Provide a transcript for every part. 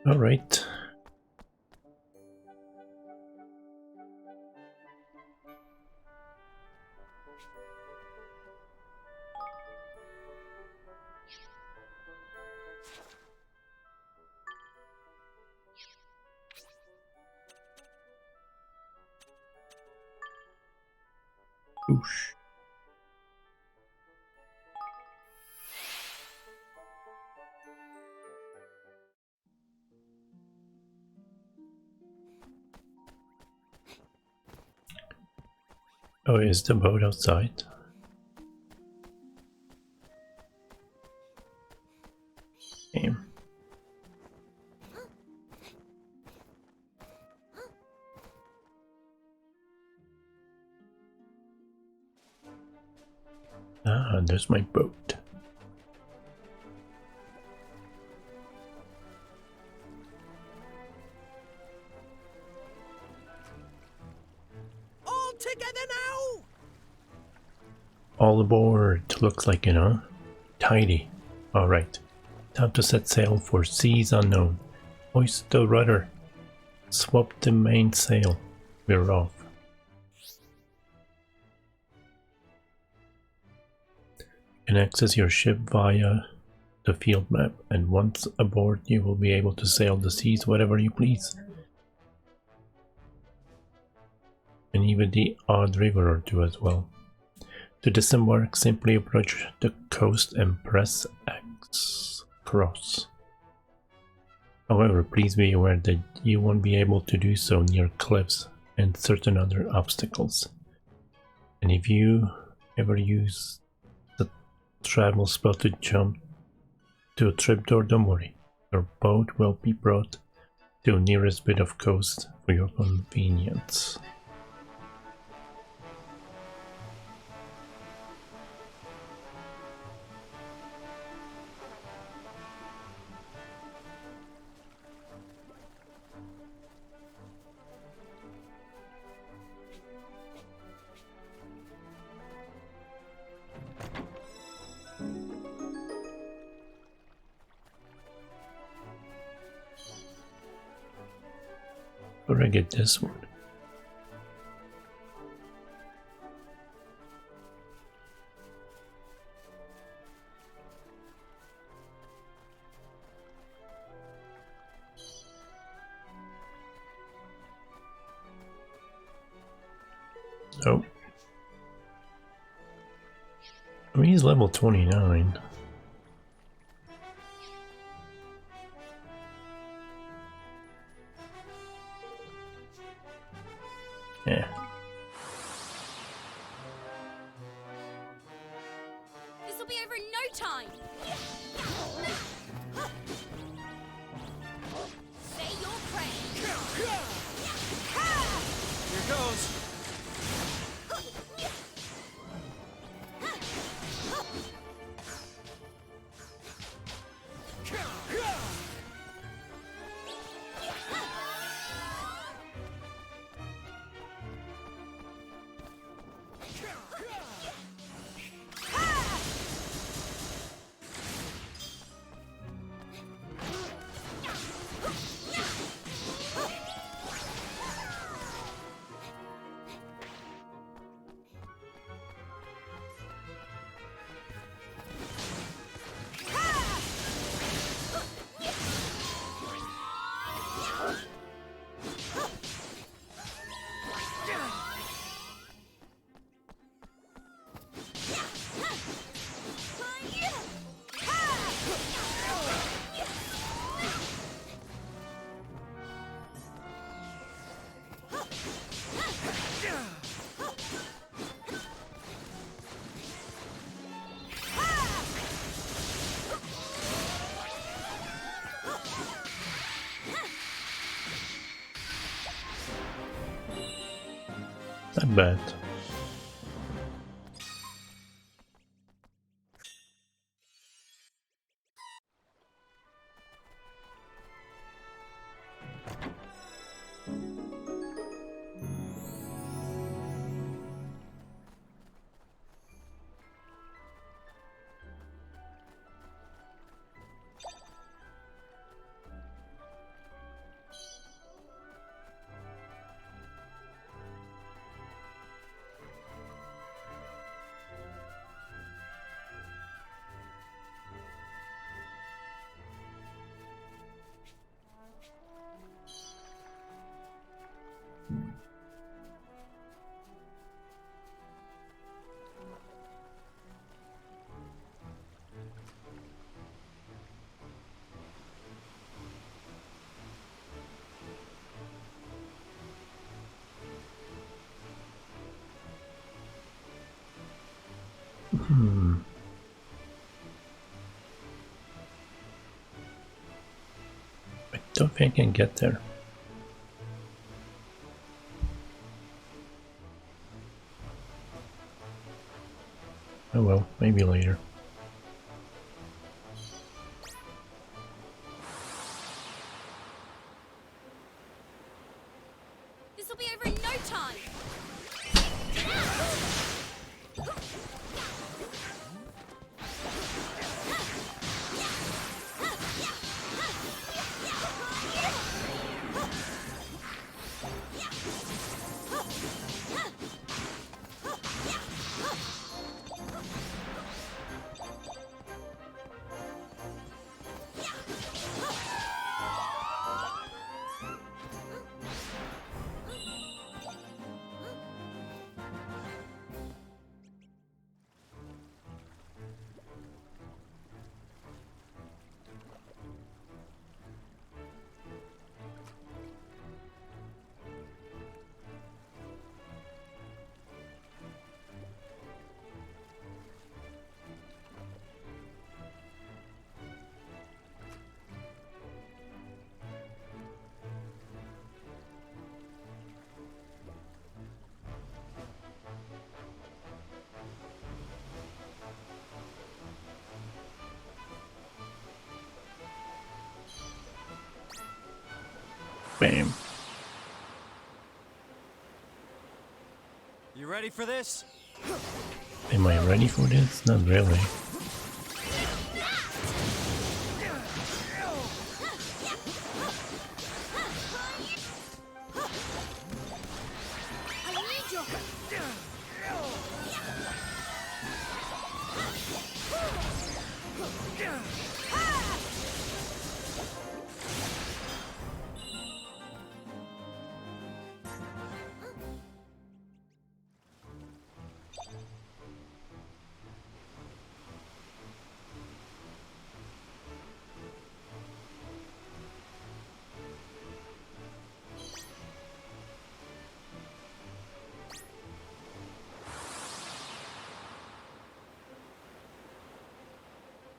All right. Oosh. Oh, is the boat outside? Damn. Ah, there's my boat. All together now! All aboard. Looks like, tidy. Alright. Time to set sail for seas unknown. Hoist the rudder. Swap the mainsail. We're off. You can access your ship via the field map, and once aboard you will be able to sail the seas wherever you please. And even the odd river or two as well. To disembark, simply approach the coast and press X cross. However, please be aware that you won't be able to do so near cliffs and certain other obstacles. And if you ever use the travel spell to jump to a trapdoor, don't worry. Your boat will be brought to the nearest bit of coast for your convenience. Where I get this one? Oh. I mean, he's level 29. Yeah. This'll be over in no time. Say your prayers. Here goes. Not bad. I don't think I can get there. Oh well, maybe later. This'll be over in no time. Bam. You ready for this? Am I ready for this? Not really. I need your...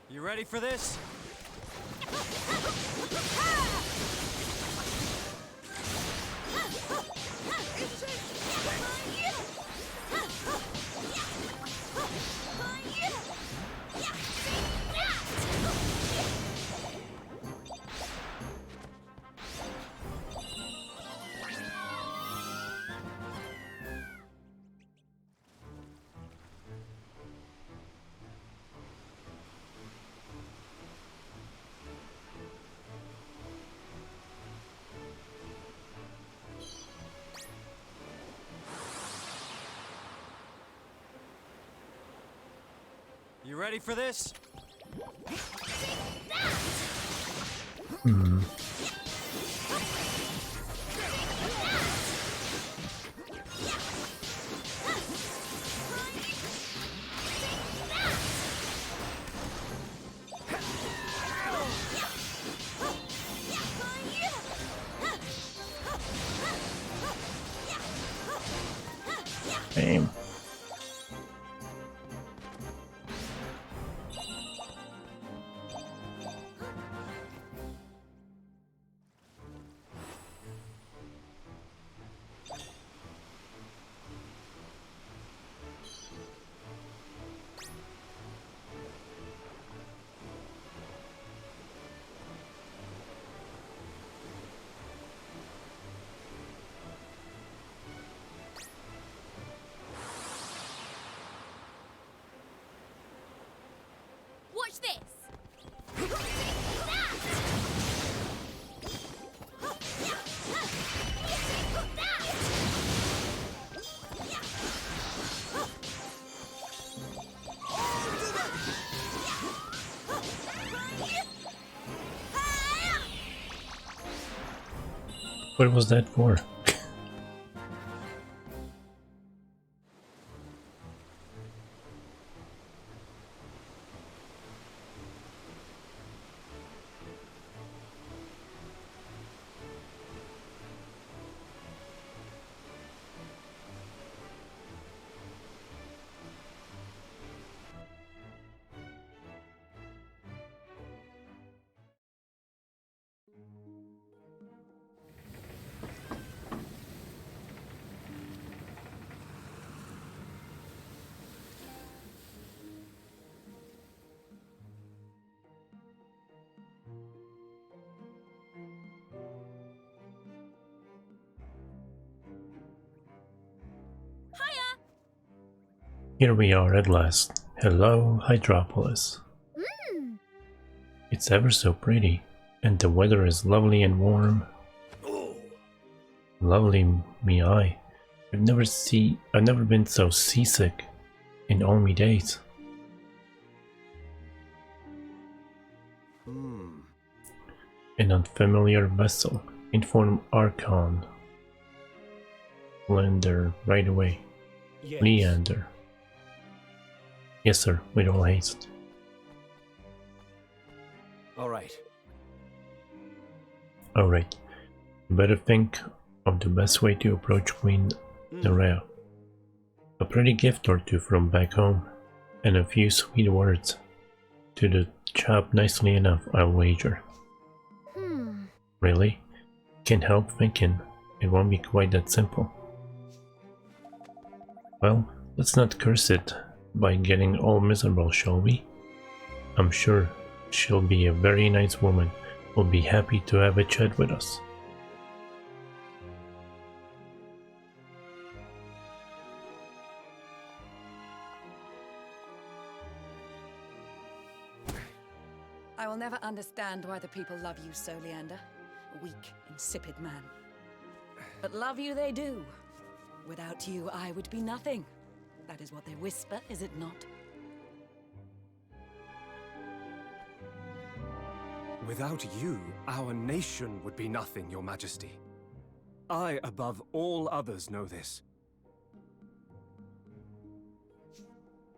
You ready for this? You ready for this? Bam. Watch this! What was that for? Here we are at last. Hello, Hydropolis. It's ever so pretty, and the weather is lovely and warm. Lovely me eye. I've never been so seasick in all me days. An unfamiliar vessel. Inform Archon. Leander right away. Yes. Leander. Yes, sir, with all haste. All right. Alright. You better think of the best way to approach Queen Nerea. A pretty gift or two from back home, and a few sweet words to the chap nicely enough, I'll wager. Really? Can't help thinking it won't be quite that simple. Well, let's not curse it by getting all miserable, shall we? I'm sure she'll be a very nice woman who'll be happy to have a chat with us. I will never understand why the people love you so, Leander. Weak, insipid man. But love you they do. Without you, I would be nothing. That is what they whisper, is it not? Without you, our nation would be nothing, Your Majesty. I, above all others, know this.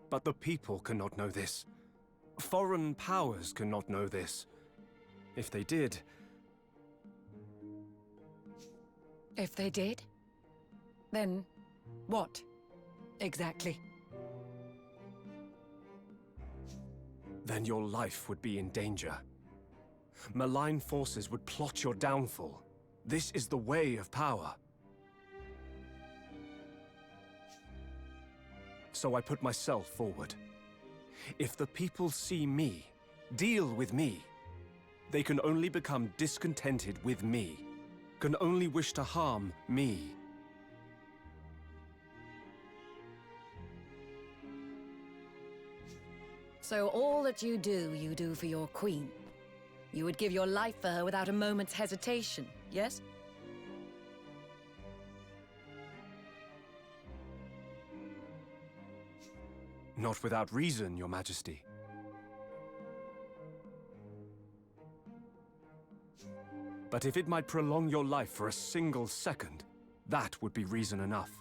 But the people cannot know this. Foreign powers cannot know this. If they did... If they did? Then what, exactly? Then your life would be in danger. Malign forces would plot your downfall. This is the way of power. So I put myself forward. If the people see me, deal with me, they can only become discontented with me, can only wish to harm me. So all that you do for your queen. You would give your life for her without a moment's hesitation, yes? Not without reason, Your Majesty. But if it might prolong your life for a single second, that would be reason enough.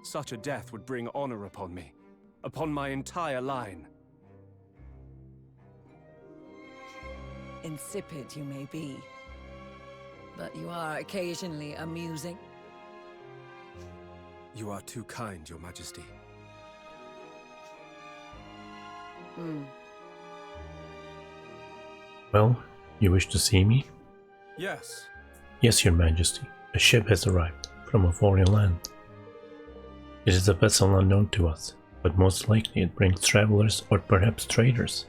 Such a death would bring honor upon me, upon my entire line. Insipid you may be, but you are occasionally amusing. You are too kind, Your Majesty. Well, you wish to see me? Yes. Yes, Your Majesty. A ship has arrived from a foreign land. It is a vessel unknown to us, but most likely it brings travelers or perhaps traders.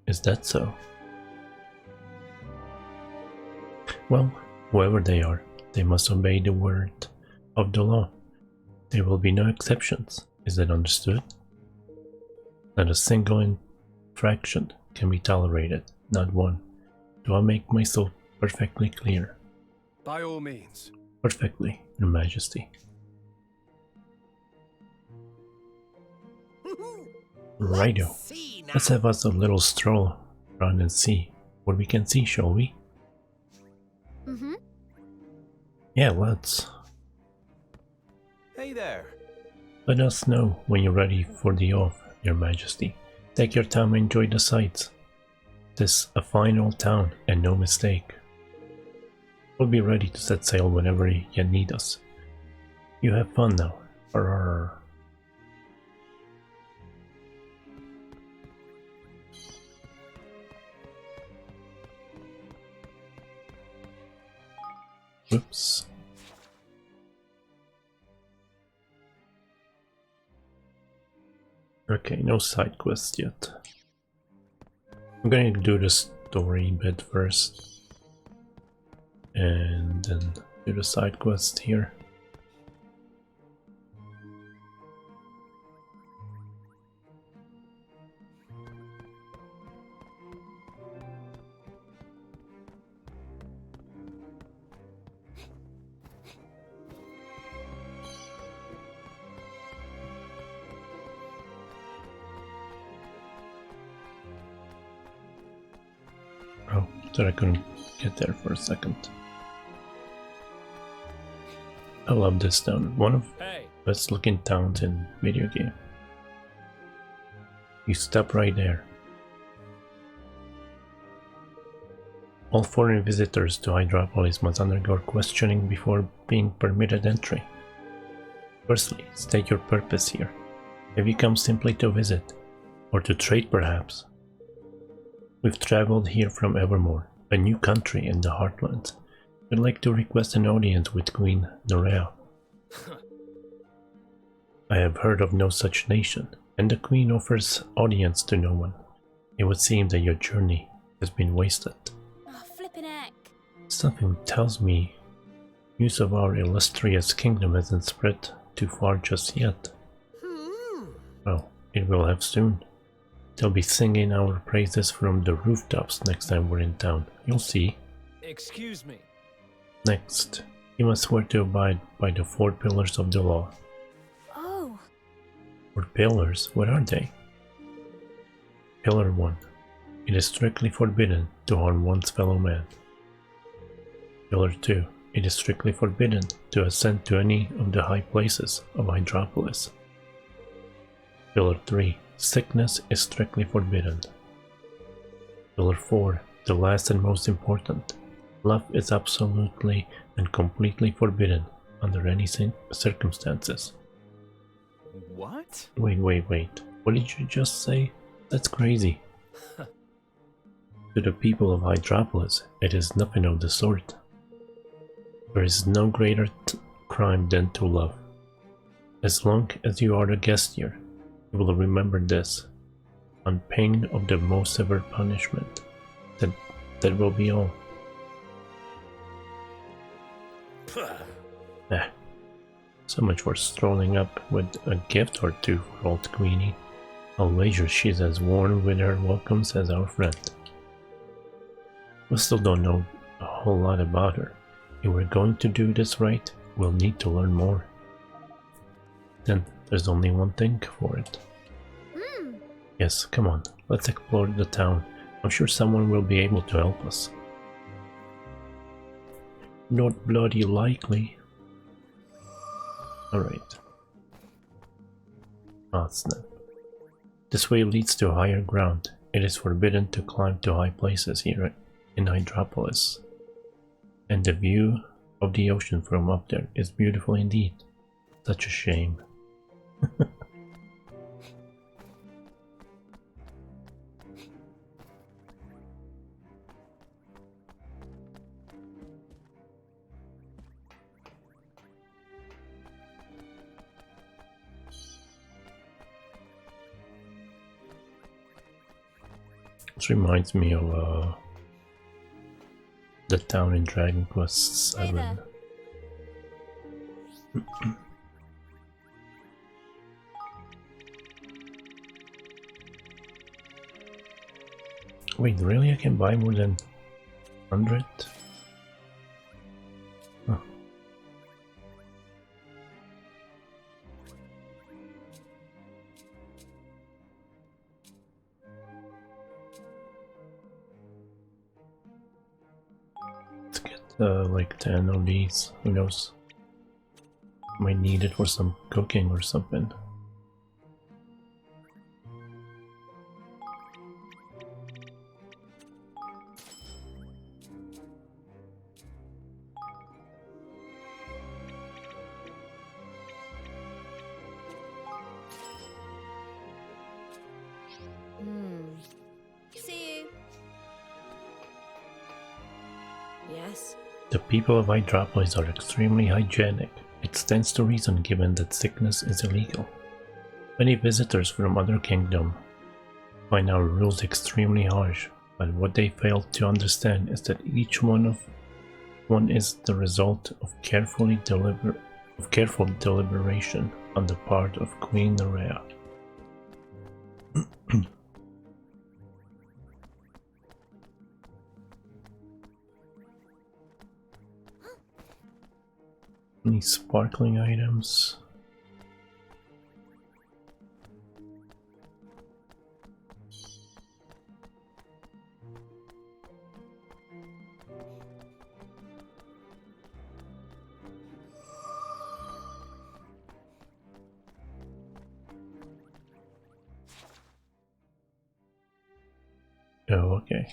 Is that so? Well, whoever they are, they must obey the word of the law. There will be no exceptions. Is that understood? Not a single infraction can be tolerated, not one. Do I make myself perfectly clear? By all means. Perfectly, Your Majesty. Righto. Let's have us a little stroll around and see what we can see, shall we? Yeah, let's. Hey there. Let us know when you're ready for the off, Your Majesty. Take your time and enjoy the sights. This a fine old town, and no mistake. We'll be ready to set sail whenever you need us. You have fun now. Arr. Oops. Okay, no side quests yet. I'm gonna do the story bit first. And then do the side quest here. Oh, thought I couldn't get there for a second. I love this town. One of the best looking towns in video game. You stop right there. All foreign visitors to Hydropolis must undergo questioning before being permitted entry. Firstly, state your purpose here. Have you come simply to visit? Or to trade perhaps? We've traveled here from Evermore, a new country in the Heartlands. We'd like to request an audience with Queen Norea. I have heard of no such nation, and the Queen offers audience to no one. It would seem that your journey has been wasted. Oh, flippin' heck. Something tells me news of our illustrious kingdom hasn't spread too far just yet. Well, it will have soon. They'll be singing our praises from the rooftops next time we're in town. You'll see. Excuse me. Next, you must swear to abide by the 4 pillars of the law. Oh. 4 pillars? What are they? Pillar 1. It is strictly forbidden to harm one's fellow man. Pillar 2. It is strictly forbidden to ascend to any of the high places of Hydropolis. Pillar 3. Sickness is strictly forbidden. Pillar 4. The last and most important. Love is absolutely and completely forbidden under any circumstances. What? Wait. What did you just say? That's crazy. To the people of Hydropolis, it is nothing of the sort. There is no greater crime than to love. As long as you are a guest here, you will remember this, on pain of the most severe punishment. That will be all. So much for strolling up with a gift or two for old Queenie. I'll wager she's as warm with her welcomes as our friend. We still don't know a whole lot about her. If we're going to do this right, we'll need to learn more. Then there's only one thing for it. Yes, come on, let's explore the town. I'm sure someone will be able to help us. Not bloody likely. Alright. Ah, snap. This way leads to higher ground. It is forbidden to climb to high places here in Hydropolis. And the view of the ocean from up there is beautiful indeed. Such a shame. This reminds me of the town in Dragon Quest VII. Hey there. Wait, really? I can buy more than 100? Huh. Let's get like 10 of these. Who knows? Might need it for some cooking or something. See you. Yes? The people of Hydropolis are extremely hygienic. It stands to reason given that sickness is illegal. Many visitors from other kingdoms find our rules extremely harsh, but what they fail to understand is that each one of One is the result of careful deliberation on the part of Queen Nerea. Any sparkling items? Oh, okay.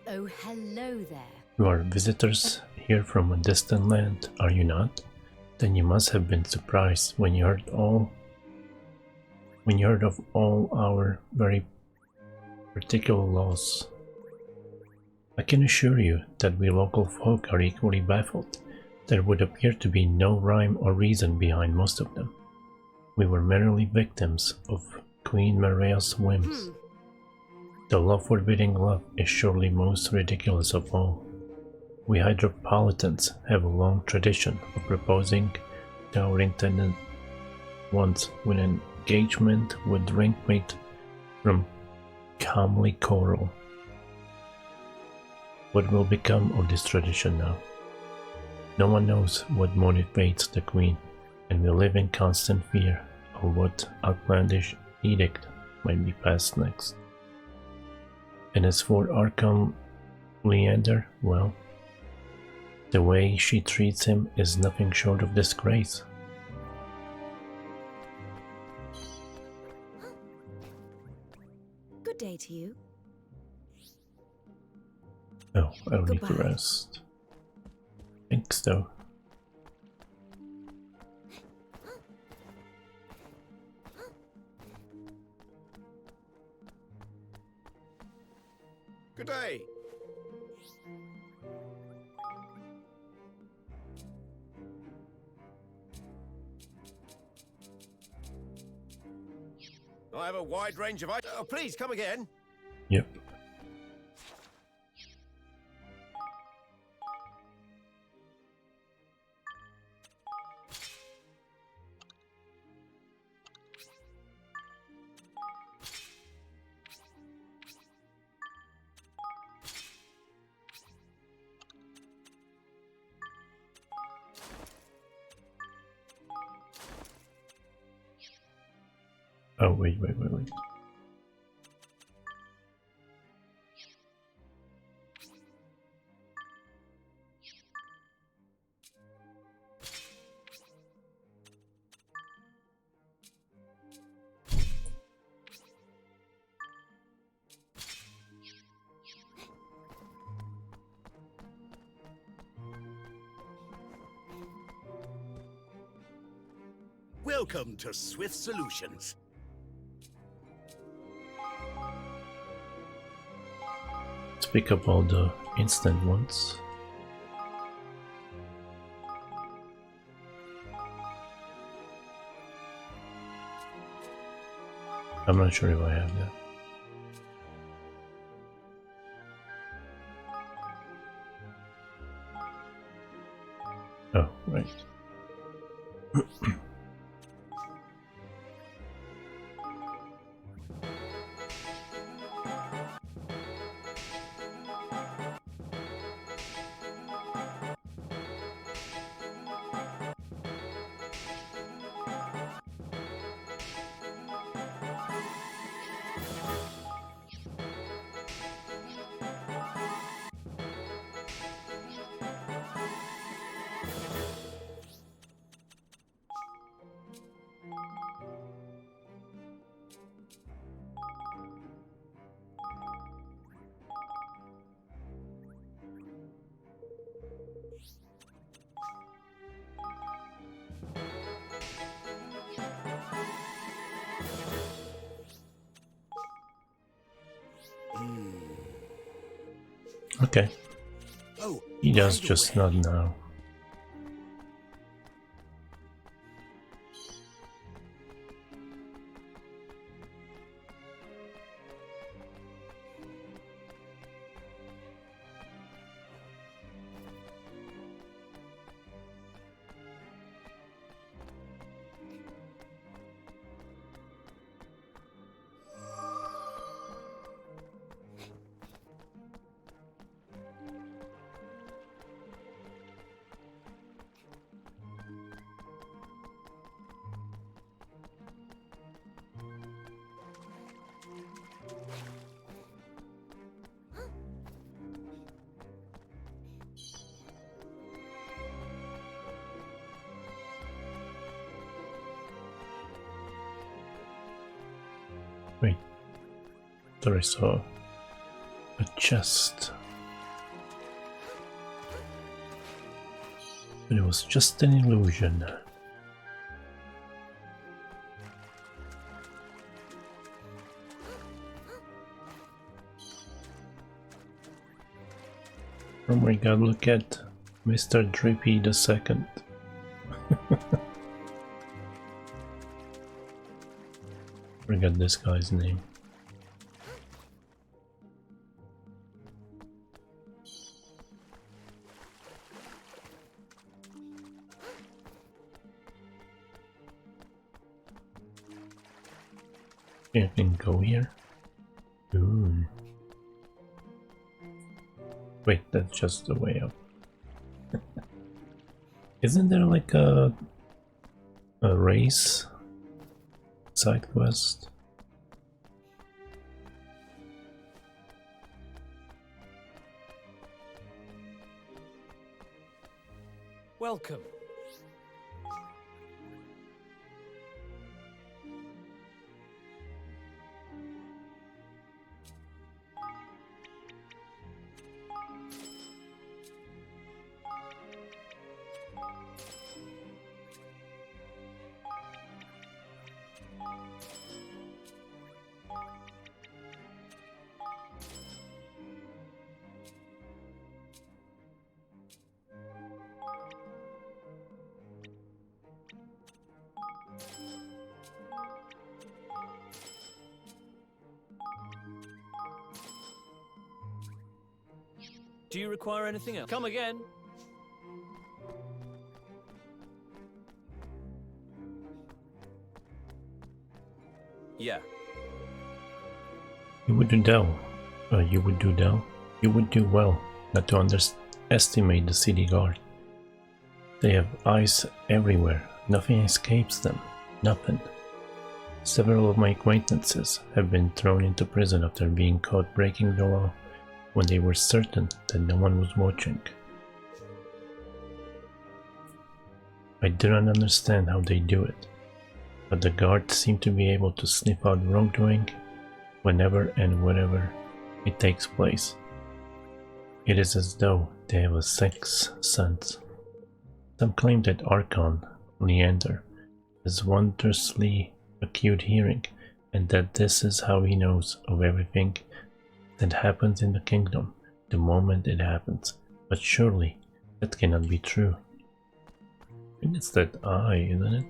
Oh, hello there. You are visitors here from a distant land, are you not? Then you must have been surprised when you heard of all our very particular laws. I can assure you that we local folk are equally baffled. There would appear to be no rhyme or reason behind most of them. We were merely victims of Queen Maria's whims. The love forbidding love is surely most ridiculous of all. We Hydropolitans have a long tradition of proposing to our intended ones when an engagement with drinkmate from calmly coral. What will become of this tradition now? No one knows what motivates the Queen, and we live in constant fear of what outlandish edict might be passed next. And as for Archon Leander, well, the way she treats him is nothing short of disgrace. Good day to you. Oh, I don't need to Goodbye. rest. Thanks though. Good day. I have a wide range of items. Oh, please come again. Yep. Oh, wait. Welcome to Swift Solutions. Let's pick up all the instant ones. I'm not sure if I have that. Oh, right. Okay, Oh, he does, by the just way, not now. Wait, thought I saw a chest. But it was just an illusion. Oh my god, look at Mr. Drippy the Second. Forget this guy's name. I can go here. Ooh. Wait, that's just the way up. Isn't there like a race side quest? Welcome. Do you require anything else? Come again. Yeah. You would do well. You would do well. You would do well not to underestimate the city guard. They have eyes everywhere. Nothing escapes them. Nothing. Several of my acquaintances have been thrown into prison after being caught breaking the law when they were certain that no one was watching. I do not understand how they do it, but the guards seem to be able to sniff out wrongdoing whenever and wherever it takes place. It is as though they have a sixth sense. Some claim that Archon, Leander, has wondrously acute hearing, and that this is how he knows of everything that happens in the kingdom the moment it happens. But surely that cannot be true. I think it's that eye, isn't it?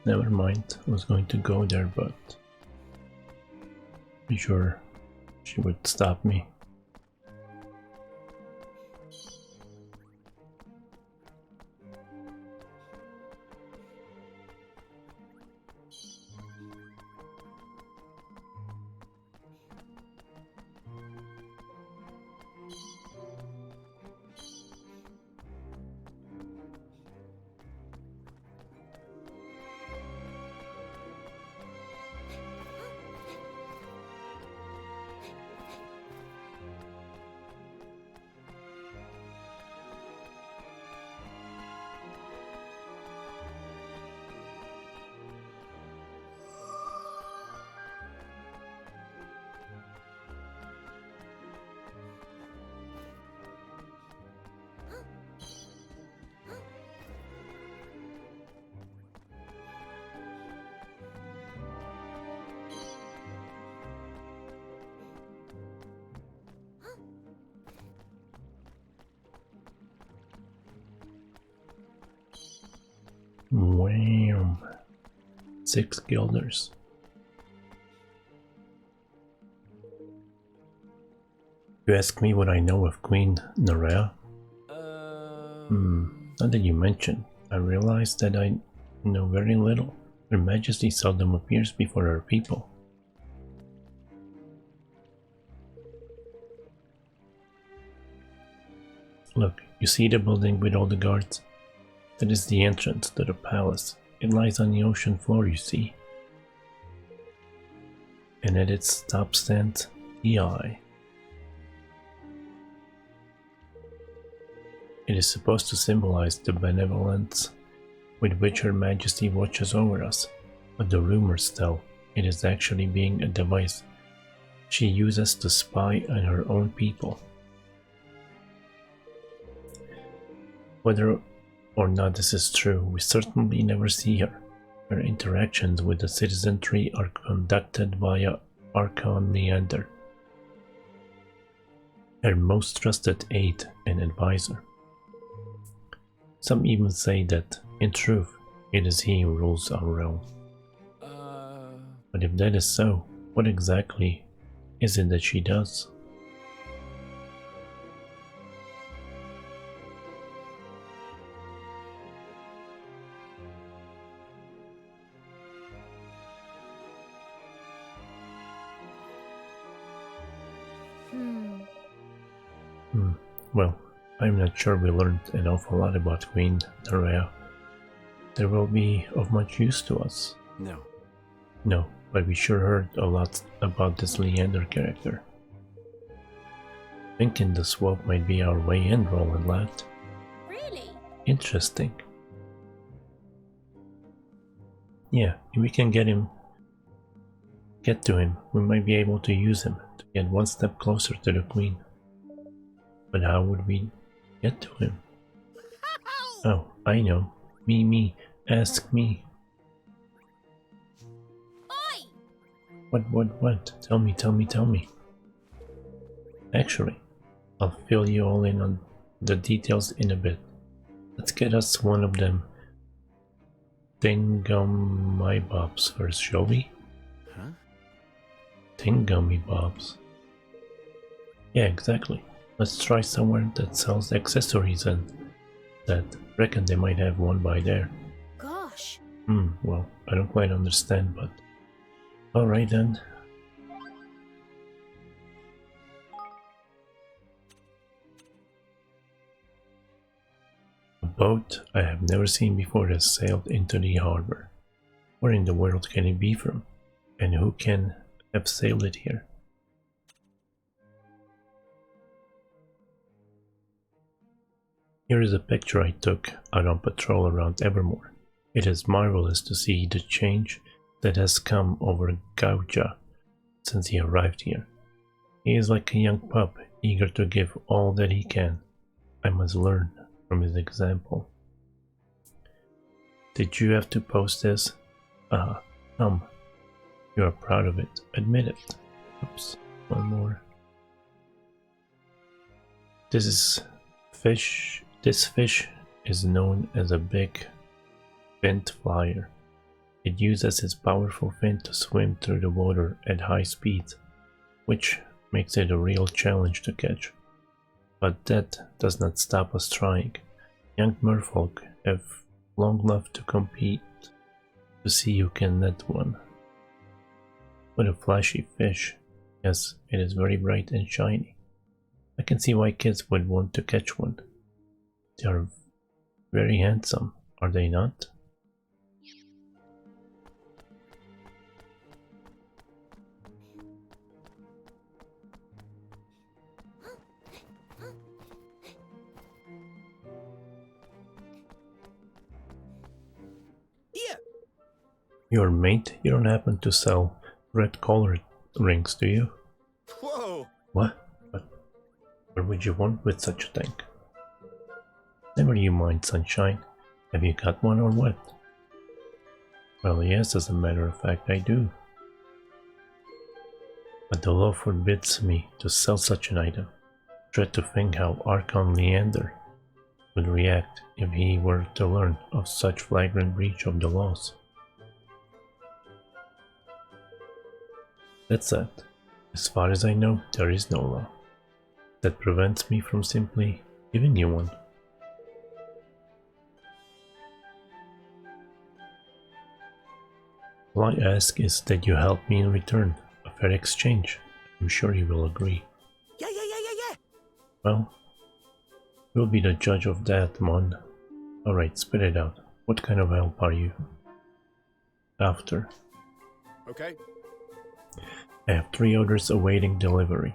Never mind, I was going to go there, but I'm sure she would stop me. Wham! 6 guilders. You ask me what I know of Queen Nerea? Now that you mention, I realize that I know very little. Her Majesty seldom appears before her people. Look, you see the building with all the guards? That is the entrance to the palace. It lies on the ocean floor, you see. And at its top stands the Eye. It is supposed to symbolize the benevolence with which Her Majesty watches over us, but the rumors tell it is actually being a device she uses to spy on her own people. Whether or not this is true, we certainly never see her. Her interactions with the citizenry are conducted via Archon Leander, her most trusted aide and advisor. Some even say that, in truth, it is he who rules our realm. But if that is so, what exactly is it that she does? Well, I'm not sure we learned an awful lot about Queen Nerea. That will be of much use to us. No. No, but we sure heard a lot about this Leander character. Thinking the swap might be our way in, Roland laughed. Really? Interesting. Yeah, if we can get to him, we might be able to use him to get one step closer to the Queen. But how would we get to him? Oh, I know. Me, ask me. Oi! What? Tell me. Actually, I'll fill you all in on the details in a bit. Let's get us one of them Thingamybobs first, shall we? Huh? Thingamybobs. Yeah, exactly. Let's try somewhere that sells accessories and that. Reckon they might have one by there. Gosh. Well, I don't quite understand, but... Alright then. A boat I have never seen before has sailed into the harbor. Where in the world can it be from? And who can have sailed it here? Here is a picture I took out on patrol around Evermore. It is marvelous to see the change that has come over Gauja since he arrived here. He is like a young pup, eager to give all that he can. I must learn from his example. Did you have to post this? Come. You are proud of it. Admit it. Oops, one more. This fish is known as a big finned flyer. It uses its powerful fin to swim through the water at high speeds, which makes it a real challenge to catch. But that does not stop us trying. Young merfolk have long loved to compete to see who can net one. What a flashy fish. Yes, it is very bright and shiny. I can see why kids would want to catch one. They are very handsome, are they not? Here! Your mate? You don't happen to sell red colored rings, do you? Whoa! What? What would you want with such a thing? Never you mind, sunshine. Have you got one or what? Well, yes, as a matter of fact, I do. But the law forbids me to sell such an item. Dread to think how Archon Leander would react if he were to learn of such flagrant breach of the laws. That said, as far as I know, there is no law that prevents me from simply giving you one. All I ask is that you help me in return, a fair exchange. I'm sure you will agree. Yeah. Well, you'll be the judge of that, Mon. Alright, spit it out. What kind of help are you after? Okay. I have 3 orders awaiting delivery,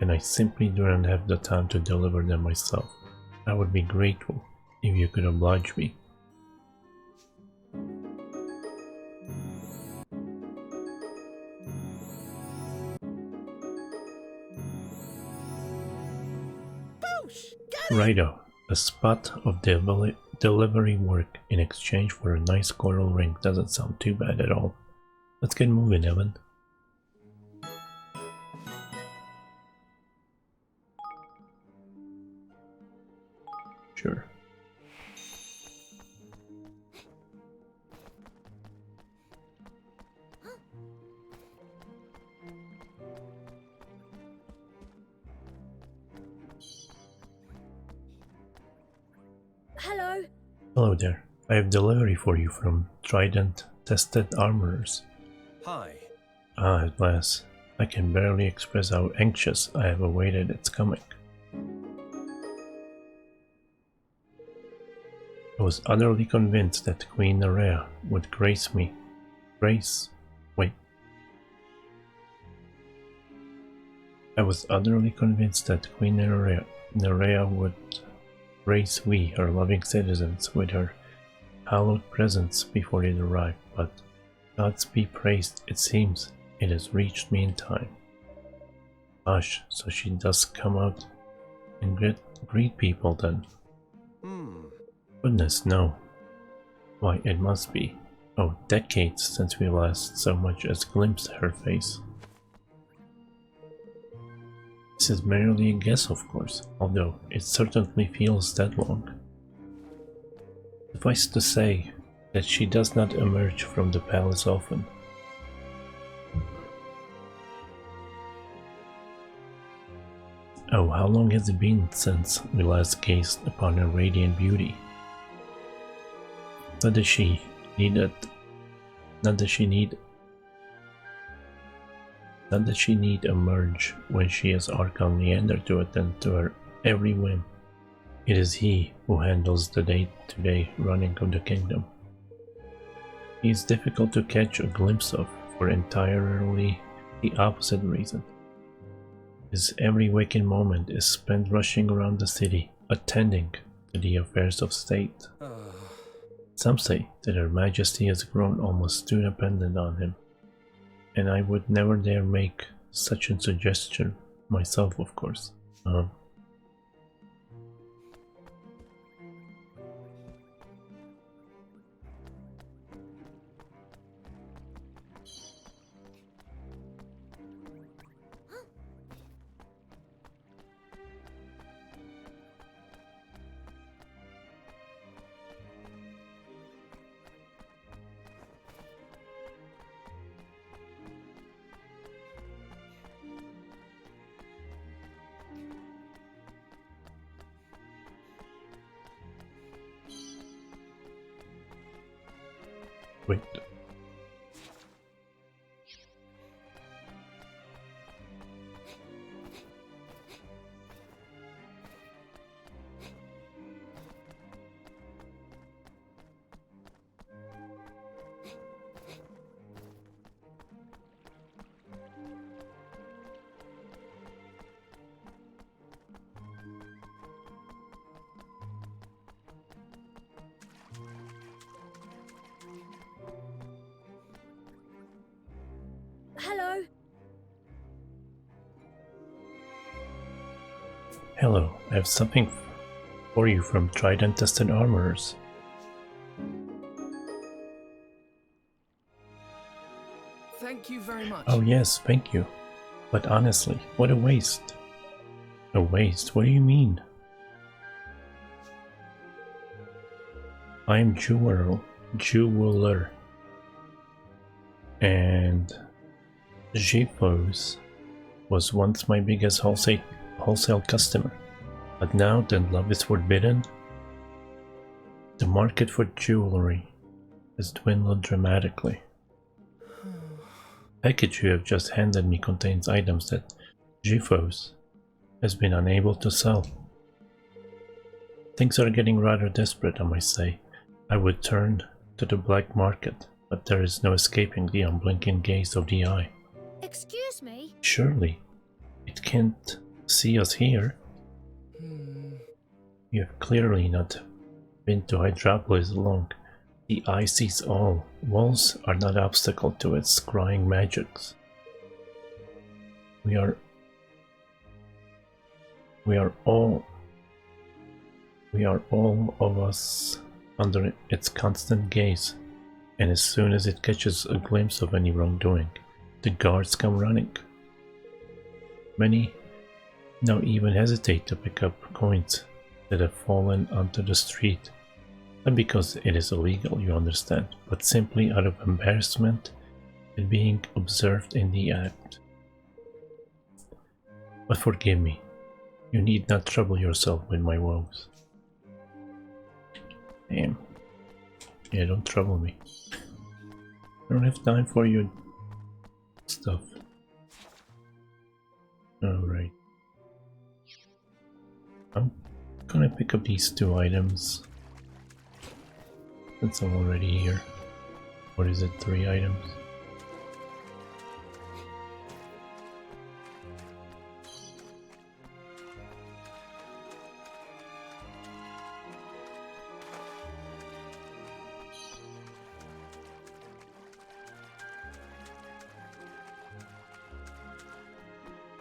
and I simply do not have the time to deliver them myself. I would be grateful if you could oblige me. Righto, a spot of delivery work in exchange for a nice coral ring doesn't sound too bad at all. Let's get moving, Evan. Sure. Hello. Hello there. I have delivery for you from Trident Tested Armorers. Hi. Ah, at last. I can barely express how anxious I have awaited its coming. I was utterly convinced that Queen Nerea would grace me. I was utterly convinced that Queen Nerea would grace we, her loving citizens, with her hallowed presence before it arrived, but gods be praised, it seems it has reached me in time. Gosh, so she does come out and greet people then? Goodness, no. Why, it must be, decades since we last so much as glimpsed her face. This is merely a guess, of course, although it certainly feels that long. Suffice to say that she does not emerge from the palace often. Oh, how long has it been since we last gazed upon her radiant beauty? Not that she need emerge when she has Archon Leander to attend to her every whim. It is he who handles the day-to-day running of the kingdom. He is difficult to catch a glimpse of for entirely the opposite reason. His every waking moment is spent rushing around the city, attending to the affairs of state. Some say that Her Majesty has grown almost too dependent on him, and I would never dare make such a suggestion myself, of course. Wait. Hello. Hello, I have something for you from Trident Tested Armorers. Thank you very much. Oh yes, thank you. But honestly, what a waste. A waste? What do you mean? I'm jeweler, and Jifos was once my biggest wholesale customer, but now that love is forbidden, the market for jewelry has dwindled dramatically. The package you have just handed me contains items that Jifos has been unable to sell. Things are getting rather desperate, I might say. I would turn to the black market, but there is no escaping the unblinking gaze of the eye. Excuse me? Surely, it can't see us here. You have clearly not been to Hydropolis long. The eye sees all. Walls are not obstacle to its scrying magics. We are all of us under its constant gaze, and as soon as it catches a glimpse of any wrongdoing, the guards come running. Many now even hesitate to pick up coins that have fallen onto the street, not because it is illegal, you understand, but simply out of embarrassment at being observed in the act. But forgive me, you need not trouble yourself with my woes. Damn. Yeah, don't trouble me. I don't have time for your stuff. Alright. I'm gonna pick up these 2 items. Since I'm already here. What is it, 3 items?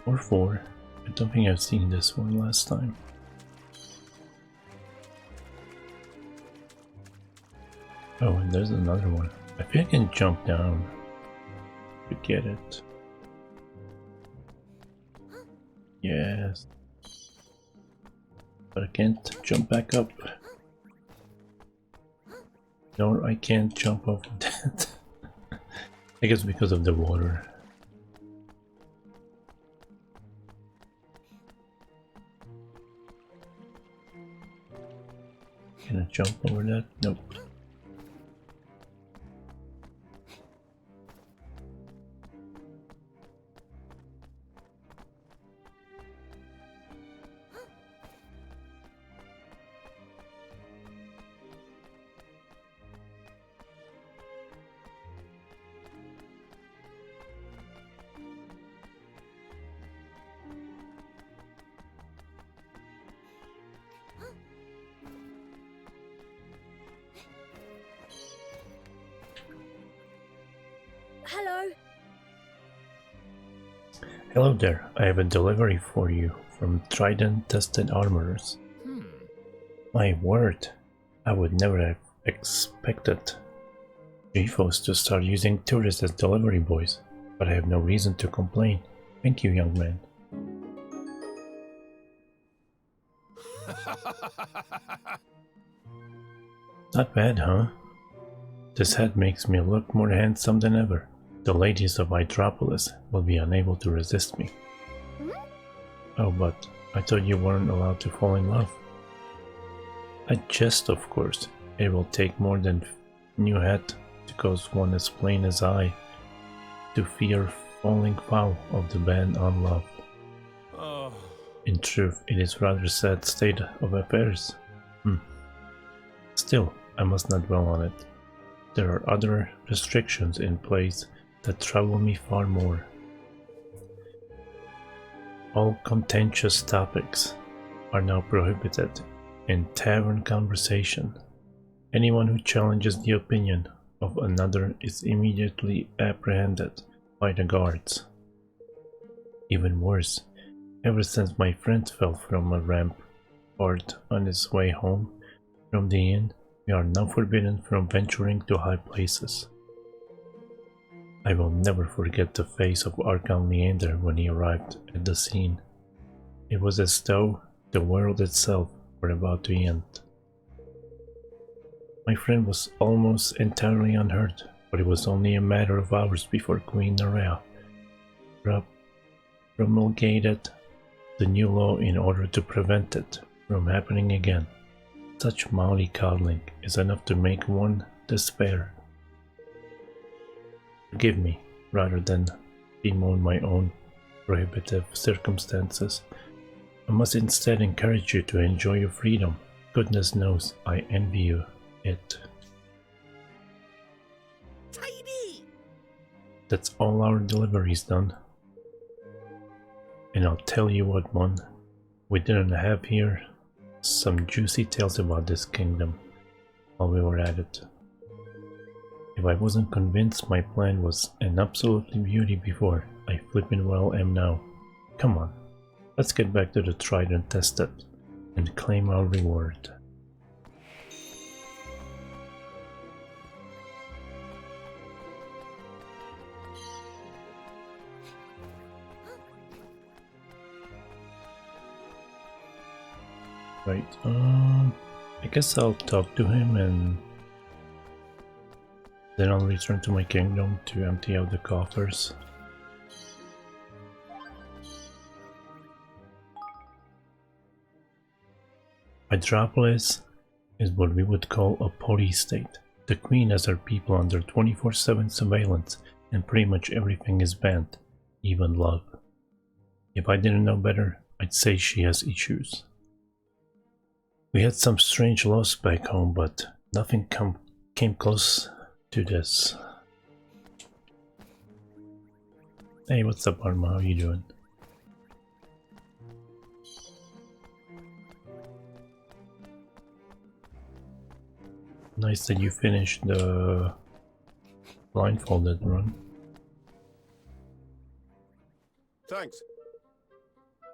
Or 4. I don't think I've seen this one last time. Oh, and there's another one. I think I can jump down to get it. Yes. But I can't jump back up. Nor I can't jump off that. I guess because of the water. Can I jump over that? Nope. Hello? Hello there, I have a delivery for you from Trident Tested Armorers. My word, I would never have expected Jifos to start using tourists as delivery boys, but I have no reason to complain. Thank you, young man. Not bad, huh? This hat makes me look more handsome than ever. The ladies of Hydropolis will be unable to resist me. Oh, but I thought you weren't allowed to fall in love. I jest, of course. It will take more than new hat to cause one as plain as I to fear falling foul of the ban on love. In truth, it is rather sad state of affairs. Still, I must not dwell on it. There are other restrictions in place that trouble me far more. All contentious topics are now prohibited in tavern conversation. Anyone who challenges the opinion of another is immediately apprehended by the guards. Even worse, ever since my friend fell from a rampart on his way home from the inn, we are now forbidden from venturing to high places. I will never forget the face of Archon Leander when he arrived at the scene. It was as though the world itself were about to end. My friend was almost entirely unhurt, but it was only a matter of hours before Queen Naraya promulgated the new law in order to prevent it from happening again. Such mollycoddling is enough to make one despair. Forgive me, rather than bemoan my own prohibitive circumstances. I must instead encourage you to enjoy your freedom. Goodness knows I envy you it. Tidy! That's all our deliveries done. And I'll tell you what, Mon, we didn't have here some juicy tales about this kingdom while we were at it. If I wasn't convinced my plan was an absolutely beauty before, I flippin' well am now. Come on, let's get back to the tried and tested and claim our reward. Right, I guess I'll talk to him and then I'll return to my kingdom to empty out the coffers. Hydropolis is what we would call a police state. The Queen has her people under 24/7 surveillance and pretty much everything is banned, even love. If I didn't know better, I'd say she has issues. We had some strange laws back home, but nothing came close to this. Hey, what's up, Arma? How you doing? Nice that you finished the blindfolded run. Thanks.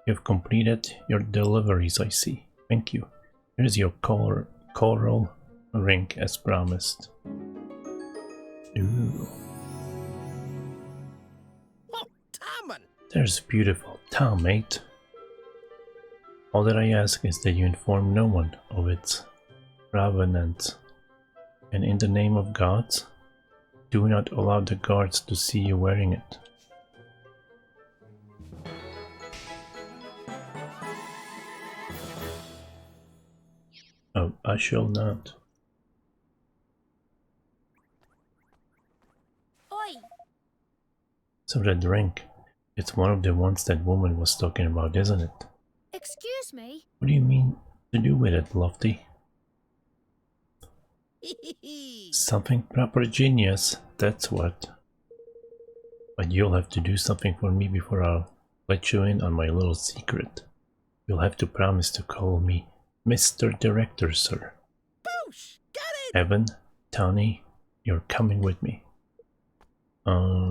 You've completed your deliveries, I see. Thank you. Here's your coral ring as promised. Ooh. Oh, Tarman! There's beautiful town, mate. All that I ask is that you inform no one of its provenance. And in the name of gods, do not allow the guards to see you wearing it. Oh, I shall not. Oi! So that drink, it's one of the ones that woman was talking about, isn't it? Excuse me? What do you mean to do with it, Lofty? Something proper genius, that's what. But you'll have to do something for me before I'll let you in on my little secret. You'll have to promise to call me Mr. Director, sir. Boosh! Get it! Evan, Tony, you're coming with me. Alright!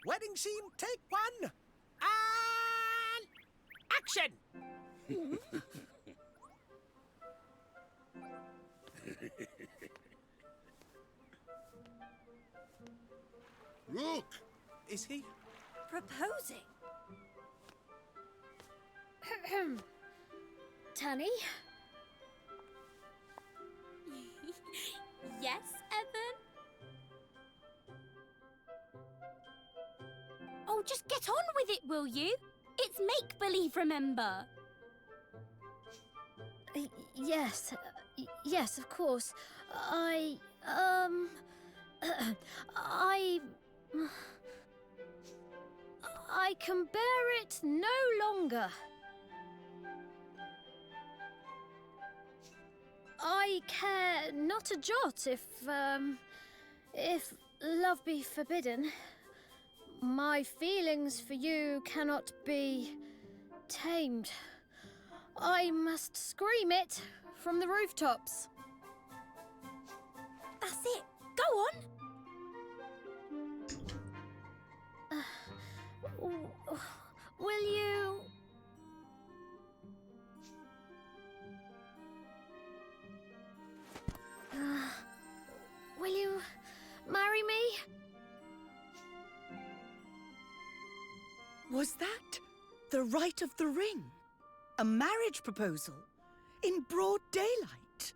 Wedding scene, take one! And... action! Look! Is he? Proposing? Tanny? Yes, Evan? Oh, just get on with it, will you? It's make-believe, remember? Yes. Yes, of course. I can bear it no longer. I care not a jot if love be forbidden. My feelings for you cannot be tamed. I must scream it from the rooftops. That's it. Go on. Will you... Will you marry me? Was that the rite of the ring? A marriage proposal? In broad daylight?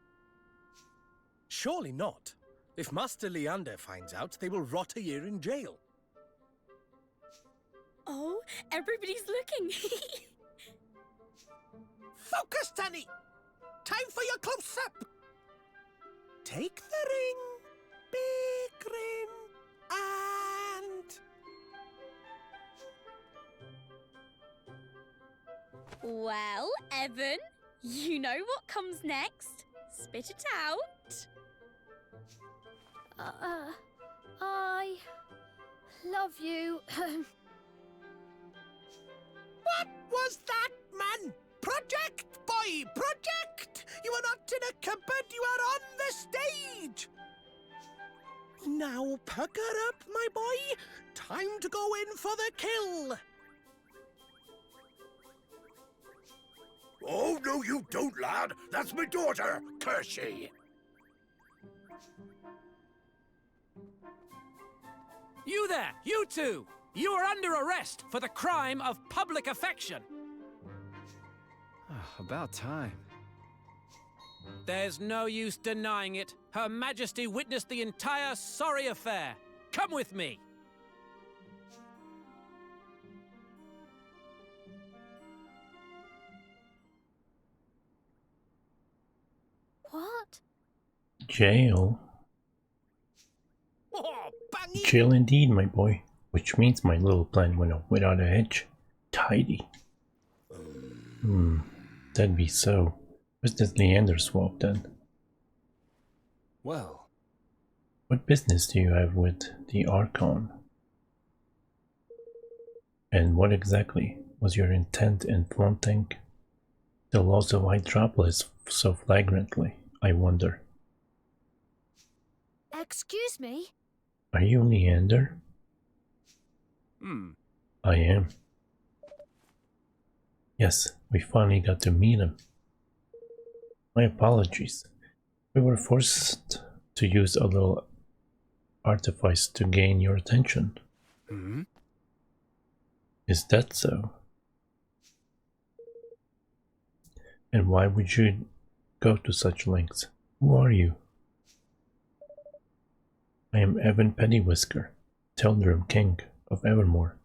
Surely not. If Master Leander finds out, they will rot a year in jail. Oh, everybody's looking. Focus, Danny! Time for your close-up! Take the ring, big grin, and... Well, Evan, you know what comes next. Spit it out. I love you. What was that, man? Project, boy, project! You are not in a cupboard, you are on the stage! Now pucker up, my boy. Time to go in for the kill. Oh, no you don't, lad. That's my daughter, curse ye. You there, you two! You are under arrest for the crime of public affection. About time. There's no use denying it. Her Majesty witnessed the entire sorry affair. Come with me. What? Jail? Oh, bang Jail indeed, my boy. Which means my little plan went off without a hitch. Tidy. That'd be so. Where's this Leander swap then? Well, What business do you have with the Archon? And what exactly was your intent in flaunting the laws of Hydropolis so flagrantly, I wonder? Excuse me? Are you Leander? I am. Yes, we finally got to meet him. My apologies. We were forced to use a little artifice to gain your attention. Is that so? And why would you go to such lengths? Who are you? I am Evan Pettywhisker, Teldrum King of Evermore.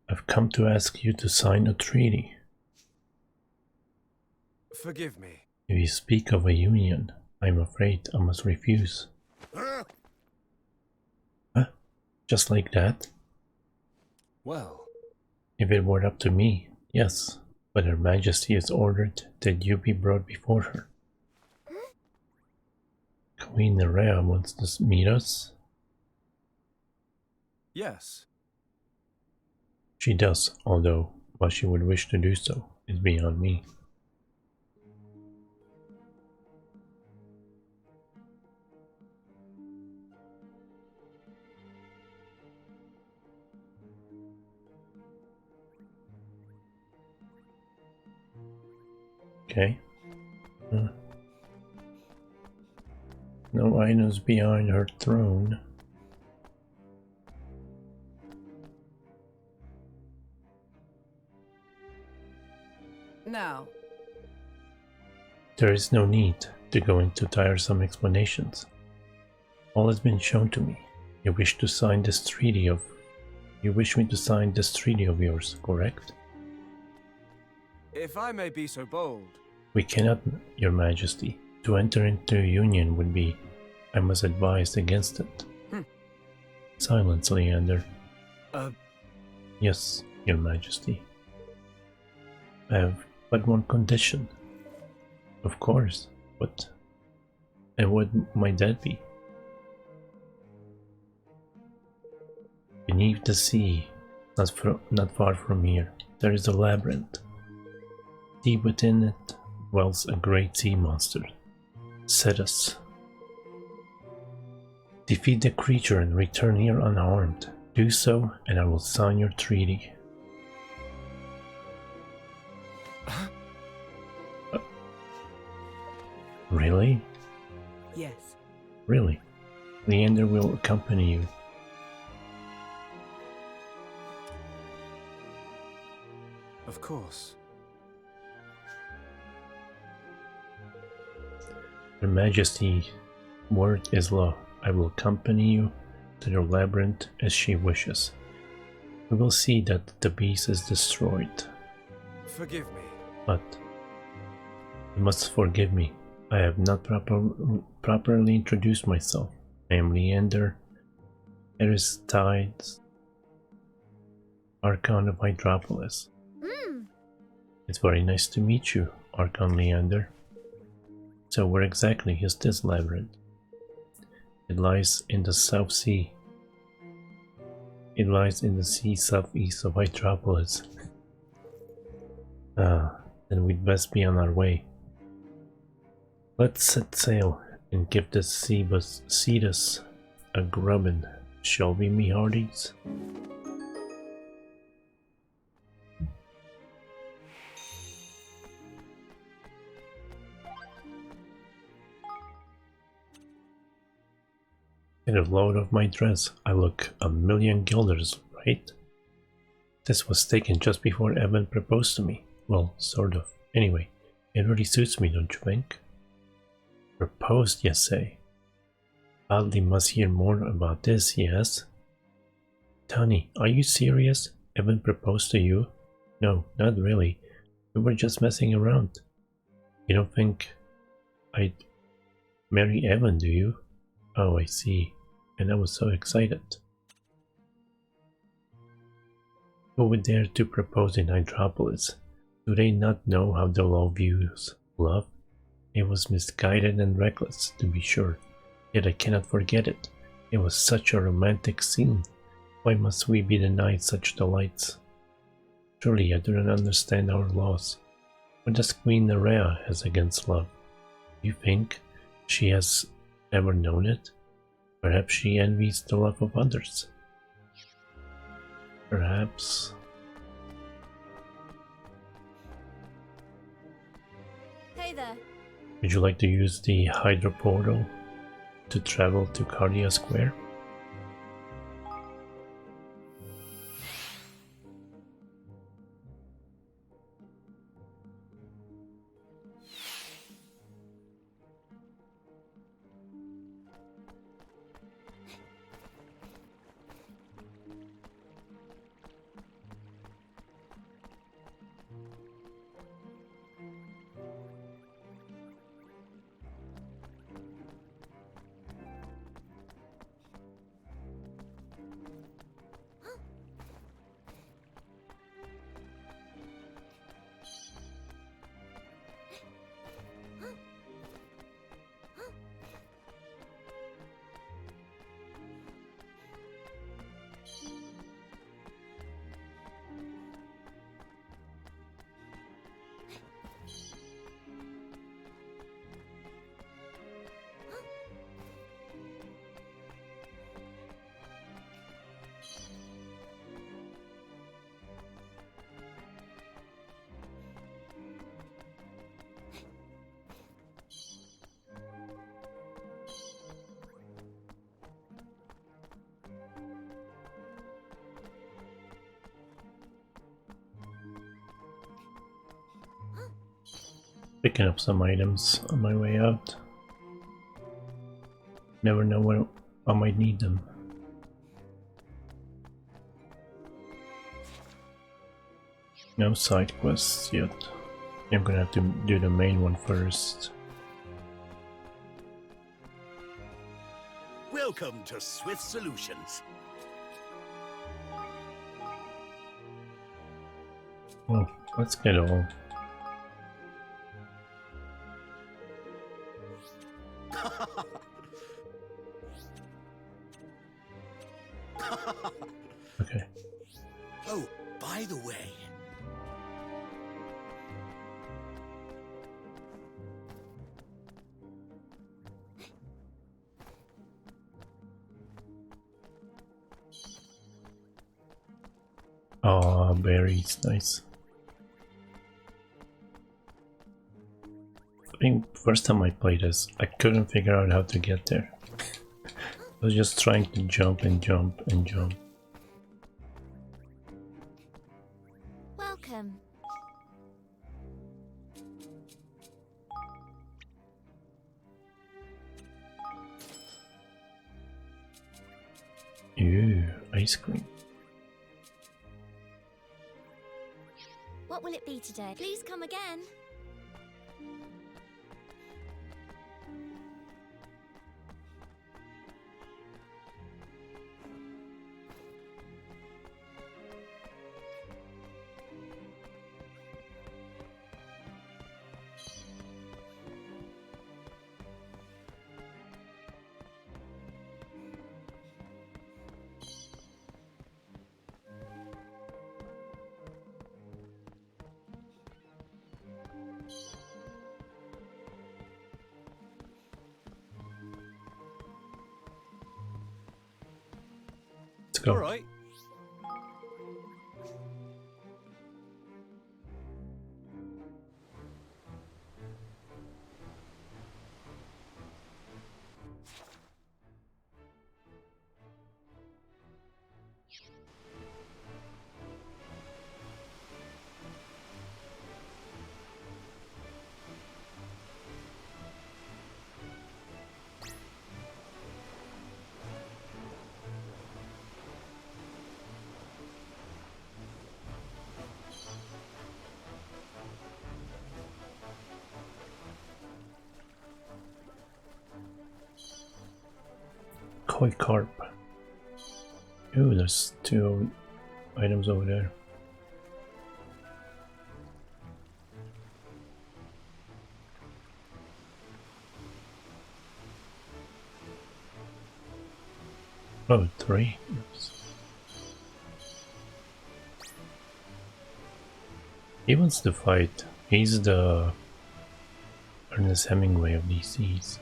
I've come to ask you to sign a treaty. forgive me. If you speak of a union, I'm afraid I must refuse. Huh? Just like that? Well, If it were up to me, yes, but Her Majesty has ordered that you be brought before her. Queen Nerea wants to meet us. yes. She does, although why she would wish to do so is beyond me. Okay. No items behind her throne. Now, There is no need to go into tiresome explanations. All has been shown to me. You wish to sign this treaty of... You wish me to sign this treaty of yours, correct? If I may be so bold. We cannot, Your Majesty. To enter into a union would be... I must advise against it. Silence, Leander. Yes, Your Majesty. I have but one condition. Of course, but... And what might that be? Beneath the sea, not far from here, there is a labyrinth. Deep within it dwells a great sea monster, Cetus. Defeat the creature and return here unharmed. Do so, and I will sign your treaty. Really? Yes. Really? Leander will accompany you. Of course. Your Majesty, word is law. I will accompany you to the labyrinth as she wishes. We will see that the beast is destroyed. Forgive me. But you must forgive me. I have not properly introduced myself. I am Leander, Aristides, Archon of Hydropolis. It's very nice to meet you, Archon Leander. So where exactly is this labyrinth? It lies in the South Sea. It lies in the sea southeast of Hydropolis. Then we'd best be on our way. Let's set sail and give this Cetus a grubbin, shall we, me hearties? Get a load of my dress. I look 1,000,000 guilders, right? This was taken just before Evan proposed to me. Well, sort of. Anyway, it really suits me, don't you think? Proposed, you say? Badly must hear more about this, yes? Tony, are you serious? Evan proposed to you? No, not really. We were just messing around. You don't think I'd marry Evan, do you? Oh, I see. And I was so excited. Who would dare to propose in Hydropolis? Do they not know how the law views love? It was misguided and reckless, to be sure. Yet I cannot forget it. It was such a romantic scene. Why must we be denied such delights? Surely I do not understand our laws. What does Queen Nerea has against love? You think she has ever known it? Perhaps she envies the love of others. Perhaps. Hey there. Would you like to use the Hydro Portal to travel to Cardia Square? Picking up some items on my way out. Never know when I might need them. No side quests yet. I'm gonna have to do the main one first. Welcome to Swift Solutions. Oh, let's get all. Okay. Oh, by the way. Oh, berries, nice. I think first time I played this, I couldn't figure out how to get there. I was just trying to jump and jump and jump. Welcome. Ew, ice cream. What will it be today? Please come again. Let's go. All right. Koi carp. Ooh, there's 2 items over there. Oh, 3. Oops. He wants to fight. He's the Ernest Hemingway of these seas.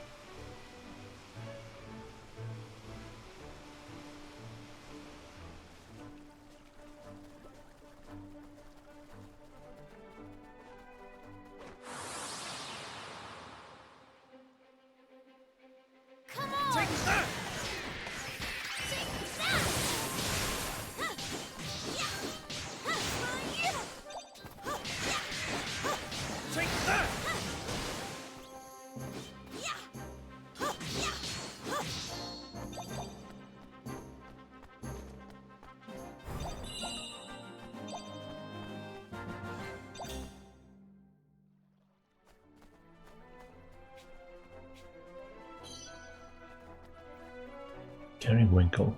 Winkle.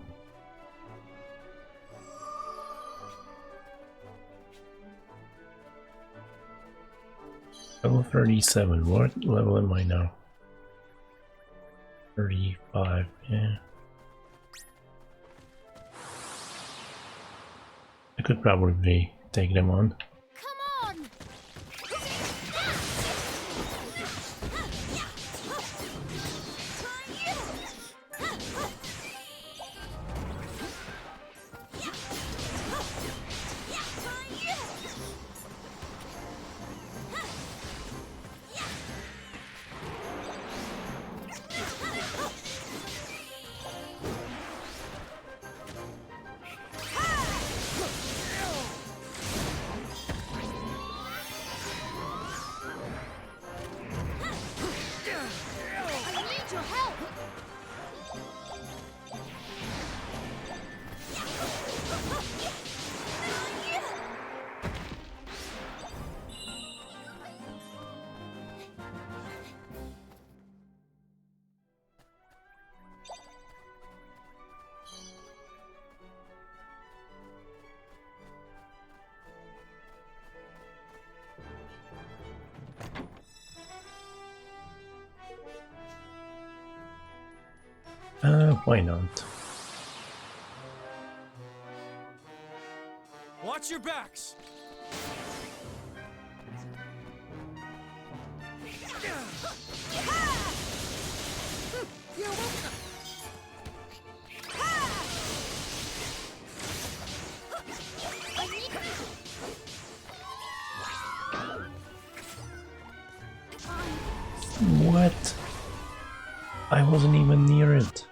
Level 37. What level am I now? 35, yeah. I could probably take them on. Why not? Watch your backs! You're welcome. I What? I wasn't even near it.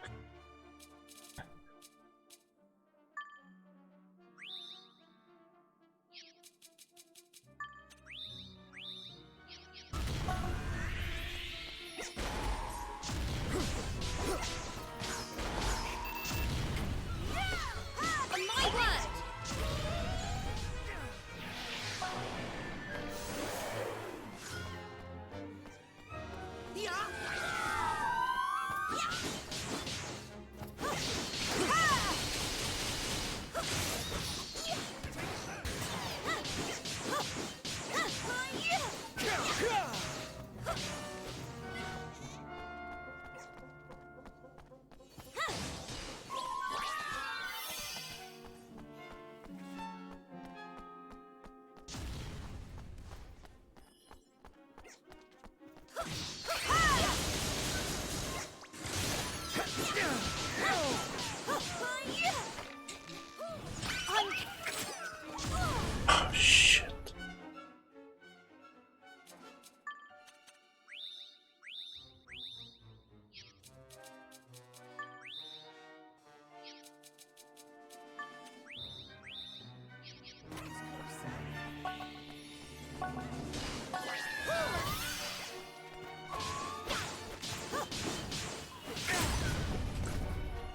Oh, shit.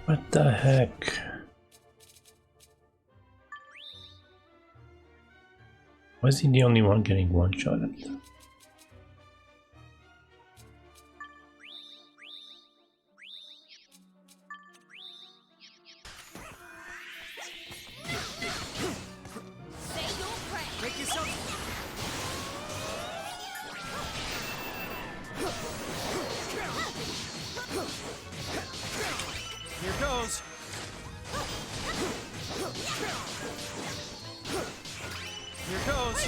What the heck? Was he the only one getting one-shotted? Make yourself. Here goes. Here goes.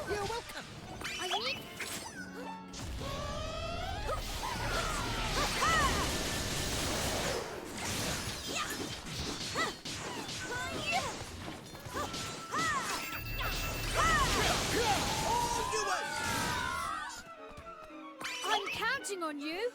You're welcome. I need... I'm counting on you.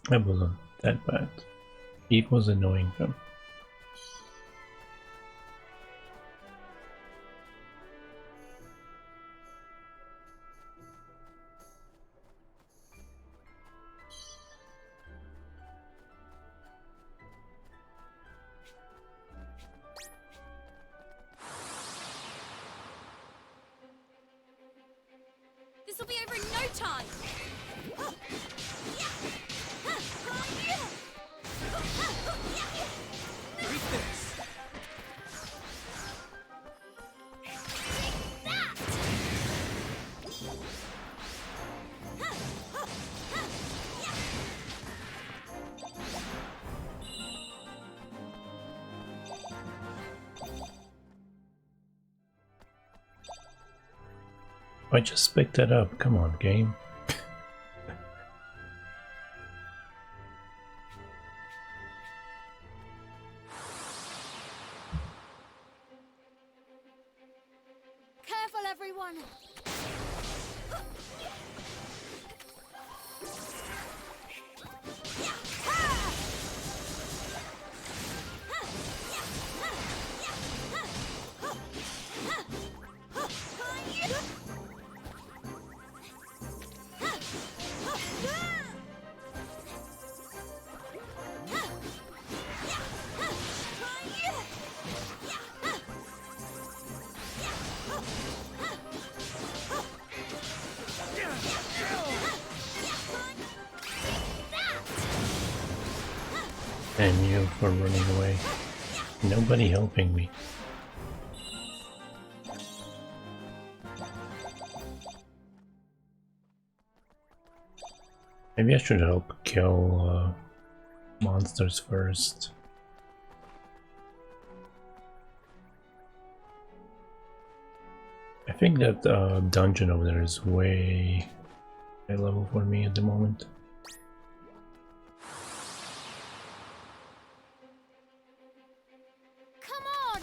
That wasn't that bad. It was annoying though. This will be over in no time. Read this. I just picked that up. Come on, game. Careful, everyone. And you for running away. Nobody helping me. Maybe I should help kill monsters first. I think that dungeon over there is way high level for me at the moment. Come on!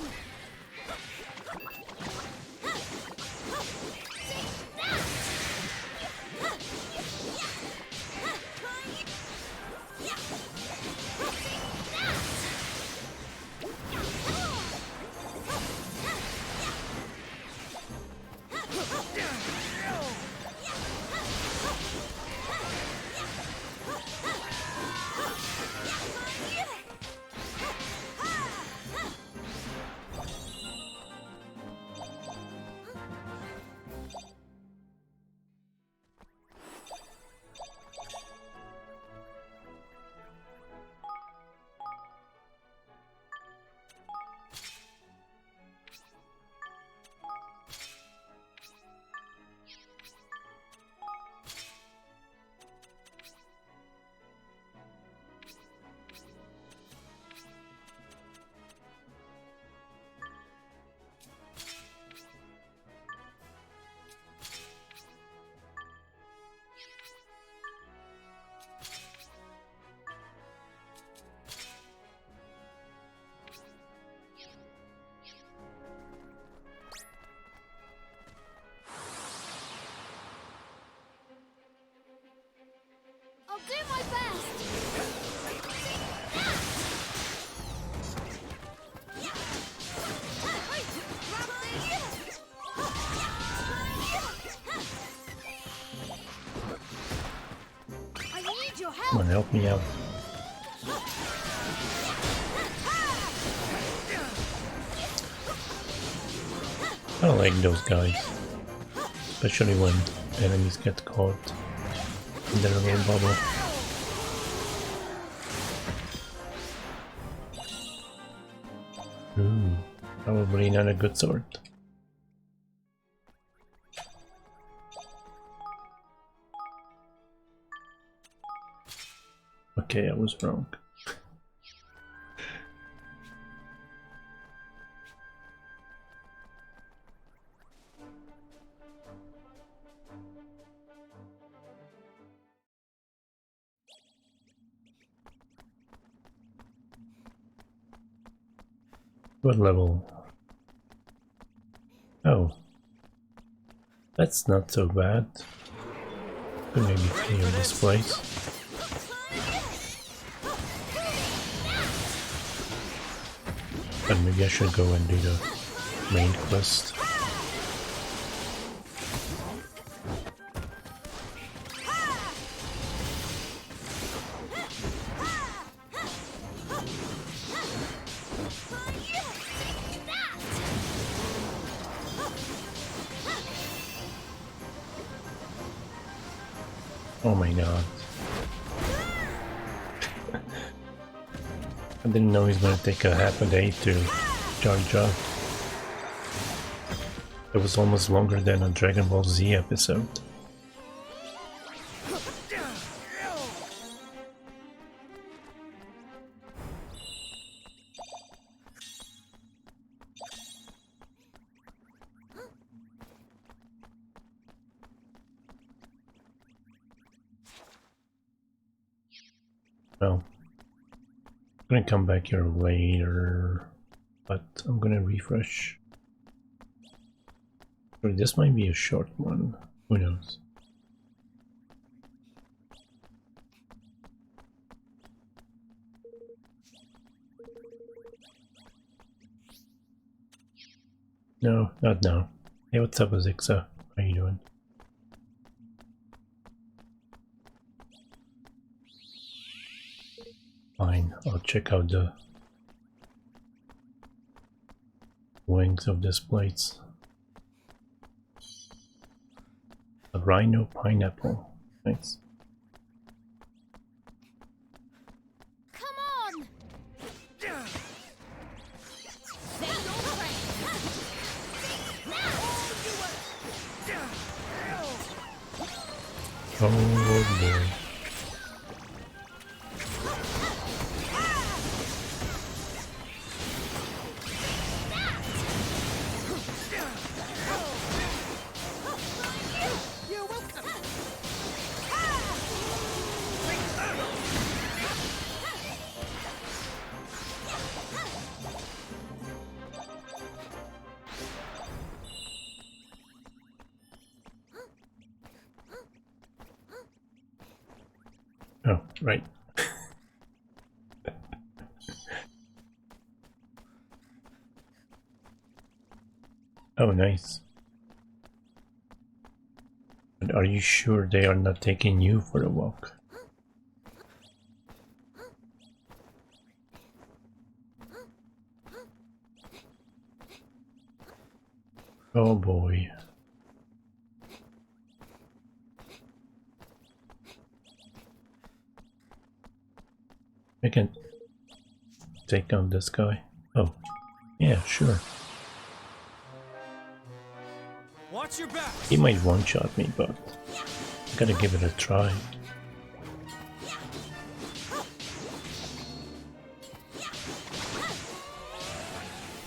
I'll do my best! I need your help! Come on, help me out. I don't like those guys. Especially when enemies get caught in their little bubble. Probably not a good sword. Okay, I was wrong. What level? Oh. That's not so bad. Could maybe clear this place. But maybe I should go and do the main quest. Oh my god. I didn't know he's gonna take a half a day to charge up. It was almost longer than a Dragon Ball Z episode. Well, I'm gonna come back here later, but I'm gonna refresh. Or this might be a short one, who knows? No, not now. Hey, what's up, Azixa? How you doing? Fine, I'll check out the wings of this place. A rhino pineapple. Nice. Come on! Oh boy. You're welcome. Oh, right. Oh, nice. But are you sure they are not taking you for a walk? Oh boy. I can take down this guy. Oh, yeah, sure. Watch your back. He might one-shot me, but I gotta give it a try.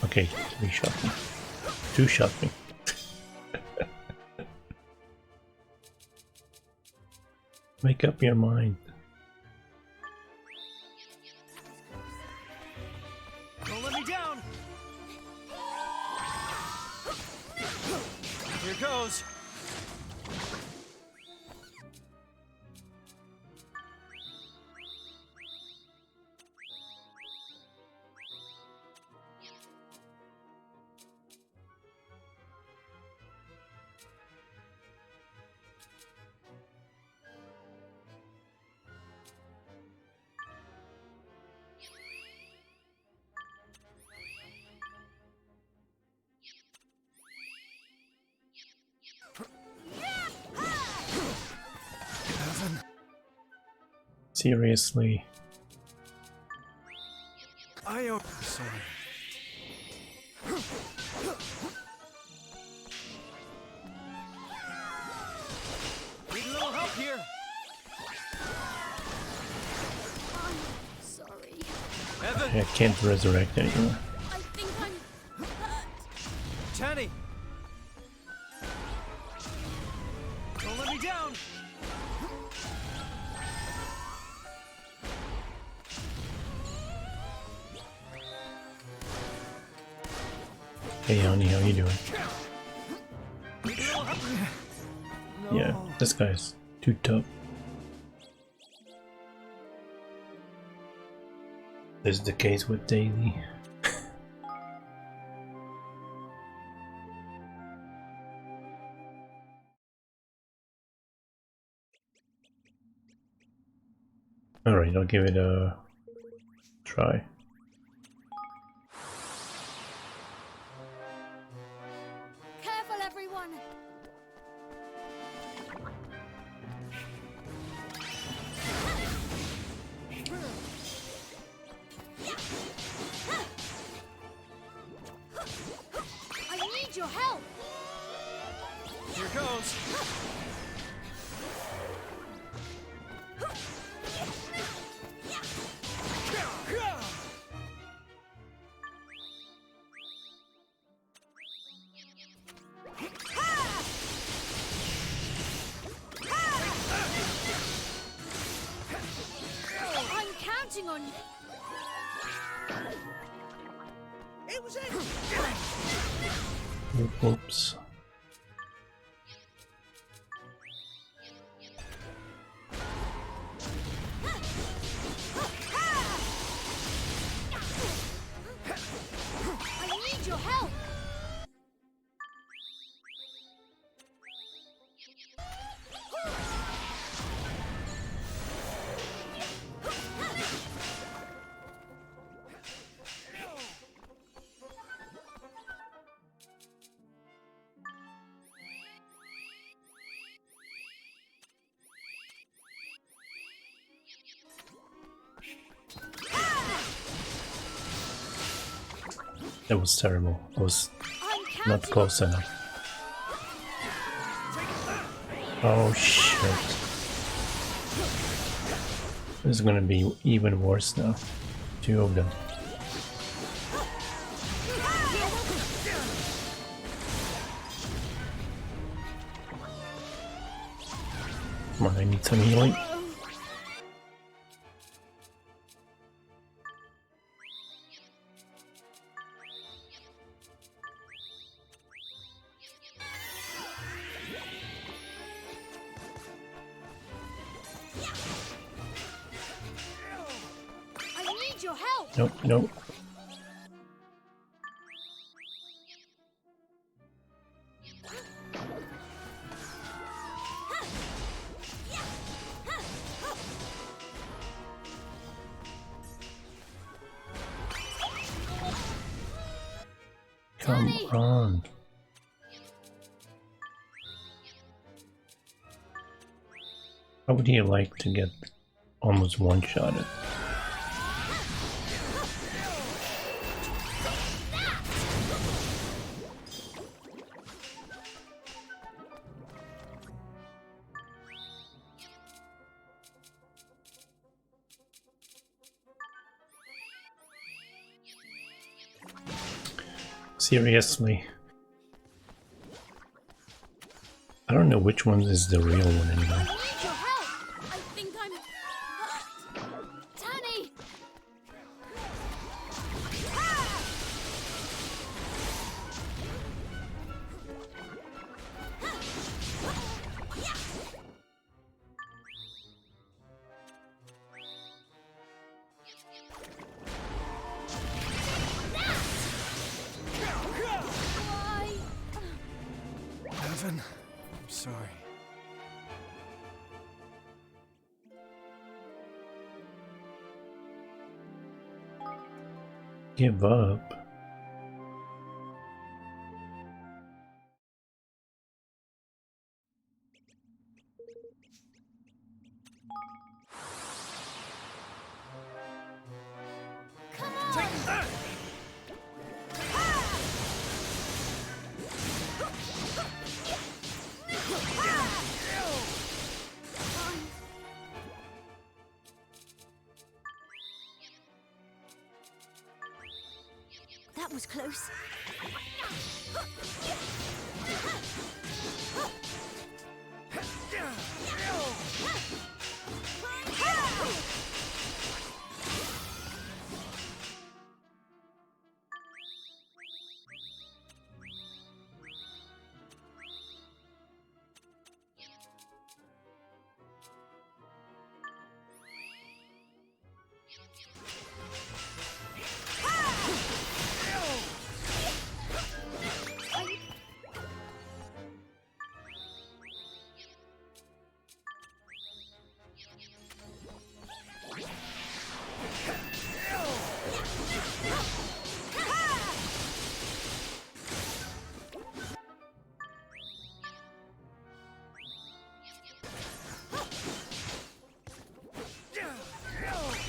Okay, 3 shot me. 2 shot me. Make up your mind. Don't let me down. Here goes. Seriously. I am sorry. Need a little help here. I'm sorry. Evan, I can't resurrect anymore. I think I'm hurt. Tanny. Don't let me down. Hey honey, how you doing? Need a little help. Yeah, this guy's too tough. This is the case with Daily. Alright, I'll give it a try. Careful, everyone. I need your help. Here goes. I'm counting on you. It was it. Oops. I need your help. That was terrible. I was I'm counting not close enough. Oh shit. This is gonna be even worse now. Two of them. Come on, I need some healing. I need your help. Nope, nope. Come on. How would you like to get almost one-shotted? Seriously. I don't know which one is the real one anymore. I need your help. I think I'm hurt. Danny! Why? Evan, I'm sorry. Give up. Come on! That was close.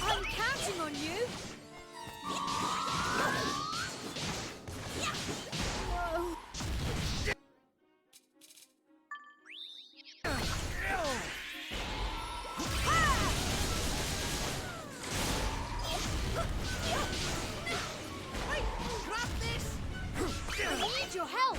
I'm counting on you. Whoa. Wait, grab this. I need your help.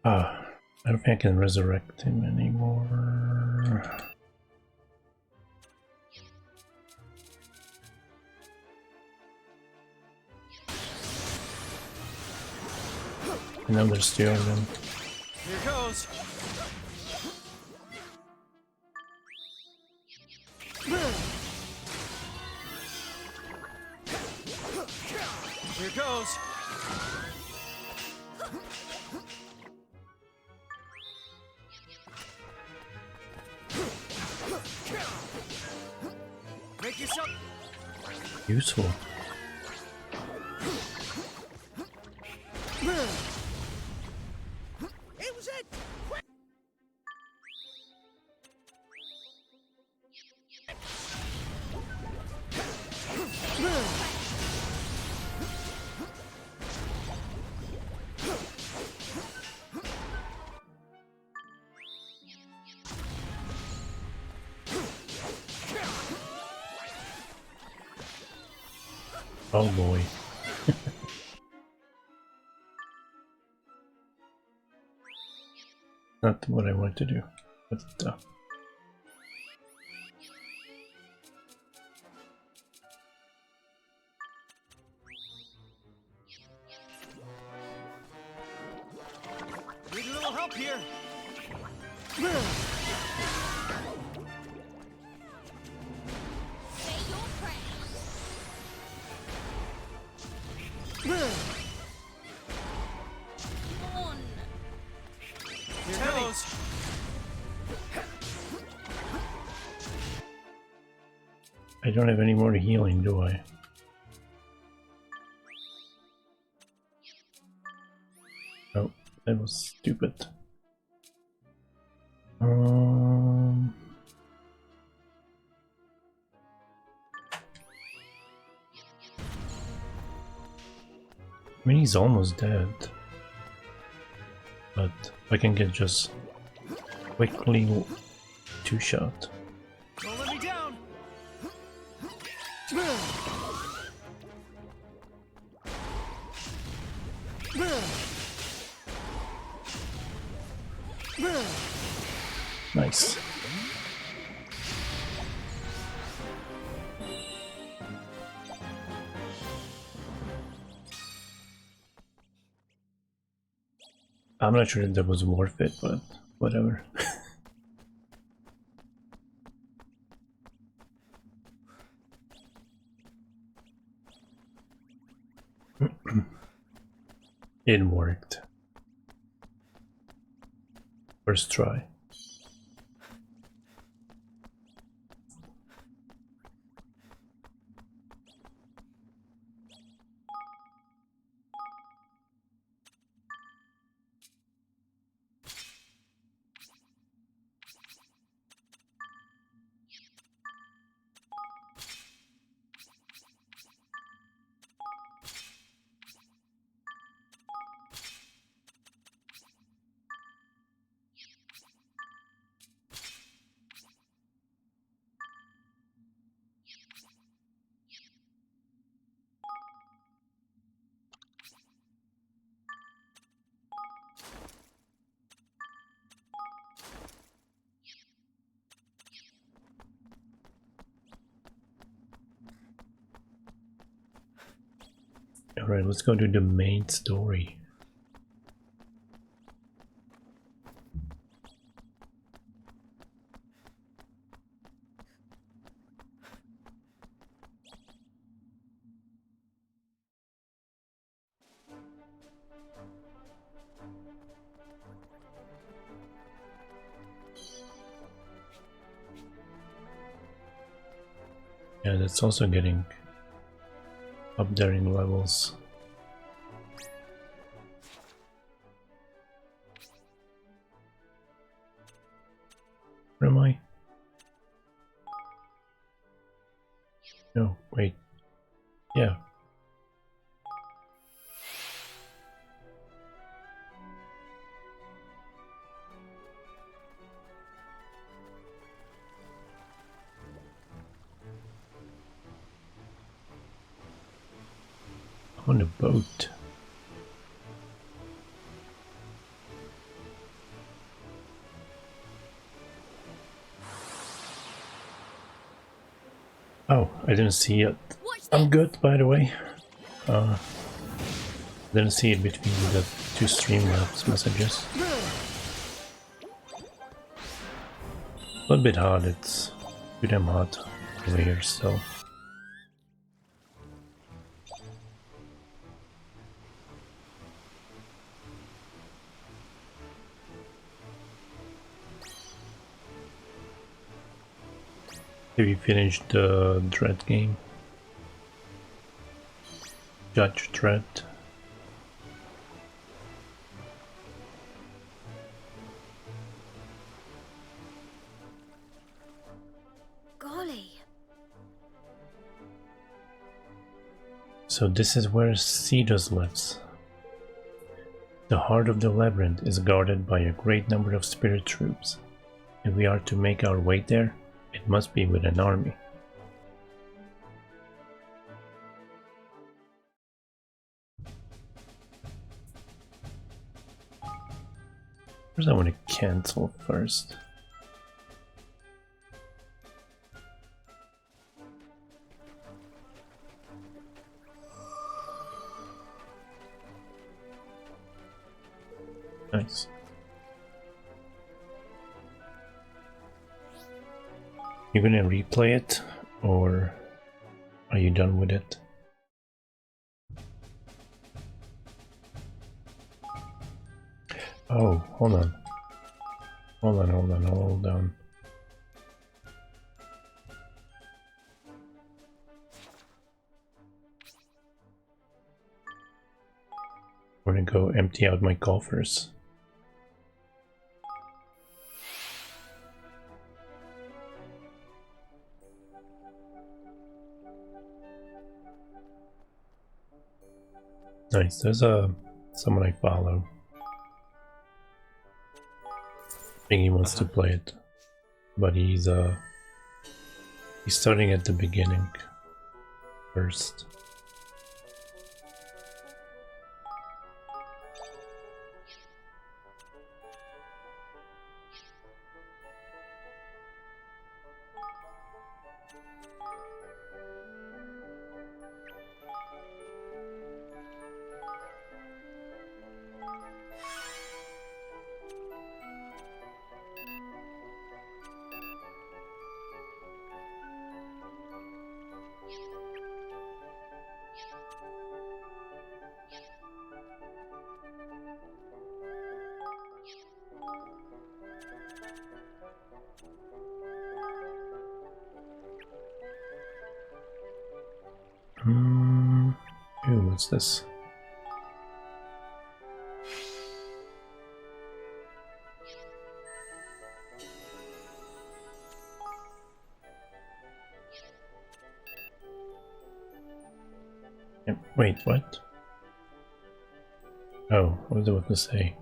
Ah, I don't think I can resurrect him anymore. And now there's two of them. Here goes. Here goes. Make yourself Useful. It was it! Oh boy. Not what I want to do, but Need a little help here. Say your prayers. Come on. Here goes. I don't have any more healing, do I? Oh, that was stupid. I mean, he's almost dead. But I can get just quickly two-shot. Don't let me down. Nice. I'm not sure if that was worth it, but whatever. It worked. First try. Alright, let's go to the main story. Yeah, that's also getting up there in levels. Where am I? No, wait. Yeah. On a boat. Oh, I didn't see it. I'm good, by the way. Didn't see it between the two Streamlabs messages. A little bit hard, it's too damn hot over here still. Have you finished the Dread game? Judge Dread. Golly. So this is where Cedos lives. The heart of the labyrinth is guarded by a great number of spirit troops. If we are to make our way there, it must be with an army. First I want to cancel first. Nice. You gonna replay it, or are you done with it? Oh, hold on. Hold on. We're gonna go empty out my coffers. Nice, there's someone I follow. I think he wants to play it, but he's starting at the beginning first. Ooh, what's this? Wait, what? Oh, what was I about to say?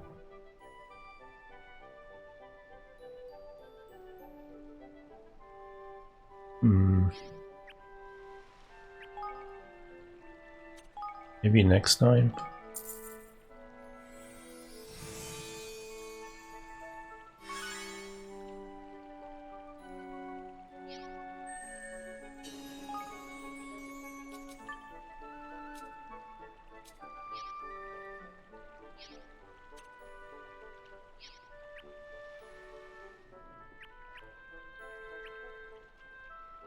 Maybe next time?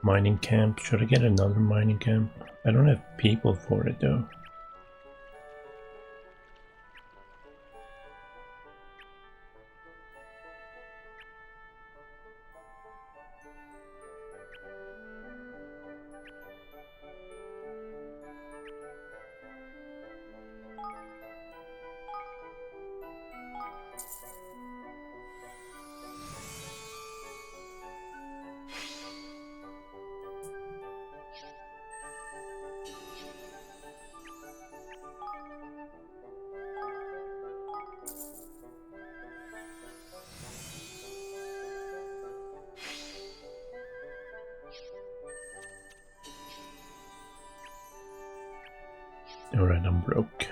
Mining camp. Should I get another mining camp? I don't have people for it though. Alright, I'm broke.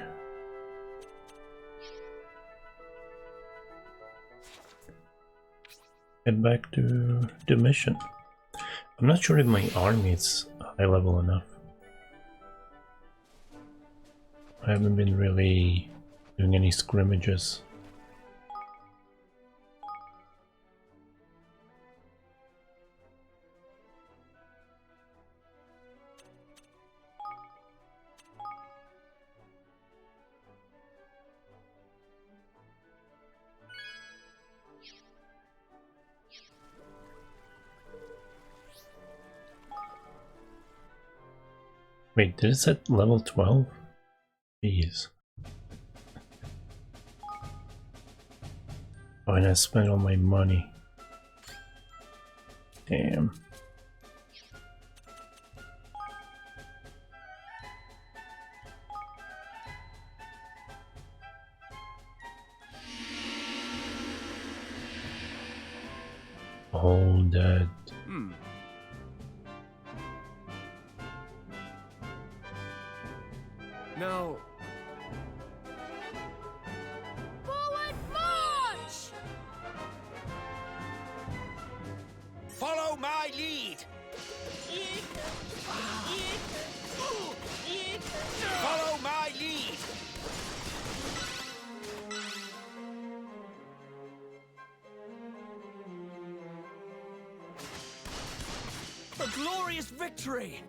Head back to the mission. I'm not sure if my army is high level enough. I haven't been really doing any scrimmages. Wait, did it set level 12? Jeez. Oh, and I spent all my money. Damn. All that. Now, Forward march! glorious victory!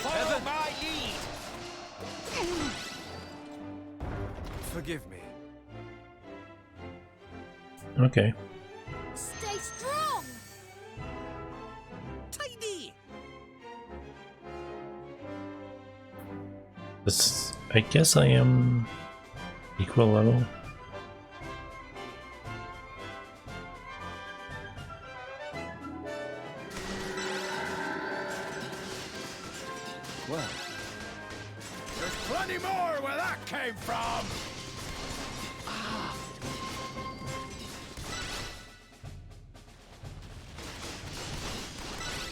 Follow my lead! Forgive me. Okay. Stay strong! Tidy! This, I guess I am equal level. Well, There's plenty more where that came from!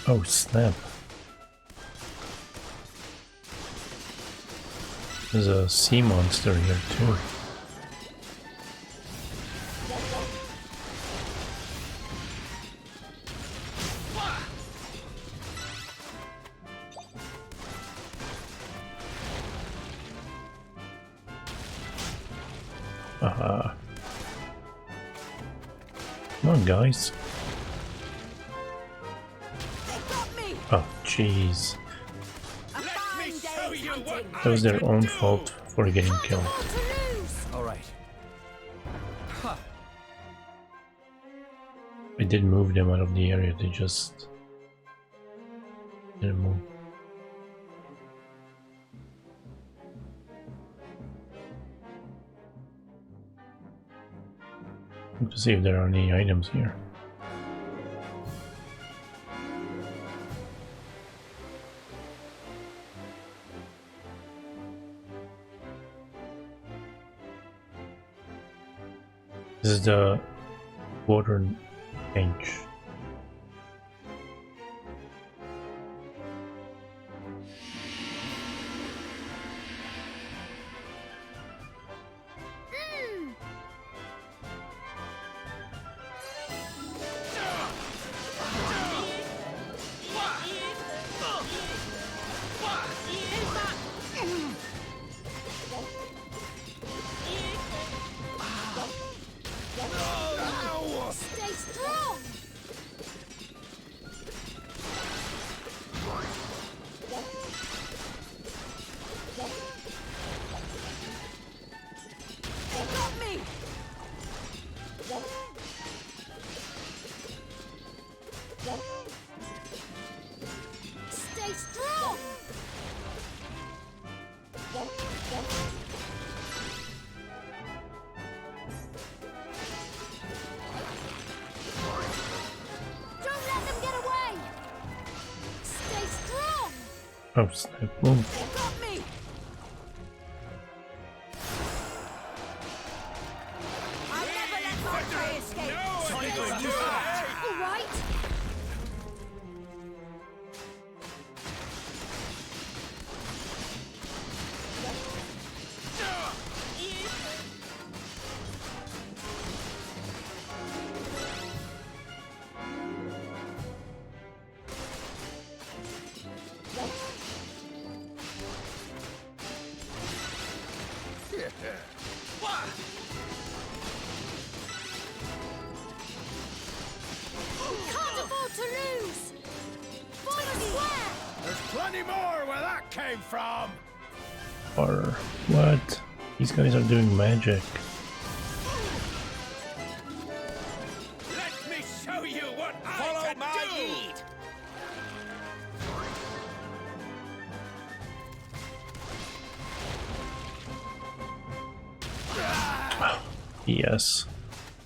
Oh snap. There's a sea monster here too. Aha. Come on, guys. Oh, jeez. A fine day's hunting. That was their own fault for getting killed. all right. I did move them out of the area, they just didn't move. To see if there are any items here. This is the water bench. Stay strong! They got me! Stay strong! Don't let them get away! Stay strong! Oh snap, move. They got me! I never let my prey escape! All right. Can't afford to lose. Forward square. There's plenty more where that came from! Or what? These guys are doing magic. Let me show you what Follow I can my do! lead! Yes.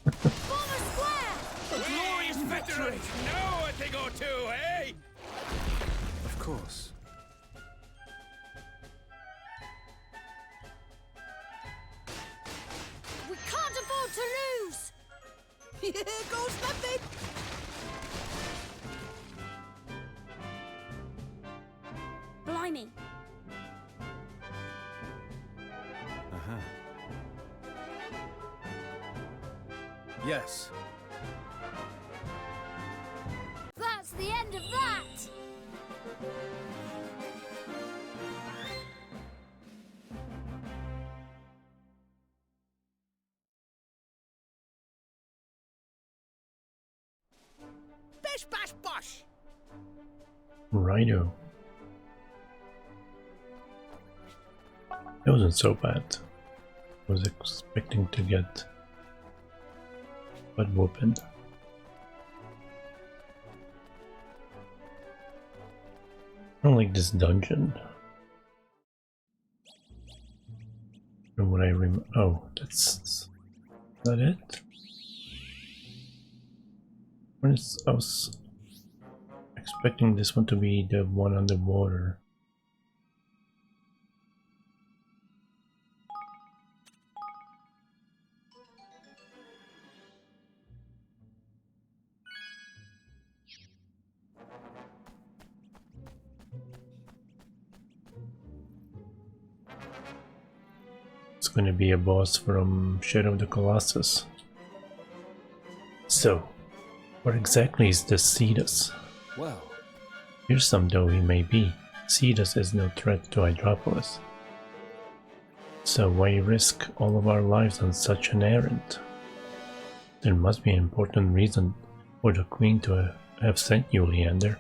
Forward square. A glorious victory! Know a thing or two, eh? Of course. We can't afford to lose. Here goes nothing. Blimey. Uh-huh. Yes. That's the end of that. Bish bash bosh! Righto. That wasn't so bad. I was expecting to get butt whooping. I don't like this dungeon. From what I remember. Oh, that's that it? I was expecting this one to be the one underwater. It's gonna be a boss from Shadow of the Colossus. So, what exactly is this Cetus? Well, Fearsome though he may be, Cetus is no threat to Hydropolis. So why risk all of our lives on such an errand? There must be an important reason for the Queen to have sent you, Leander.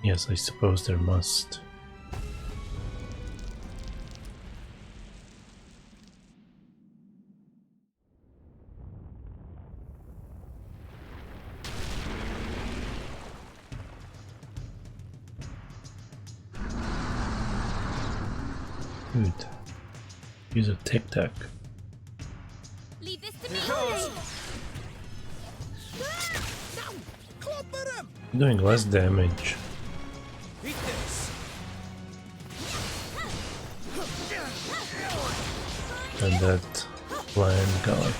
Yes, I suppose there must. Good. Use a tic-tac. Leave this to me. Now, clobber him! Doing less damage. eat this! than that blind guy.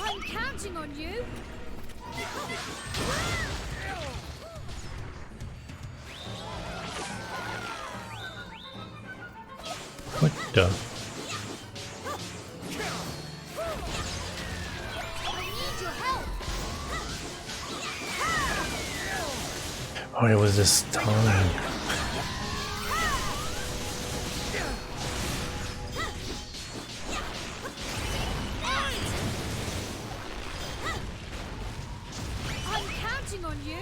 I'm counting on you. What the? I need your help. Oh, it was this time. I'm counting on you.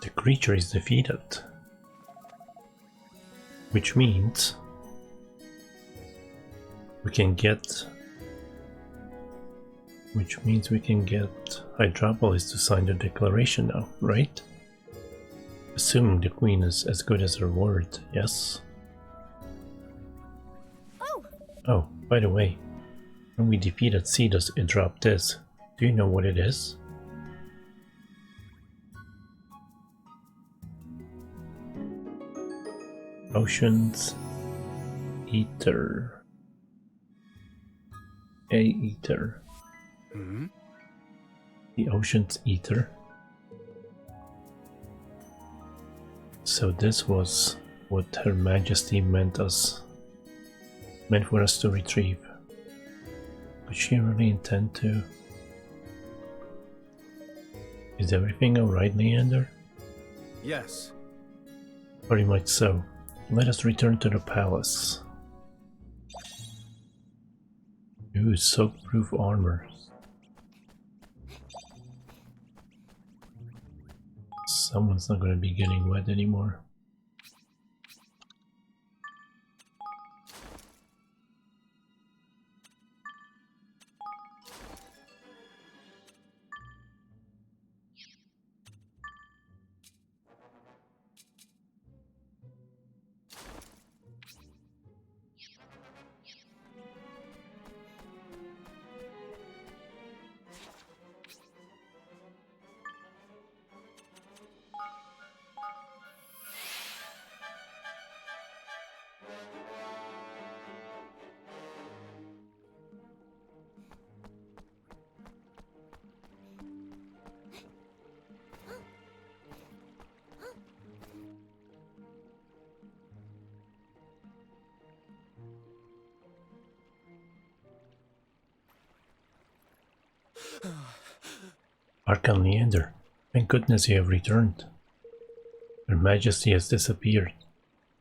The creature is defeated. Which means we can get Hydropolis to sign the declaration now, right? Assuming the queen is as good as her word, yes? Oh, by the way, when we defeated Cetus, it dropped this. Do you know what it is? Ocean's Ether. Ether. Hmm? The Ocean's Ether. So this was what Her Majesty meant for us to retrieve. Could she really intend to? Is everything alright, Leander? Yes. Very much so. Let us return to the palace. Ooh, soak-proof armor. Someone's not going to be getting wet anymore. Archon Leander, thank goodness you have returned. Her Majesty has disappeared.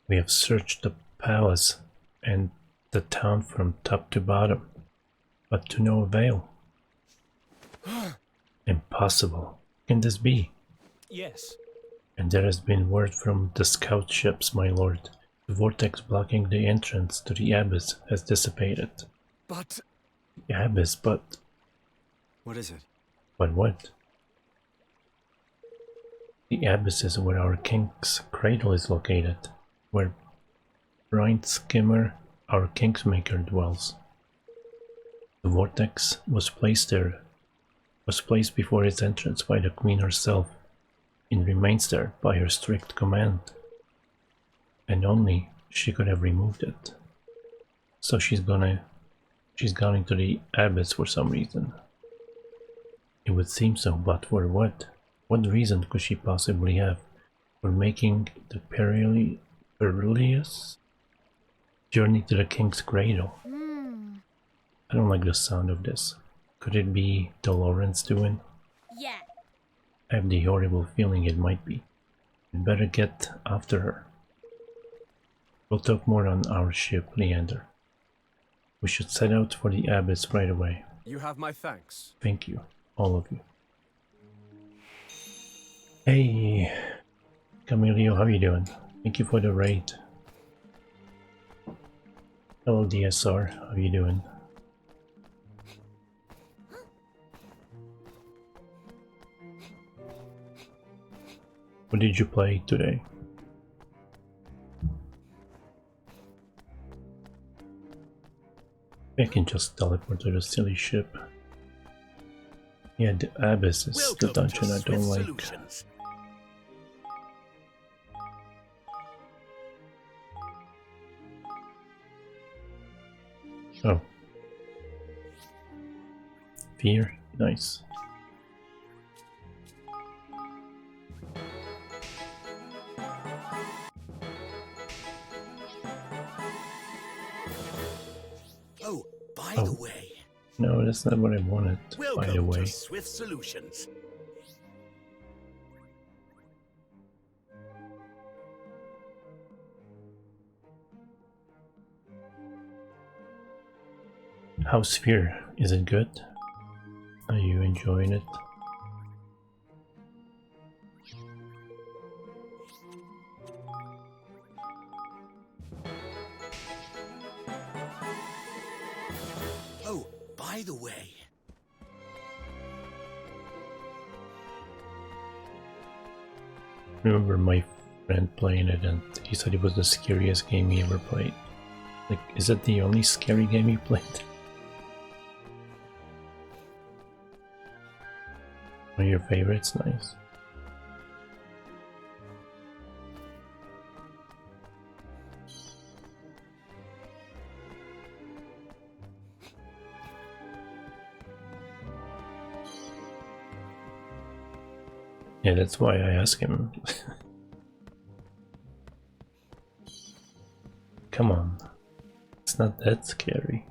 We have searched the palace and the town from top to bottom, but to no avail. Impossible. Can this be? Yes. And there has been word from the scout ships, my lord. The vortex blocking the entrance to the abyss has dissipated. But... The abyss, but... What is it? But what? The abyss is where our king's cradle is located, where Brian Skimmer, our kingsmaker, dwells. The vortex was placed there, was placed before its entrance by the queen herself, and remains there by her strict command. And only she could have removed it. So she's gone into the abyss for some reason. It would seem so, but for what? What reason could she possibly have for making the perilous journey to the king's cradle? I don't like the sound of this. Could it be Dolores doing? Yeah. I have the horrible feeling it might be. We'd better get after her. We'll talk more on our ship, Leander. We should set out for the abyss right away. You have my thanks. Thank you, all of you. Hey, Camilio, how you doing? Thank you for the raid. Hello, DSR, how you doing? What did you play today? I can just teleport to the silly ship. Yeah, the abyss is the dungeon I don't like. Solutions. Oh. Fear? Nice. Oh, by Oh. the way. No, that's not what I wanted, by the Welcome way. to Swift Solutions. How's Fear? Is it good? Are you enjoying it? Oh, by the way. I remember my friend playing it and he said it was the scariest game he ever played. Like, is it the only scary game you played? One of your favorites? Nice. Yeah, that's why I asked him. Come on. It's not that scary.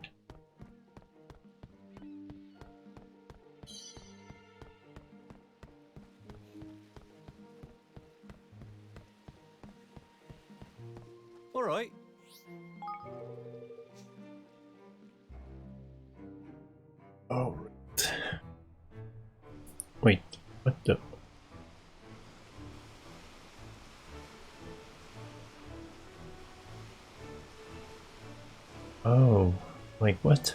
All right. All right. Wait, what the? Oh, like what?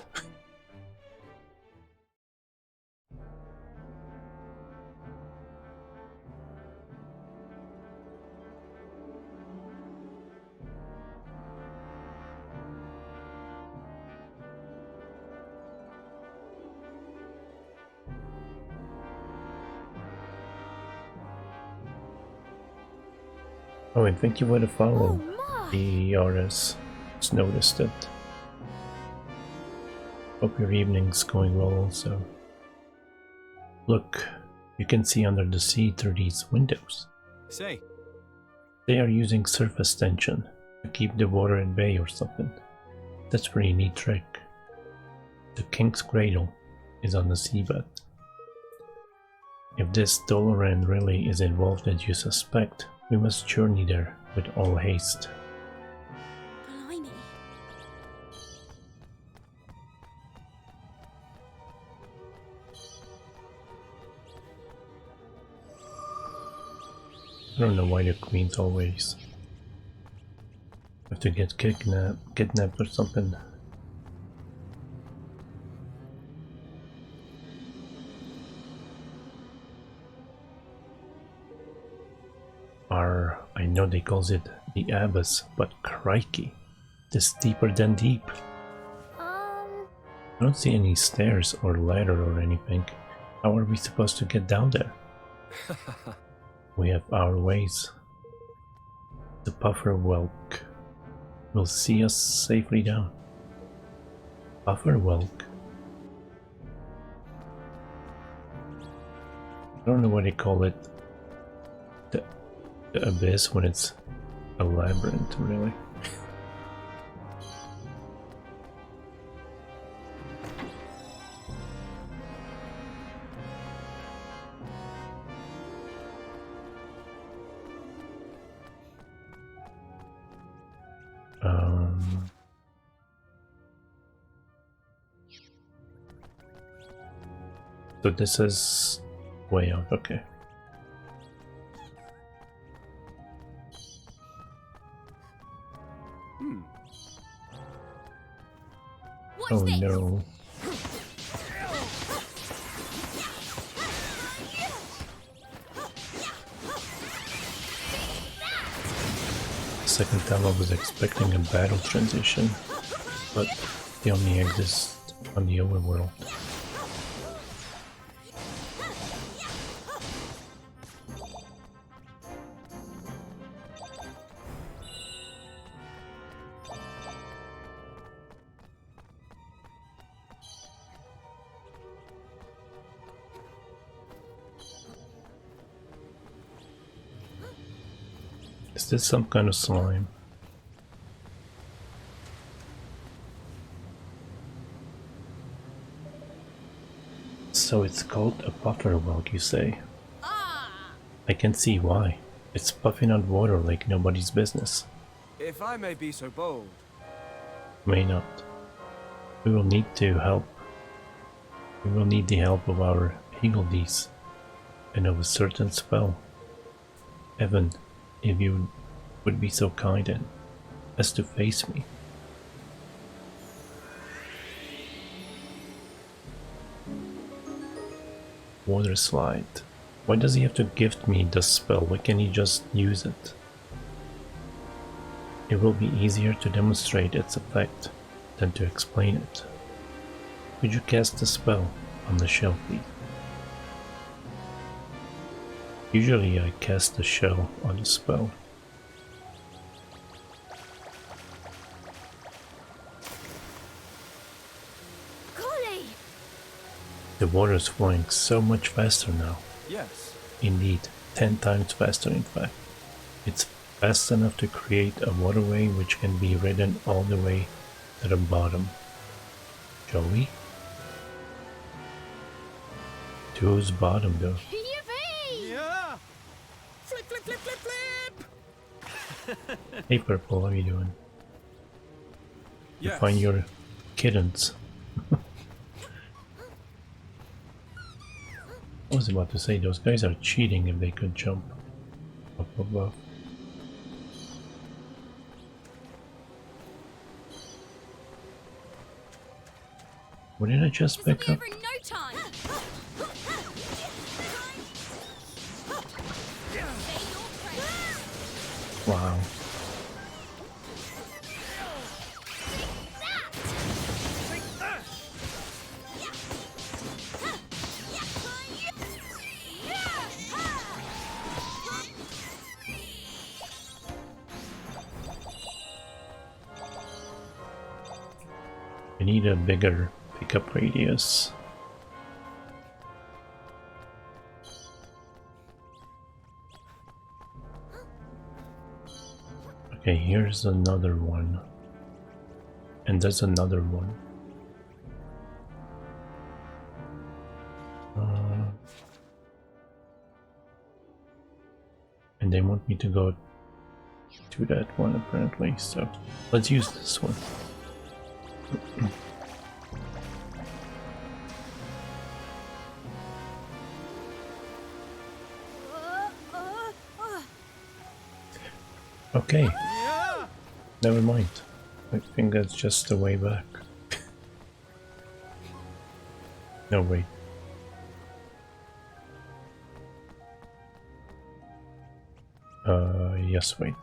Oh, and thank you for the follow. Oh my! The RS just noticed it. Hope your evening's going well also. Look, you can see under the sea through these windows. Say, They are using surface tension to keep the water at bay or something. That's a pretty neat trick. The king's cradle is on the seabed. If this Doloran really is involved as you suspect, we must journey there with all haste. Blimey. I don't know why the queens always have to get kidnapped or something. I know they calls it the Abyss, but crikey, this deeper than deep. I don't see any stairs or ladder or anything. How are we supposed to get down there? We have our ways. The Pufferwelk will see us safely down. Pufferwelk? I don't know what they call it. The abyss when it's a labyrinth, really. So this is way out, okay. Oh no. Second time I was expecting a battle transition, but they only exist on the overworld. Is this some kind of slime? So it's called a Pufferwelk, you say? I can see why. It's puffing out water like nobody's business. If I may be so bold. May not. We will need to help. We will need the help of our Higgledies and of a certain spell. Evan, if you would be so kind as to face me. Water slide. Why does he have to gift me the spell? Why can't he just use it? It will be easier to demonstrate its effect than to explain it. Could you cast the spell on the shell, please? Usually I cast the shell on the spell. Golly! The water is flowing so much faster now. Yes. Indeed, 10 times faster in fact. It's fast enough to create a waterway which can be ridden all the way to the bottom. Shall we? To whose bottom though? Yippee! Yeah! Flip, flip, flip, flip, flip! Hey Purple, how are you doing? You Yes. find your kittens. I was about to say, those guys are cheating if they could jump up above. What did I just This'll pick be up? over in no time. Wow. I need a bigger pickup radius. Okay, here's another one. And there's another one. And they want me to go to that one apparently, so let's use this one. Okay, never mind. I think that's just the way back. No, wait. Yes, wait.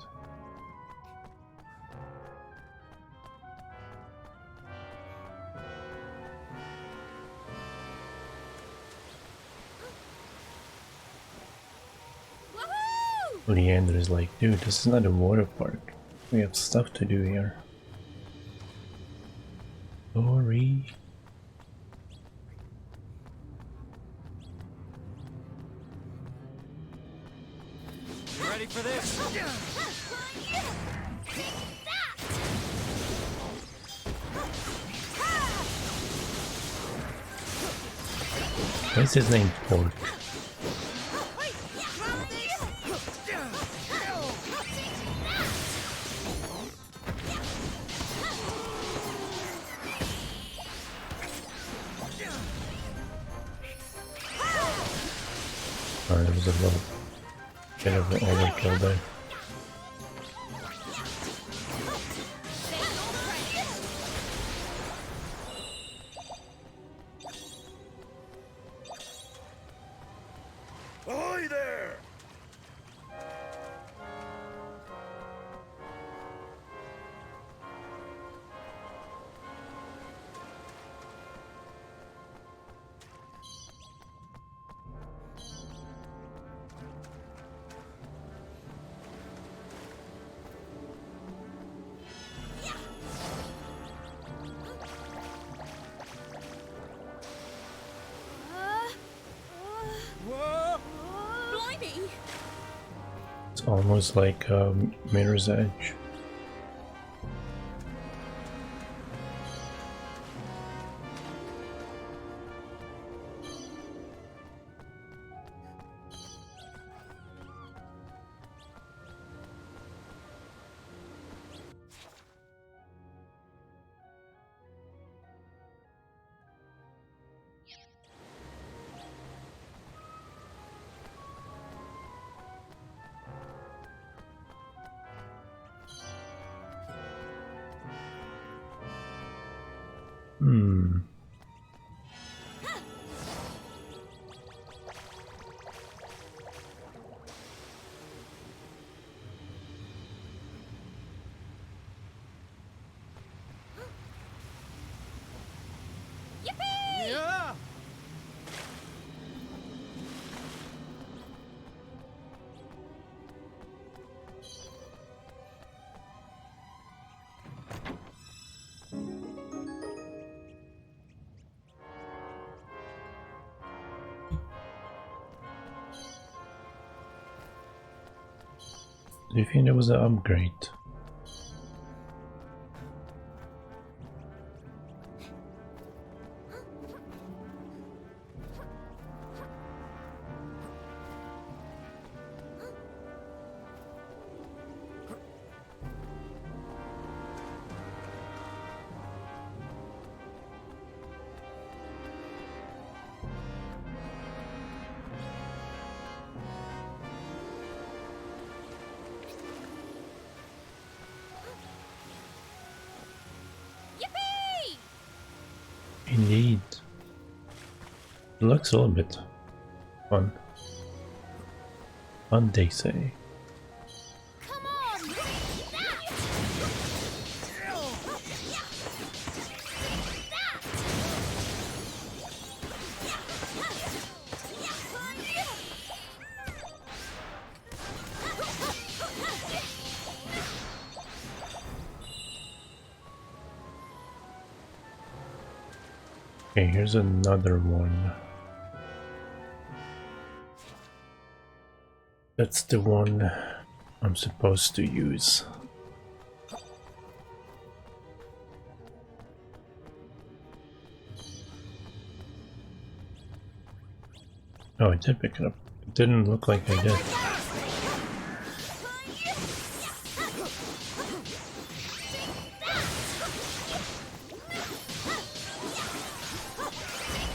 Leander is like, dude, this is not a water park. We have stuff to do here. Sorry. You ready for this? What's his name? Pork. There was a little bit of an overkill there. Ahoy there! Blimey! It's almost like Mirror's Edge. Yeah! Do you think there was an upgrade? Indeed. It looks a little bit fun. Fun, they say. Come on! Okay, here's another one. That's the one I'm supposed to use. Oh, I did pick it up. It didn't look like I did.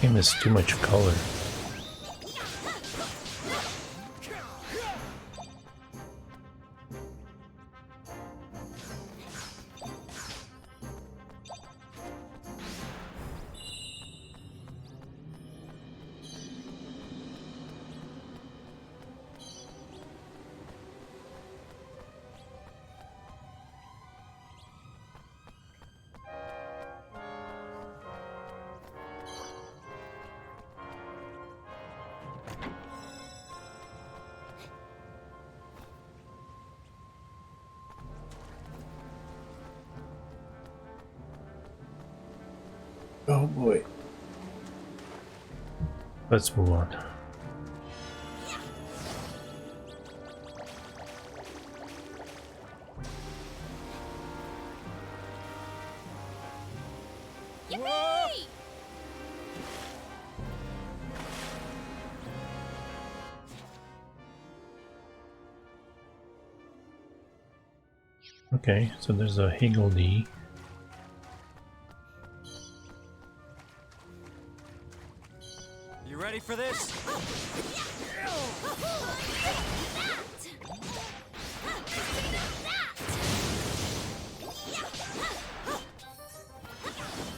Game is too much color. Oh boy. Let's move on. Yippee! Okay, so there's a higgledy. You ready for this?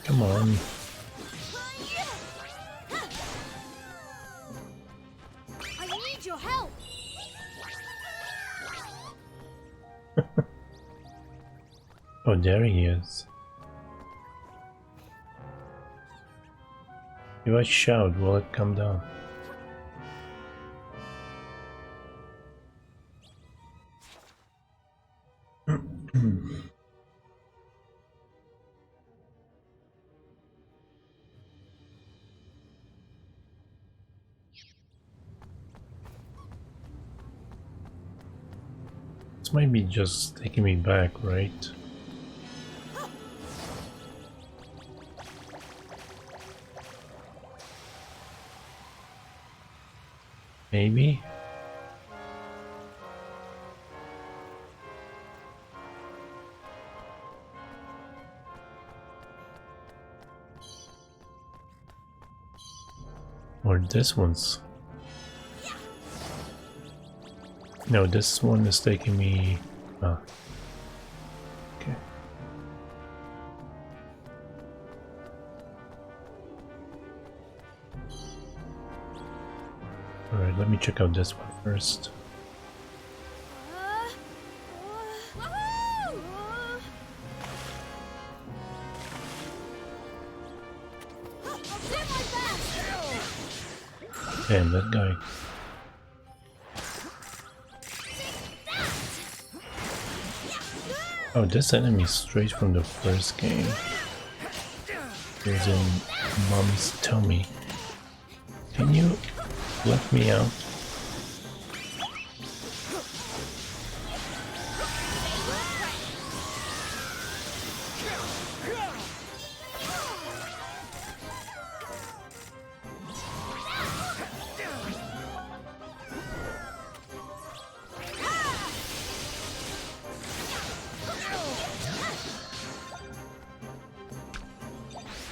Come on. I need your help. Oh, there he is. If I shout, will it come down? This might be just taking me back, right? Maybe? Or this one's... No, this one is taking me... Ah. Okay. Alright, let me check out this one first. Damn, that guy. Oh, this enemy is straight from the first game. It was in Mom's tummy. Can you let me out?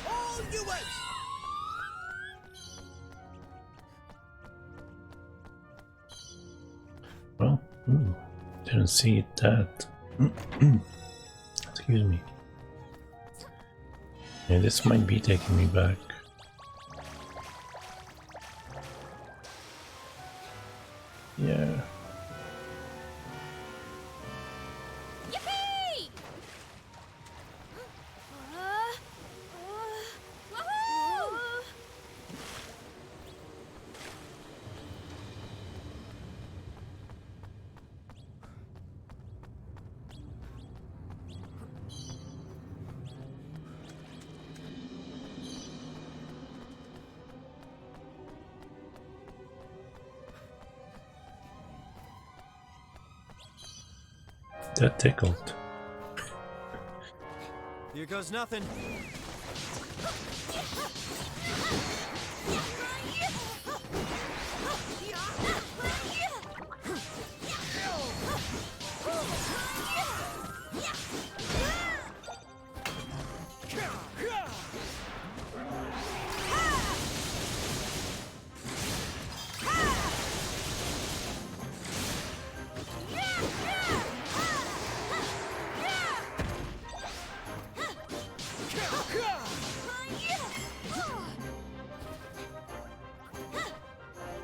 All yours! Well, didn't see that. Excuse me. Yeah, this might be taking me back. Yeah. Yippee! Woohoo! That tickled. Here goes nothing.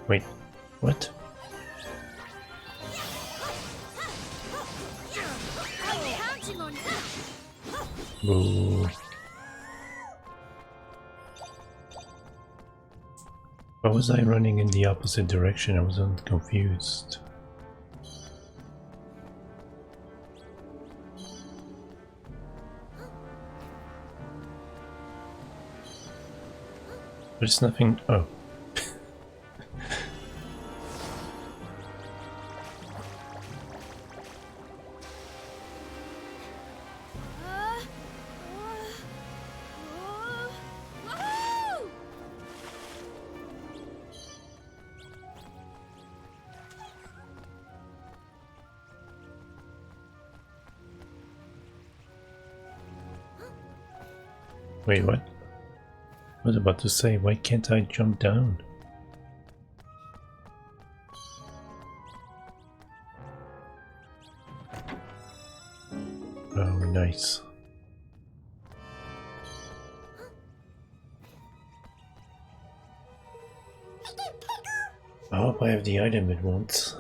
Wait, what? I'm counting on you. Boo. Why was I running in the opposite direction? I wasn't confused. There's nothing. Oh. Woohoo! Wait, what? I was about to say, why can't I jump down? Oh, nice. I hope I have the item it wants.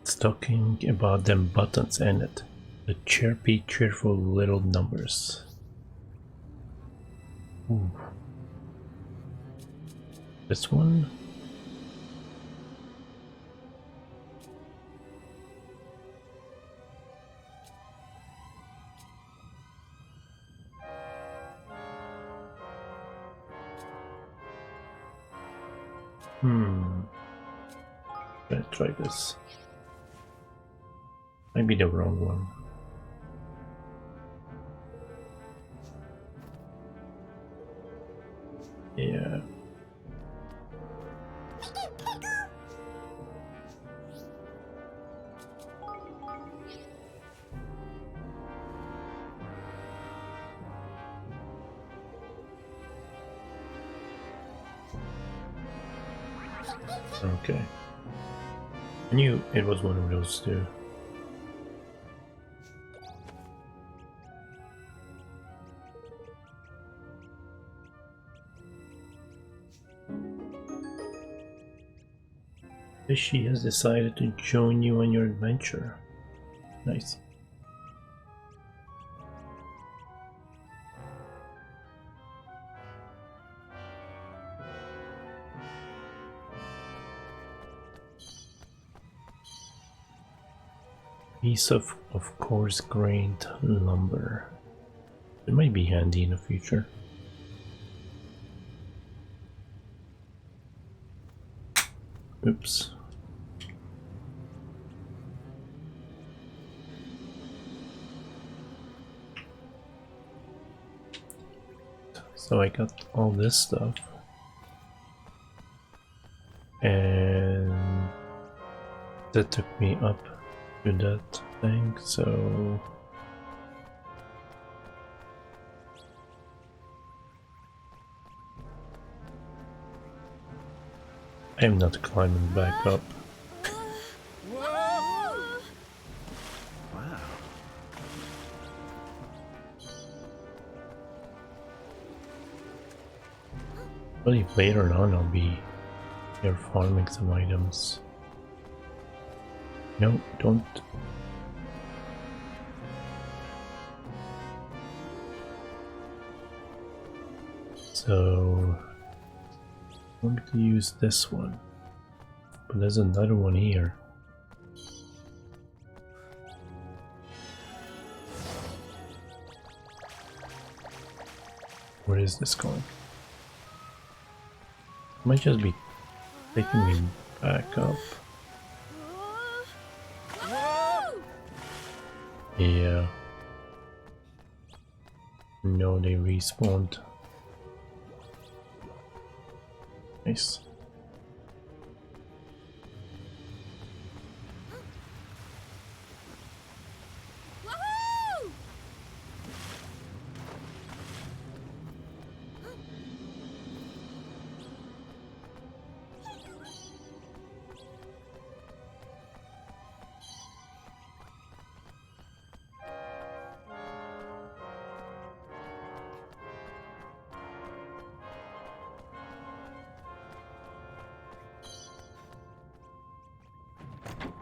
It's talking about them buttons and it. The chirpy, cheerful little numbers. Ooh. This one? Let's try this. Might be the wrong one. Yeah. Okay. I knew it was one of those two. Fishy has decided to join you on your adventure. Nice. Piece of coarse grained lumber. It might be handy in the future. Oops. So I got all this stuff. And that took me up to that thing, so I'm not climbing back up. Wow. Well, if later on I'll be here farming some items. No, don't. So I'm going to use this one, but there's another one here. Where is this going? Might just be taking me back up. Yeah. No, they respawned. Nice.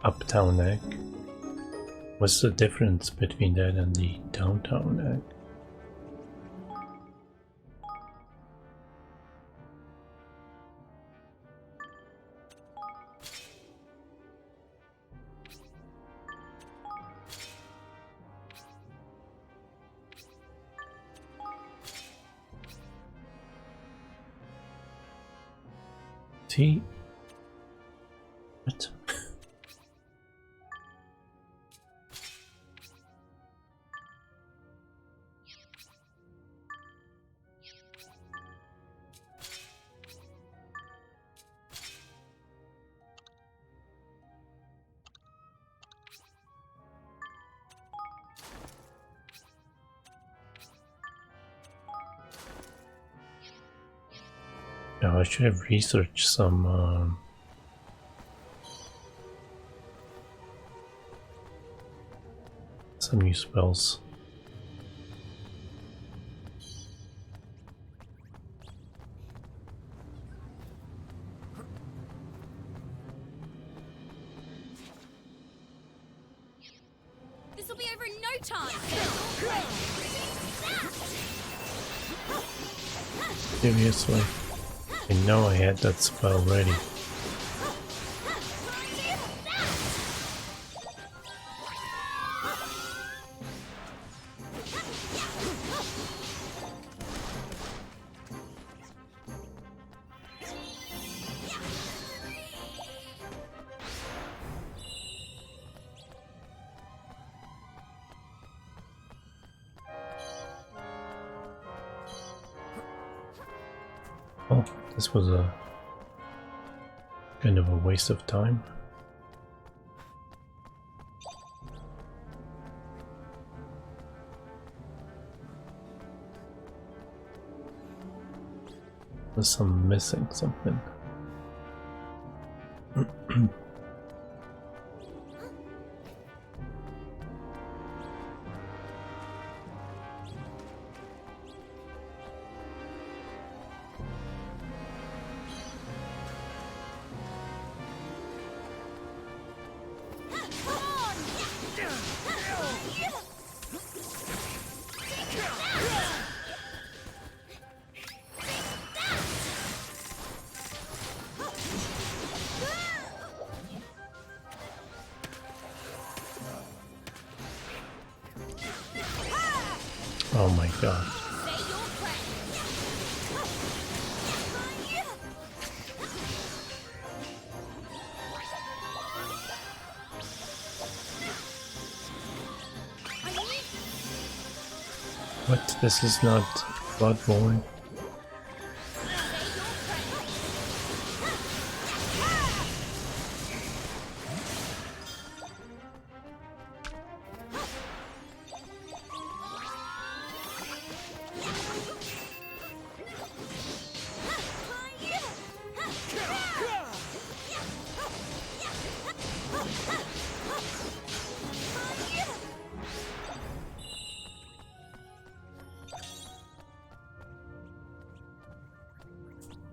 uptown egg. What's the difference between that and the downtown egg? Tea? What? Yeah, I should have researched some new spells. This will be over in no time. Seriously, I know I had that spell ready. Oh, this was a kind of a waste of time. There's missing something. Oh my god. What? This is not Bloodborne.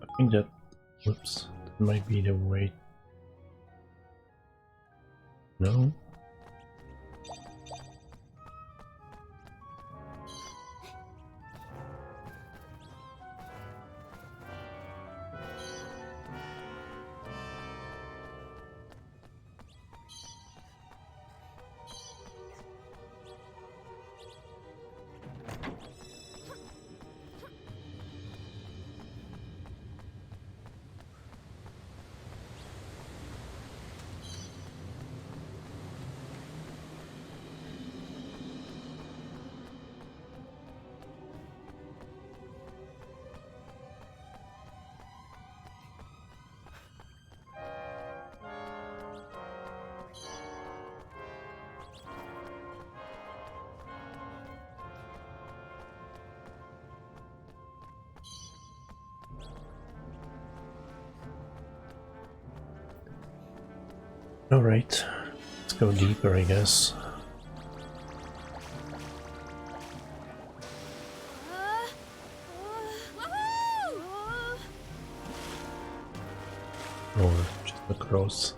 I think that, whoops, that might be the way. No? Alright, let's go deeper, I guess. Or just across.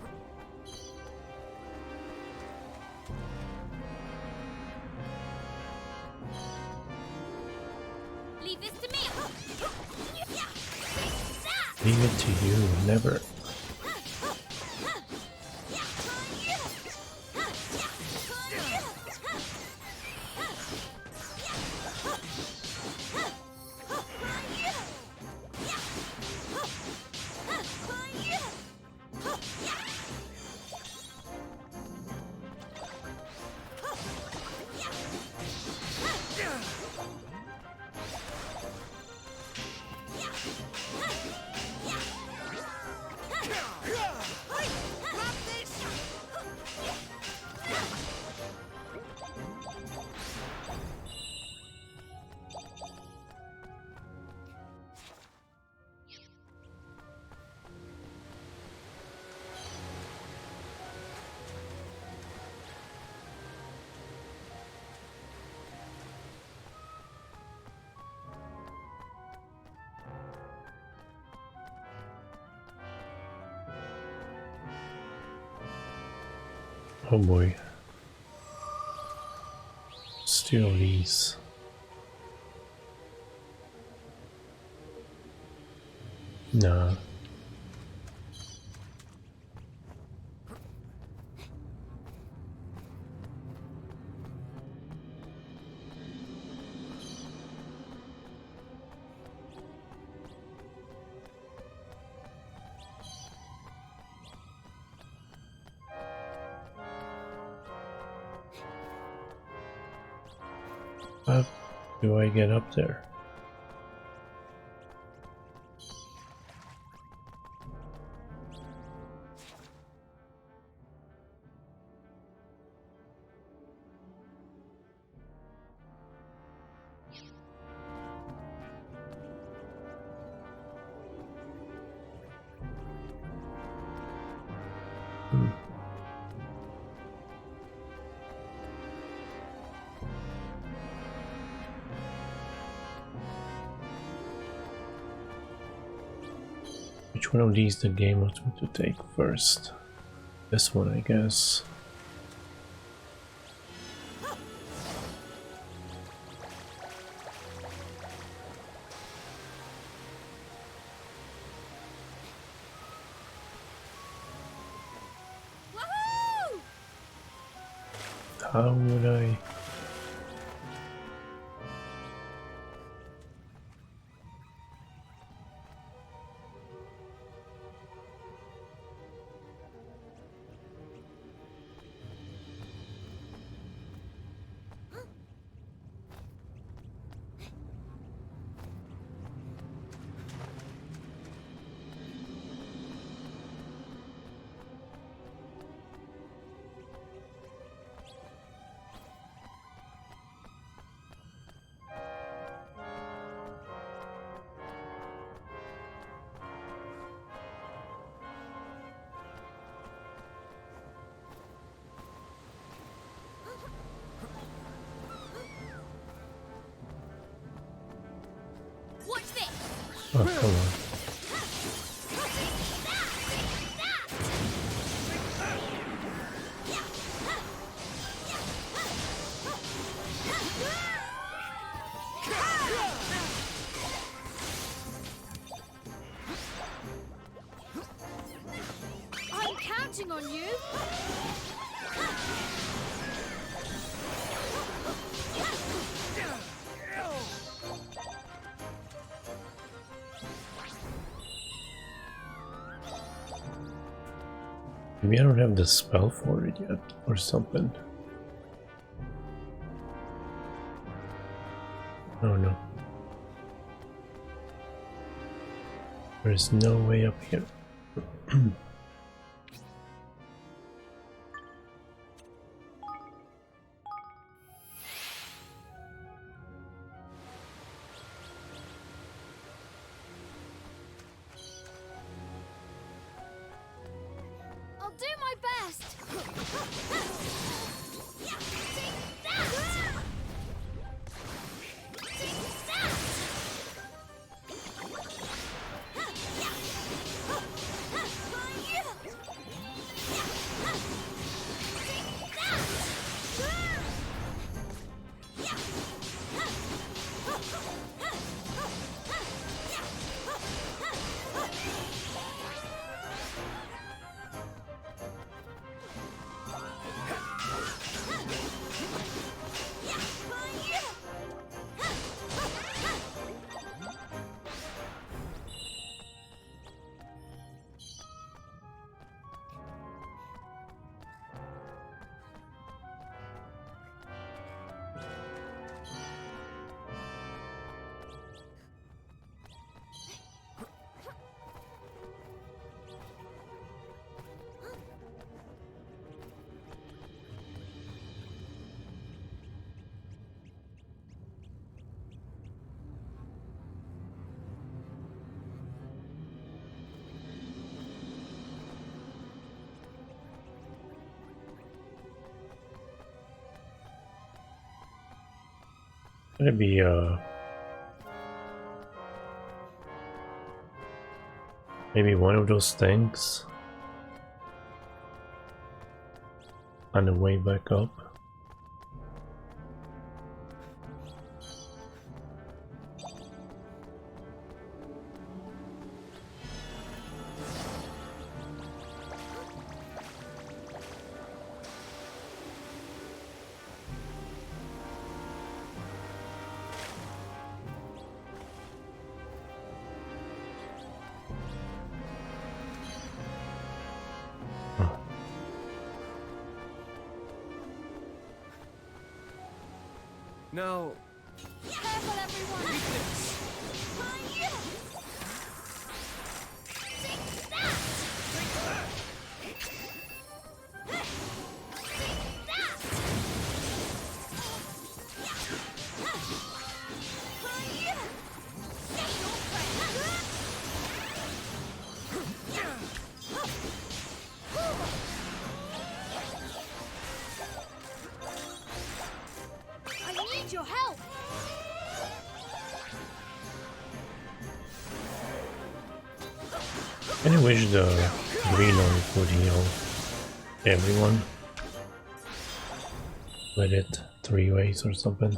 Leave it to you, never. Oh boy. Still these. Nah. How do I get up there? Which one of these the game wants me to take first? This one, I guess. Woohoo! How would I? Watch this! Oh, come on. I'm counting on you. Maybe I don't have the spell for it yet, or something. Oh no. There's no way up here. I'll do my best. Could it be maybe one of those things on the way back up? Now, Careful, everyone! I need your help! I wish the green orb would heal everyone with it 3 ways or something.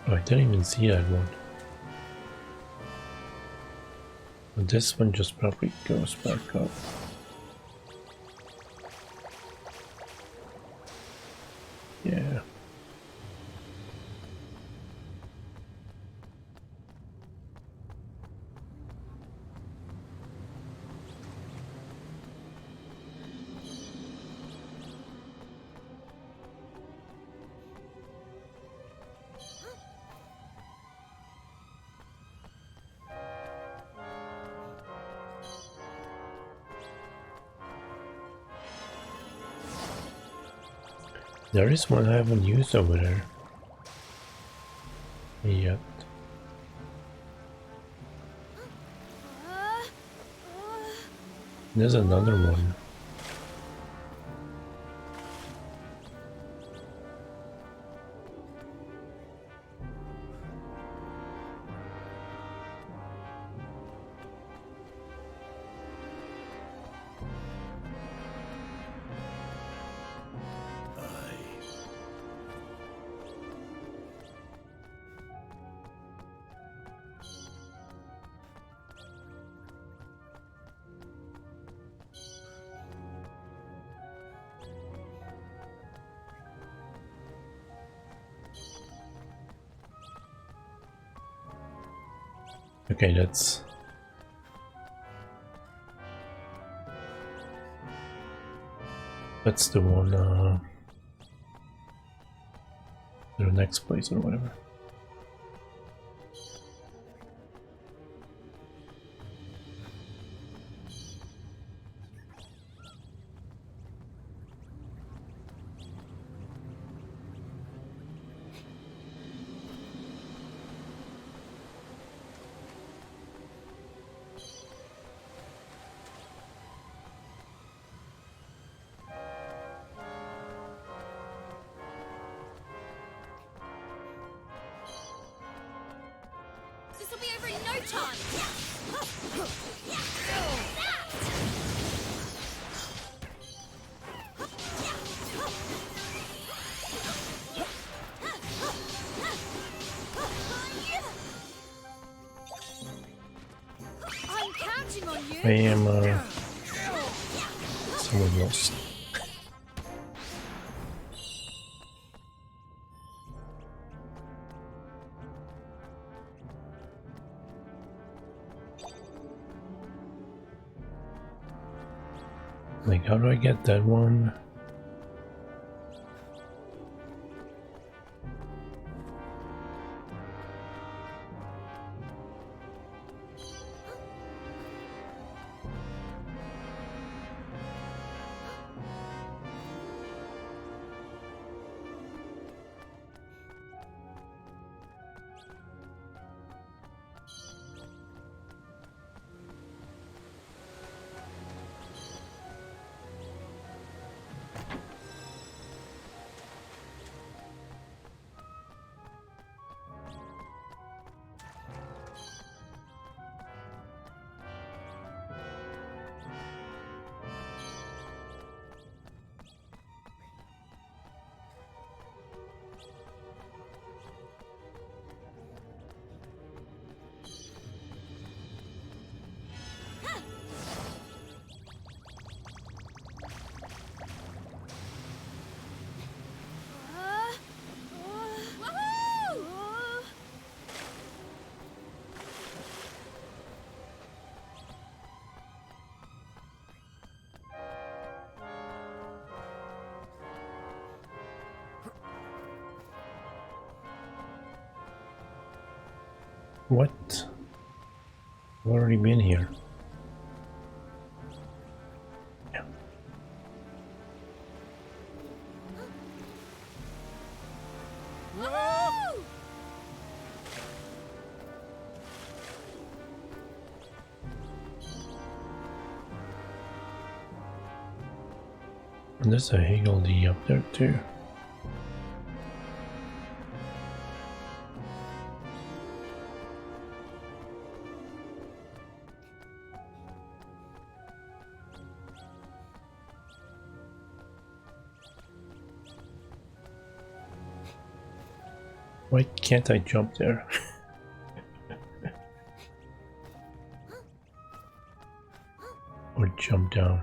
Oh, I didn't even see that one. But this one just probably goes back up. Yeah. There is one I haven't used over there yet. There's another one. Okay, that's the one the next place or whatever. This'll be over in no time! I'm counting on you! I am someone lost. Like, how do I get that one? What? I've already been here. Yeah. And there's a higgledy up there too. Why can't I jump there? Or jump down?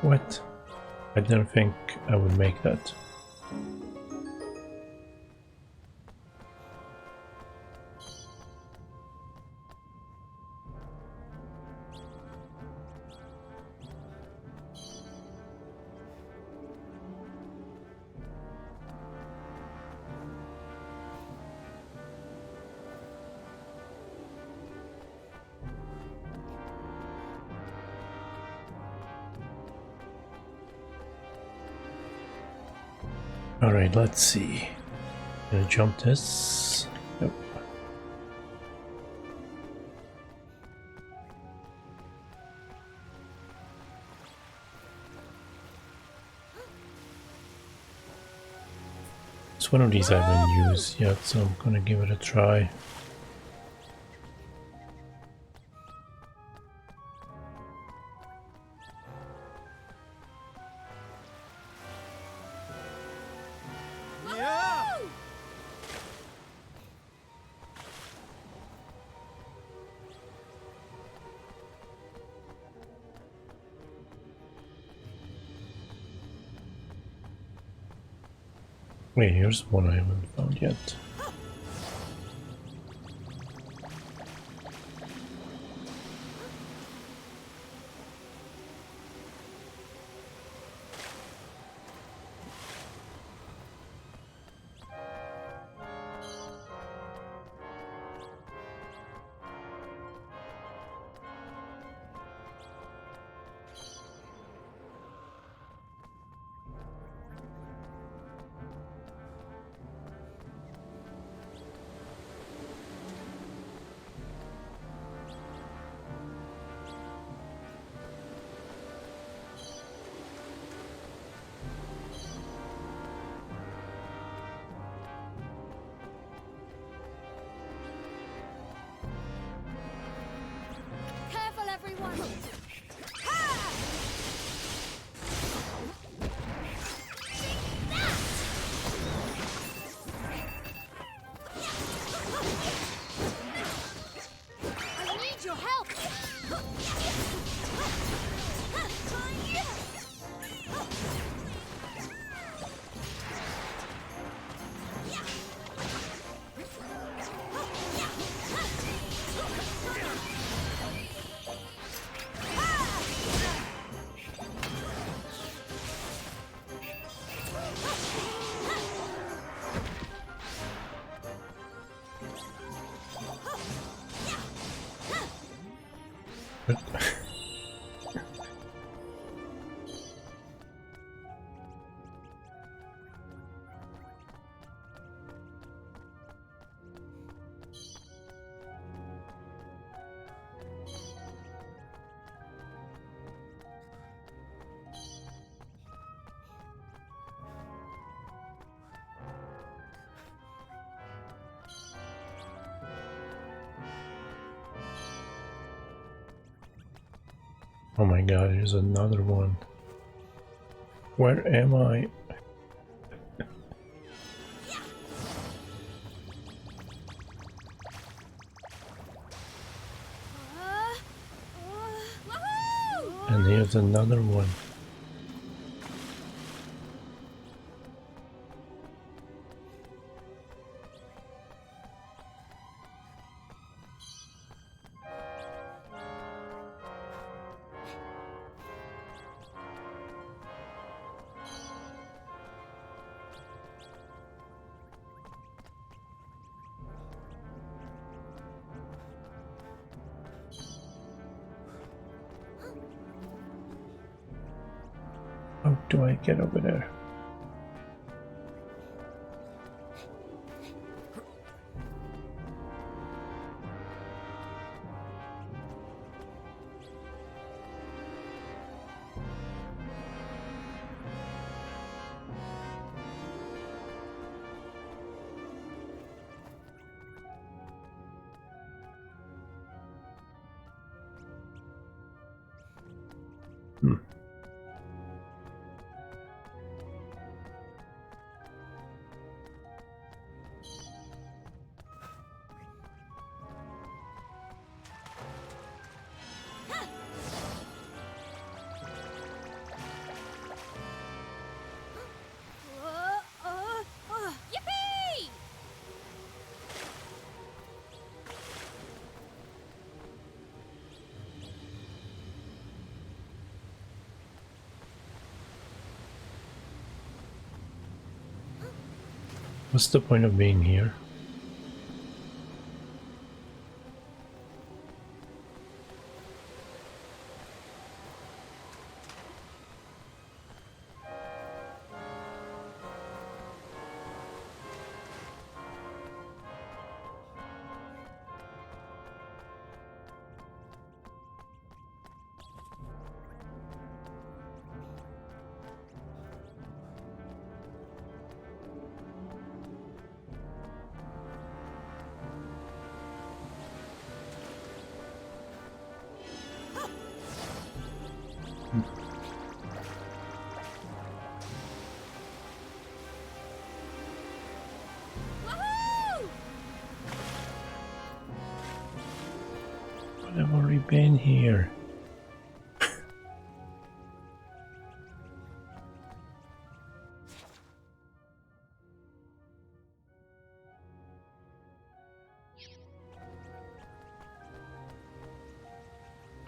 What? I didn't think I would make that. Alright, let's see. Gonna jump this. Yep. It's one of these I haven't used yet, so I'm gonna give it a try. Wait, here's one I haven't found yet. Careful, everyone! I need your help! Oh my god, here's another one. Where am I? And here's another one. How do I get over there? Yippee! What's the point of being here? Woohoo! But I've already been here.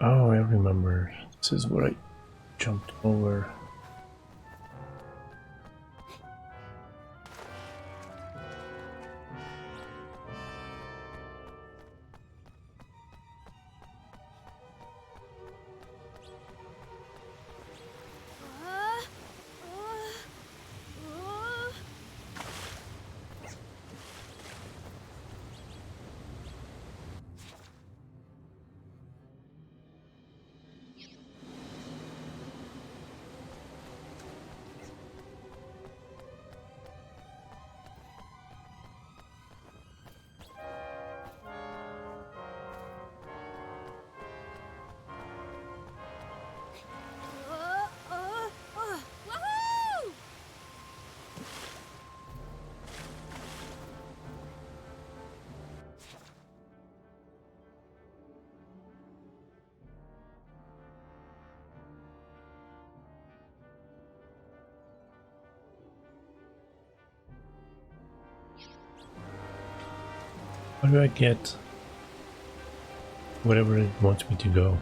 Oh, I remember. This is what I jumped over. Woohoo! How do I get wherever it wants me to go?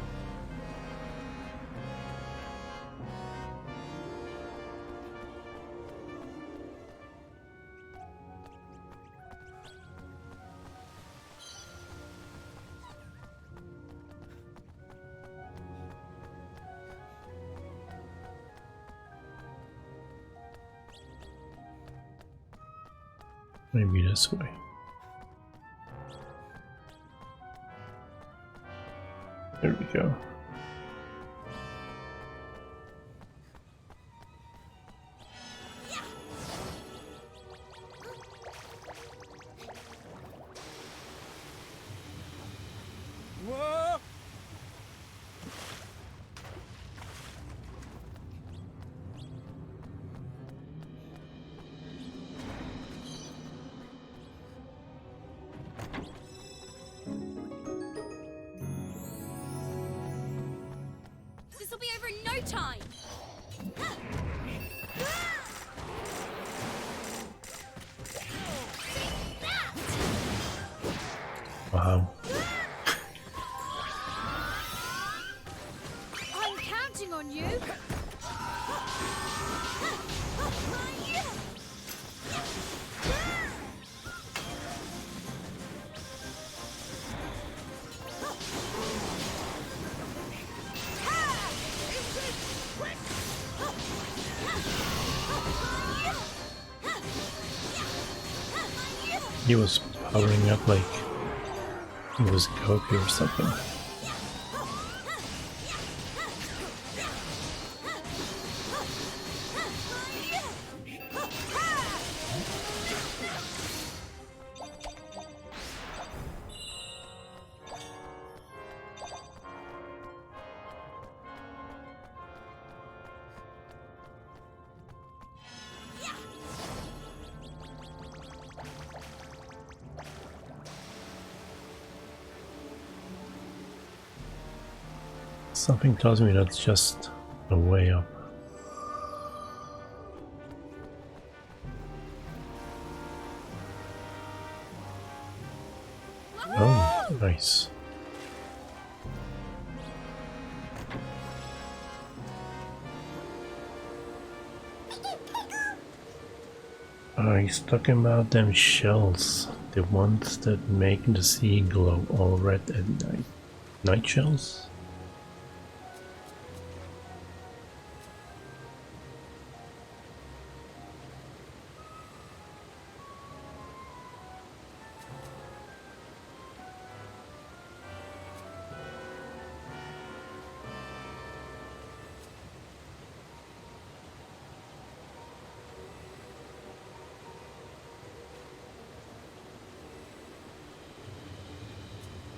Maybe this way. There we go. Whoa! time. Wow. I'm counting on you. He was powering up like he was Goku or something. Something tells me that's just a way up. Oh, nice. He's talking about them shells, the ones that make the sea glow all red at night. Night shells?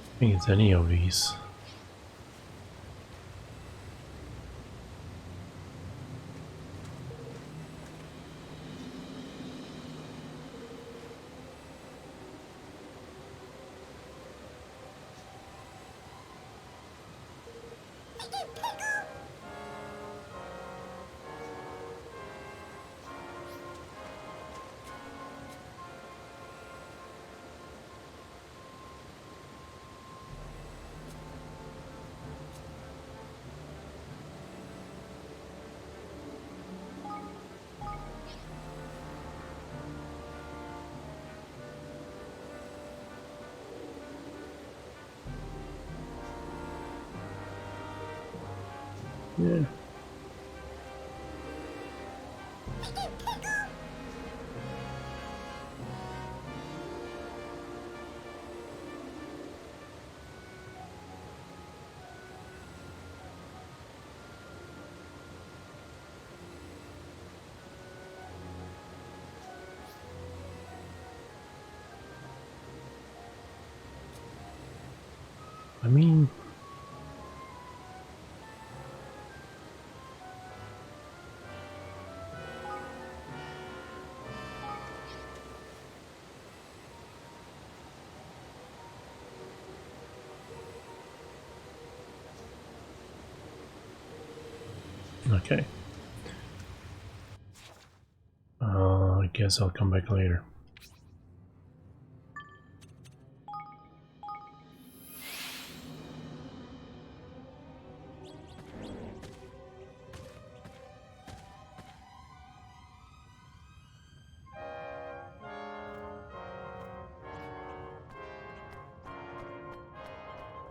I think it's any of these. Yeah. I mean, okay. I guess I'll come back later.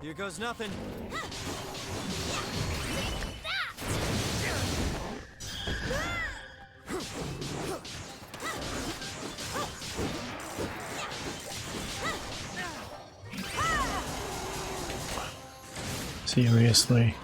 Here goes nothing. Seriously?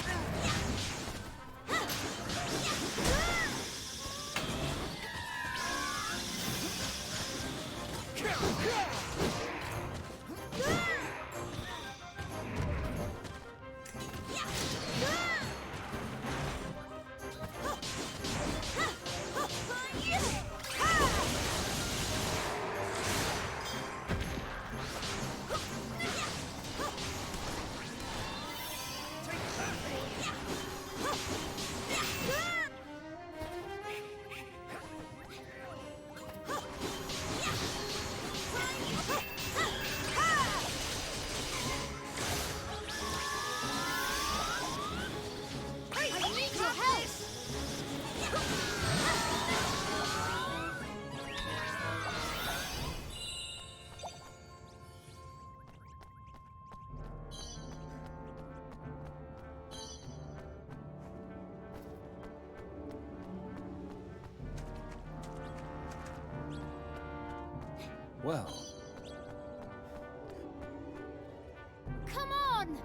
Well, Come on!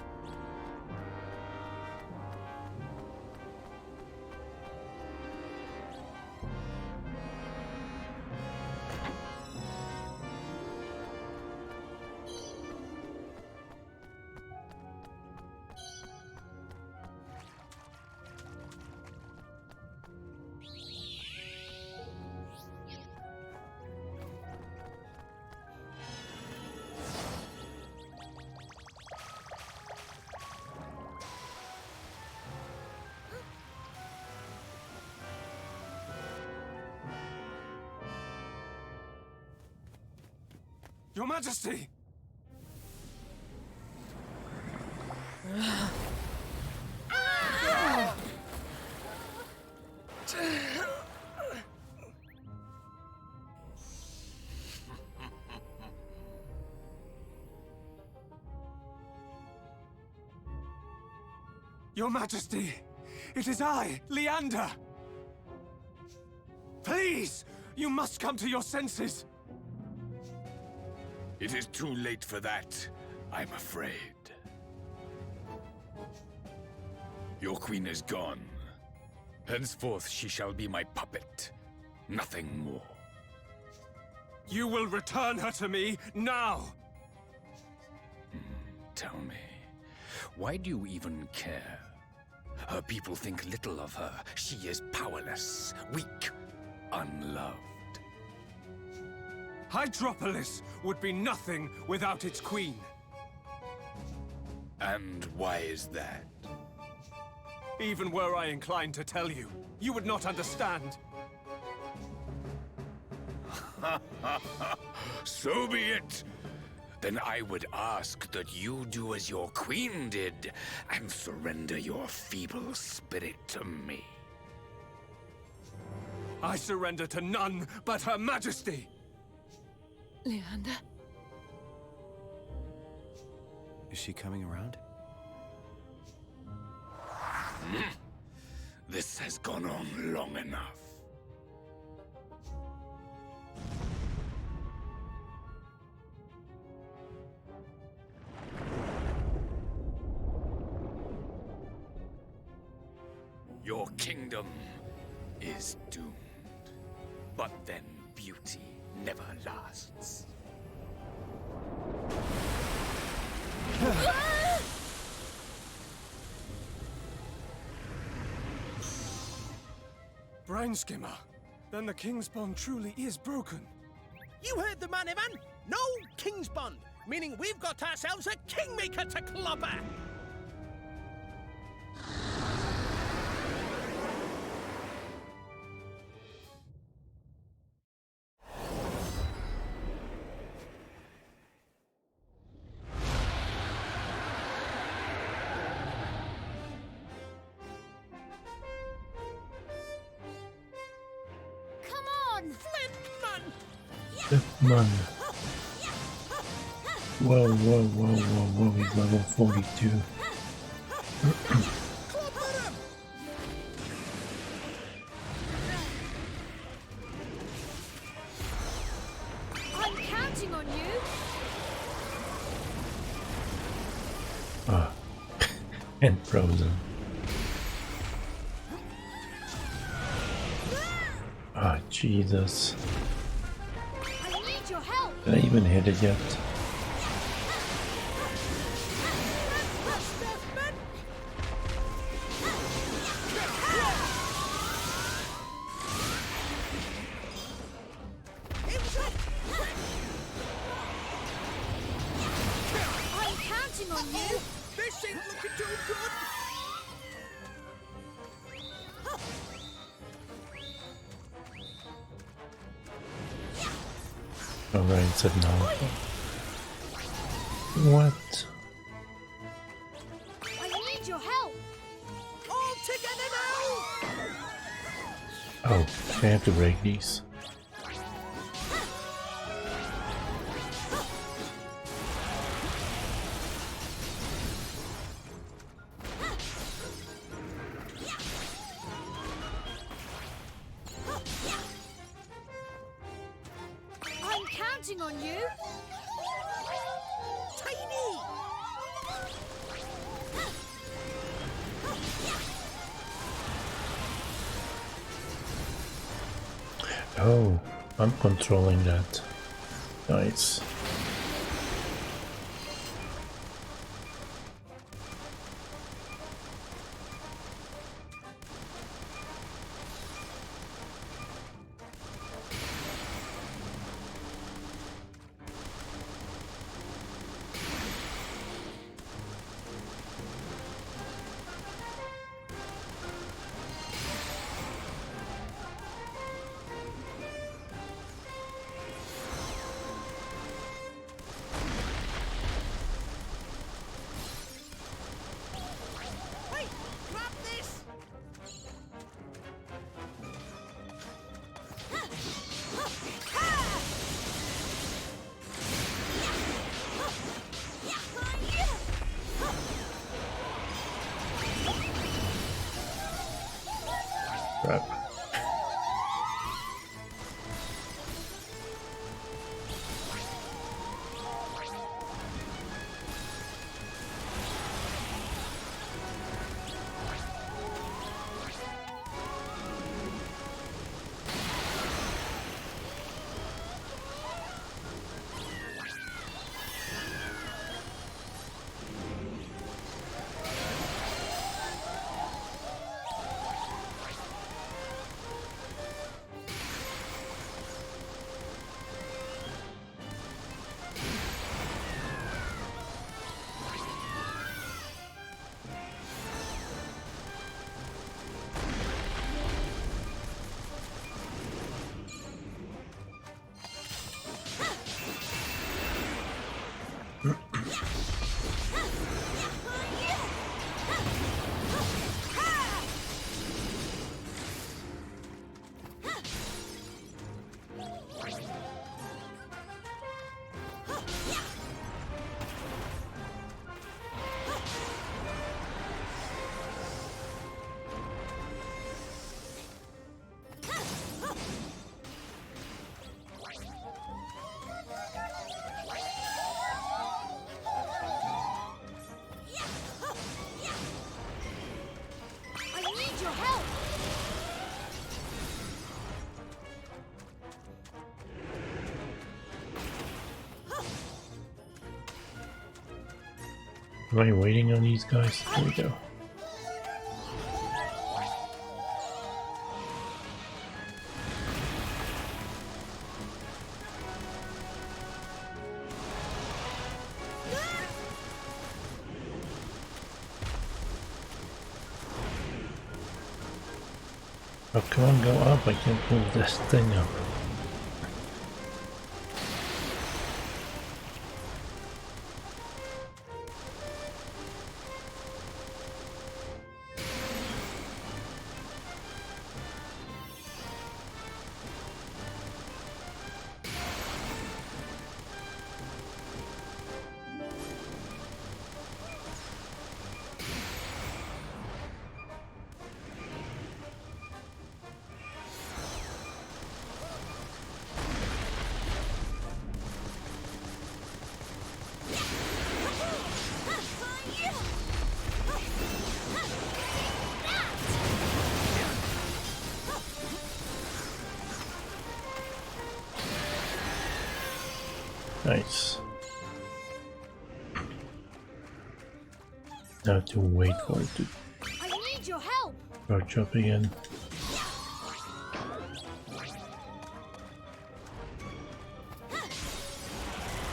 Your Majesty! Your Majesty, it is I, Leander! Please, you must come to your senses! It is too late for that, I'm afraid. Your queen is gone. Henceforth she shall be my puppet, nothing more. You will return her to me, now! Tell me, why do you even care? Her people think little of her. She is powerless, weak, unloved. Hydropolis would be nothing without its queen. And why is that? Even were I inclined to tell you, you would not understand. So be it. Then I would ask that you do as your queen did, and surrender your feeble spirit to me. I surrender to none but Her Majesty! Leander? Is she coming around? This has gone on long enough. Your kingdom is doomed. But then beauty never lasts. Brine Skimmer, then the King's Bond truly is broken. You heard the man, Evan. No King's Bond, meaning we've got ourselves a kingmaker to clobber. Man. Whoa, he's level 42. I'm counting on you. Ah, and frozen. Ah, Jesus. Your help. Did I even hit it yet? I'm counting on you. This ain't looking too good. Alright, said no. What? I need your help. All together now. Oh, I have to break these. counting on you. Tiny! Oh, I'm controlling that. Nice. Hey, grab this! Crap. I need your help! Am I waiting on these guys? Here we go. Oh, come on, go up. I can't move this thing up. Nice. Now to wait for it to I need your help! charge up again.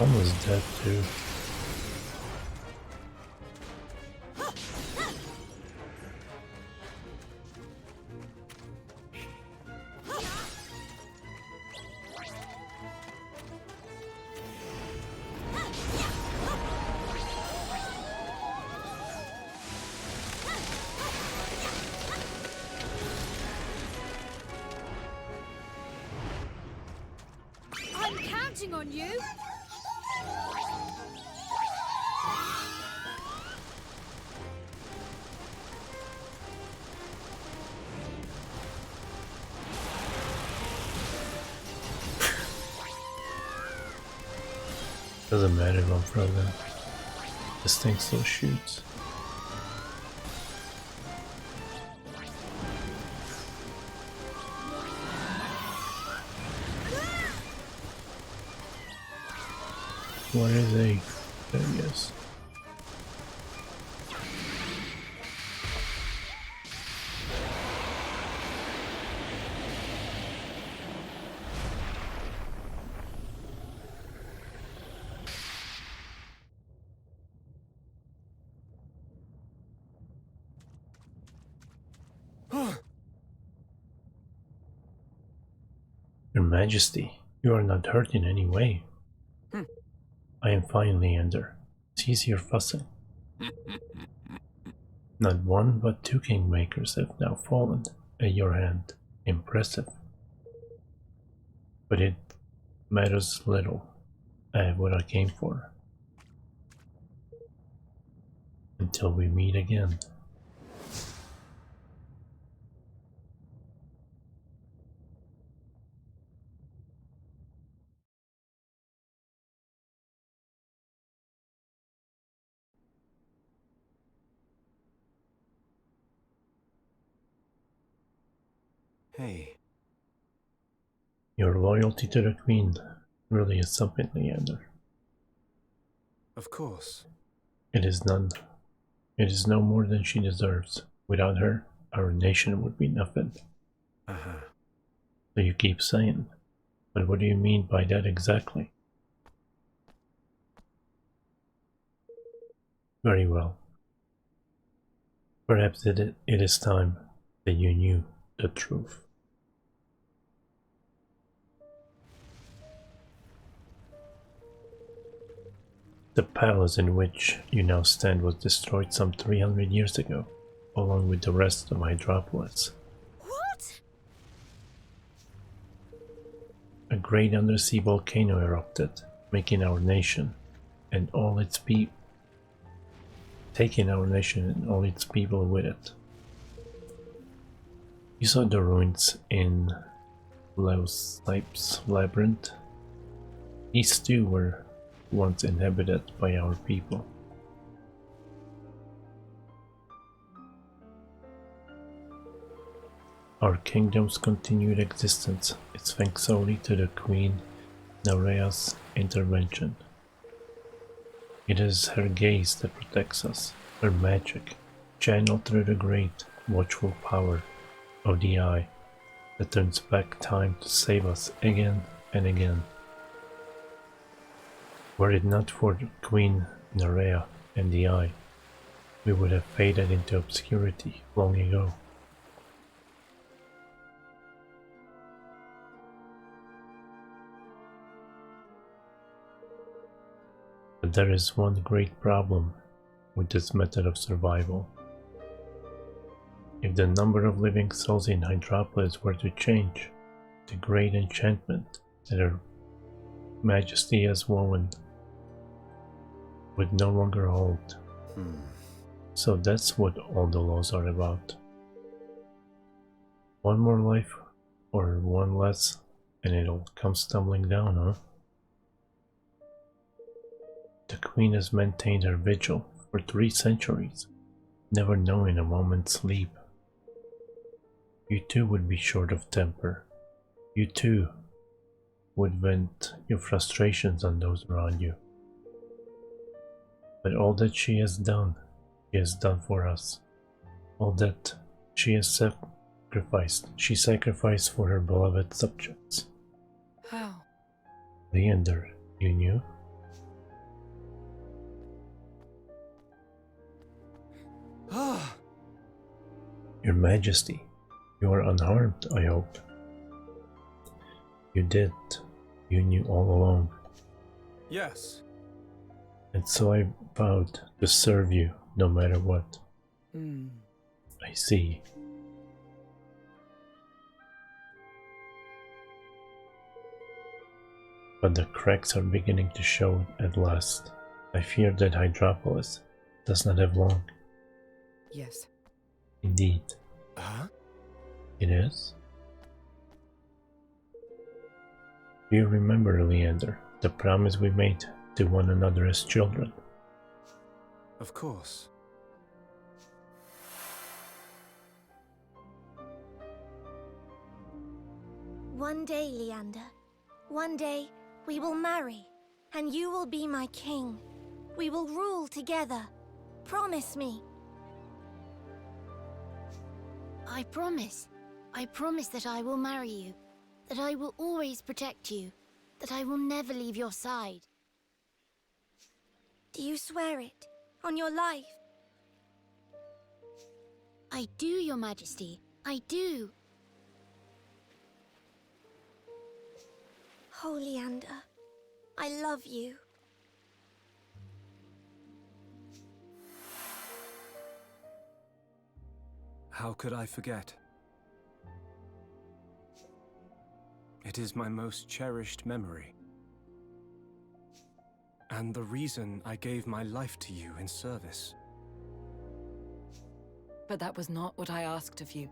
Almost dead too. I'm counting on you! Doesn't matter if I'm frozen. This thing still shoots. What is a? There he is. Your Majesty, you are not hurt in any way. I am fine, Leander. Cease your fussing. Not one but 2 kingmakers have now fallen at your hand. Impressive. But it matters little. I have what I came for. Until we meet again. Hey. Your loyalty to the Queen really is something, Leander. Of course. It is none. It is no more than she deserves. Without her, our nation would be nothing. So you keep saying, but what do you mean by that exactly? Very well. Perhaps it is time that you knew the truth. The palace in which you now stand was destroyed some 300 years ago, along with the rest of Hydropolis. What? A great undersea volcano erupted, making our nation and all its people, taking our nation and all its people with it. You saw the ruins in Leoslyp's labyrinth. These too were once inhabited by our people. Our kingdom's continued existence is thanks solely to the Queen Nerea's intervention. It is her gaze that protects us, her magic, channeled through the great, watchful power of the Eye, that turns back time to save us again and again. Were it not for Queen Nerea and the Eye, we would have faded into obscurity long ago. But there is one great problem with this method of survival. If the number of living souls in Hydropolis were to change, the great enchantment that Her Majesty has woven would no longer hold. So that's what all the laws are about. One more life, or one less, and it'll come stumbling down, huh? The Queen has maintained her vigil for 3 centuries, never knowing a moment's sleep. You too would be short of temper. You too would vent your frustrations on those around you. But all that she has done for us. All that she has sacrificed, she sacrificed for her beloved subjects. How? Leander, you knew? Your Majesty, you are unharmed, I hope. You did. You knew all along. Yes. And so I vowed to serve you no matter what. I see. But the cracks are beginning to show at last. I fear that Hydropolis does not have long. Yes. Indeed. Huh? It is? Do you remember, Leander, the promise we made to one another as children. Of course. One day, Leander, one day we will marry, and you will be my king. We will rule together. Promise me. I promise. I promise that I will marry you, that I will always protect you, that I will never leave your side. Do you swear it? On your life? I do, Your Majesty. I do. Oh, Leander, I love you. How could I forget? It is my most cherished memory. And the reason I gave my life to you in service. But that was not what I asked of you.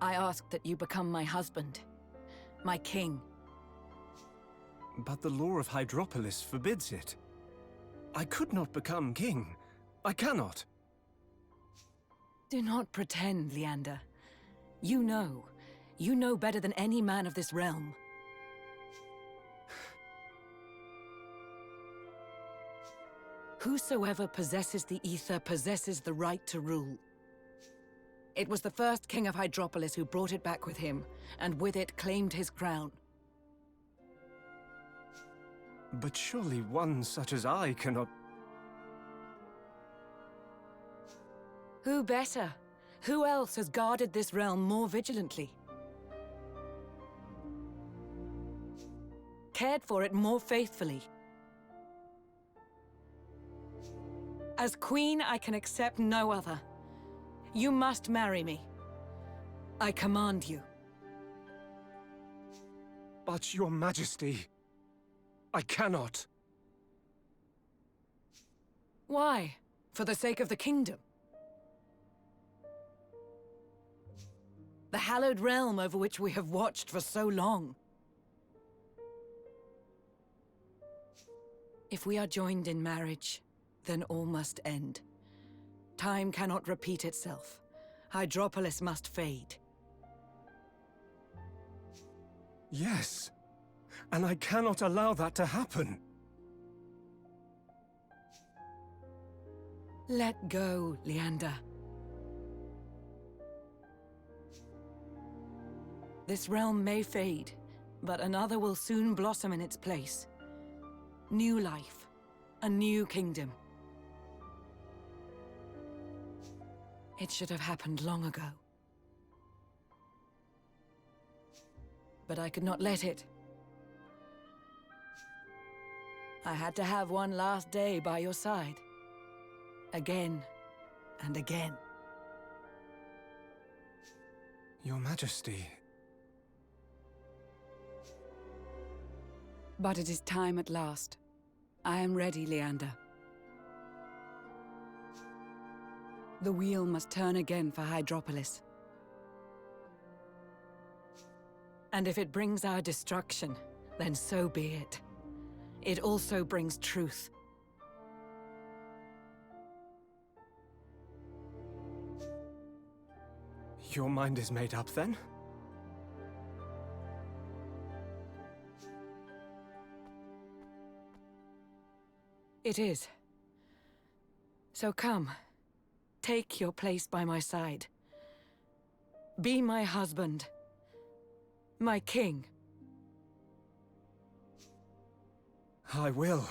I asked that you become my husband, my king. But the law of Hydropolis forbids it. I could not become king. I cannot. Do not pretend, Leander. You know better than any man of this realm. Whosoever possesses the ether possesses the right to rule. It was the first king of Hydropolis who brought it back with him, and with it claimed his crown. But surely one such as I cannot... Who better? Who else has guarded this realm more vigilantly? Cared for it more faithfully? As queen, I can accept no other. You must marry me. I command you. But, Your Majesty, I cannot. Why? For the sake of the kingdom? The hallowed realm over which we have watched for so long. If we are joined in marriage, then all must end. Time cannot repeat itself. Hydropolis must fade. Yes, and I cannot allow that to happen. Let go, Leander. This realm may fade, but another will soon blossom in its place. New life, a new kingdom. It should have happened long ago. But I could not let it. I had to have one last day by your side. Again and again. Your Majesty... But it is time at last. I am ready, Leander. The wheel must turn again for Hydropolis. And if it brings our destruction, then so be it. It also brings truth. Your mind is made up, then? It is. So come, take your place by my side. Be my husband, my king. I will.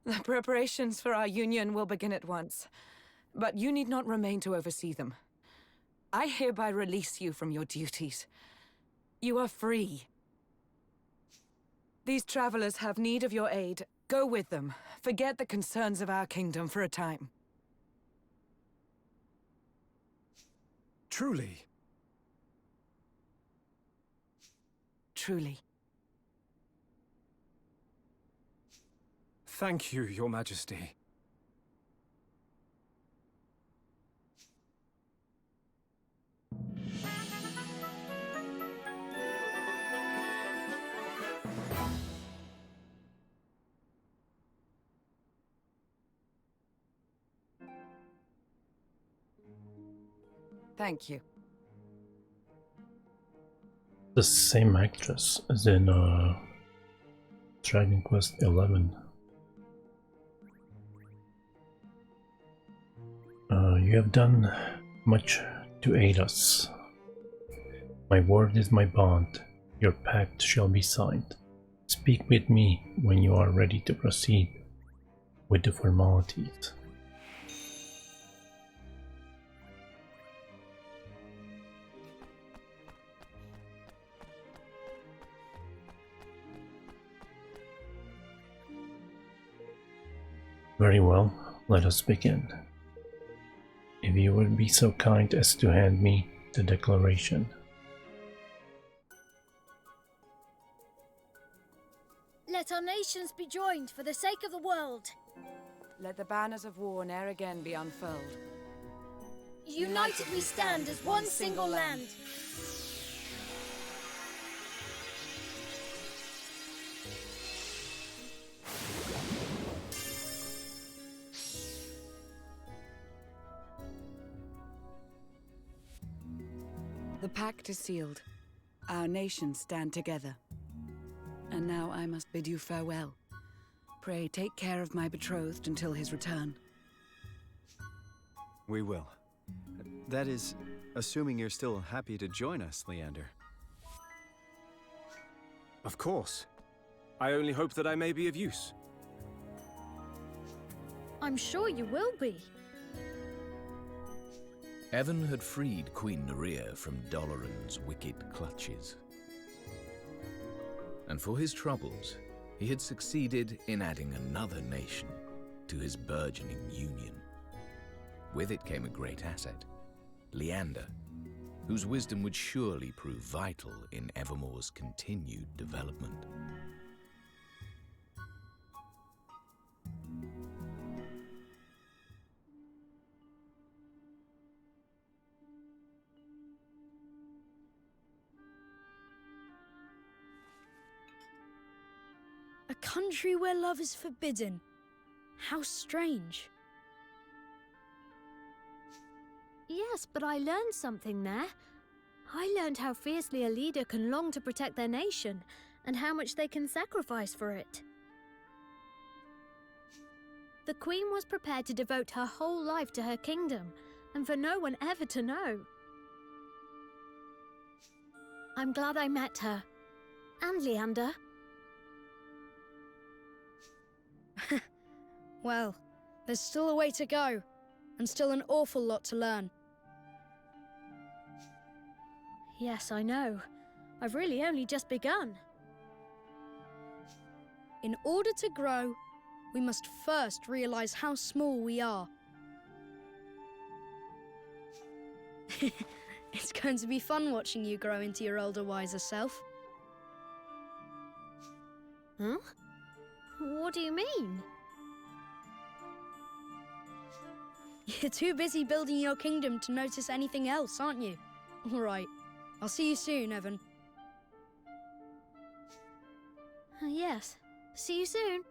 The preparations for our union will begin at once, but you need not remain to oversee them. I hereby release you from your duties. You are free. These travelers have need of your aid. Go with them. Forget the concerns of our kingdom for a time. Truly? Truly. Thank you, Your Majesty. Thank you. The same actress as in Dragon Quest XI. You have done much to aid us. My word is my bond. Your pact shall be signed. Speak with me when you are ready to proceed with the formalities. Very well, let us begin. If you would be so kind as to hand me the declaration. Let our nations be joined for the sake of the world. Let the banners of war ne'er again be unfurled. United we stand as one single land. The pact is sealed. Our nations stand together. And now I must bid you farewell. Pray take care of my betrothed until his return. We will. That is, assuming you're still happy to join us, Leander. Of course. I only hope that I may be of use. I'm sure you will be. Evan had freed Queen Nerea from Doloran's wicked clutches. And for his troubles, he had succeeded in adding another nation to his burgeoning union. With it came a great asset, Leander, whose wisdom would surely prove vital in Evermore's continued development. A country where love is forbidden. How strange. Yes, but I learned something there. I learned how fiercely a leader can long to protect their nation, and how much they can sacrifice for it. The Queen was prepared to devote her whole life to her kingdom, and for no one ever to know. I'm glad I met her. And Leander. Well, there's still a way to go, and still an awful lot to learn. Yes, I know. I've really only just begun. In order to grow, we must first realize how small we are. It's going to be fun watching you grow into your older, wiser self. Huh? What do you mean? You're too busy building your kingdom to notice anything else, aren't you? All right. I'll see you soon, Evan. Yes. See you soon.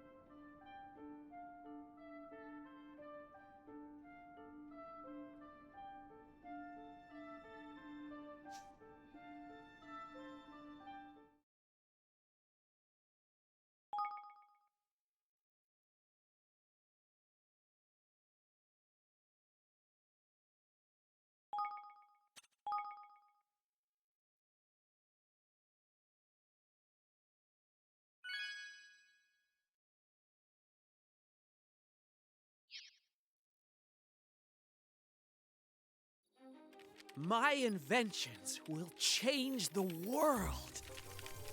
My inventions will change the world.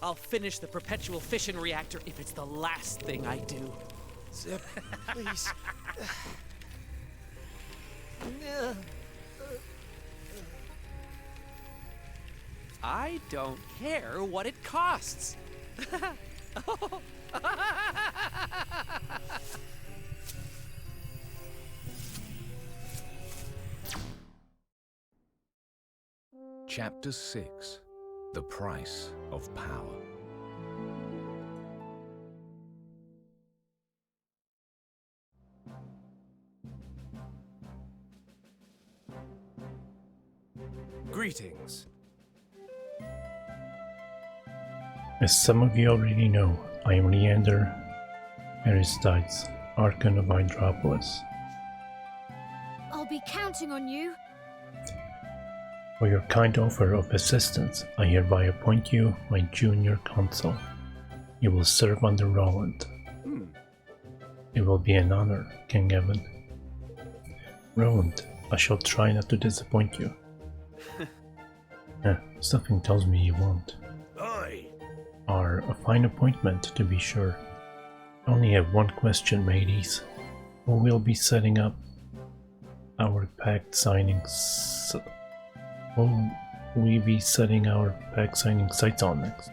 I'll finish the perpetual fission reactor if it's the last thing I do. Zip, please. I don't care what it costs. Chapter 6: The Price of Power. Greetings. As some of you already know, I am Leander Aristides, Archon of Hydropolis. I'll be counting on you. For your kind offer of assistance, I hereby appoint you my junior consul. You will serve under Roland. It will be an honor, King Evan. Roland, I shall try not to disappoint you. Something tells me you won't. Aye. A fine appointment, to be sure. I only have one question, mateys. Who will be setting up our pact signings? Will we be setting our pact signing sites on next?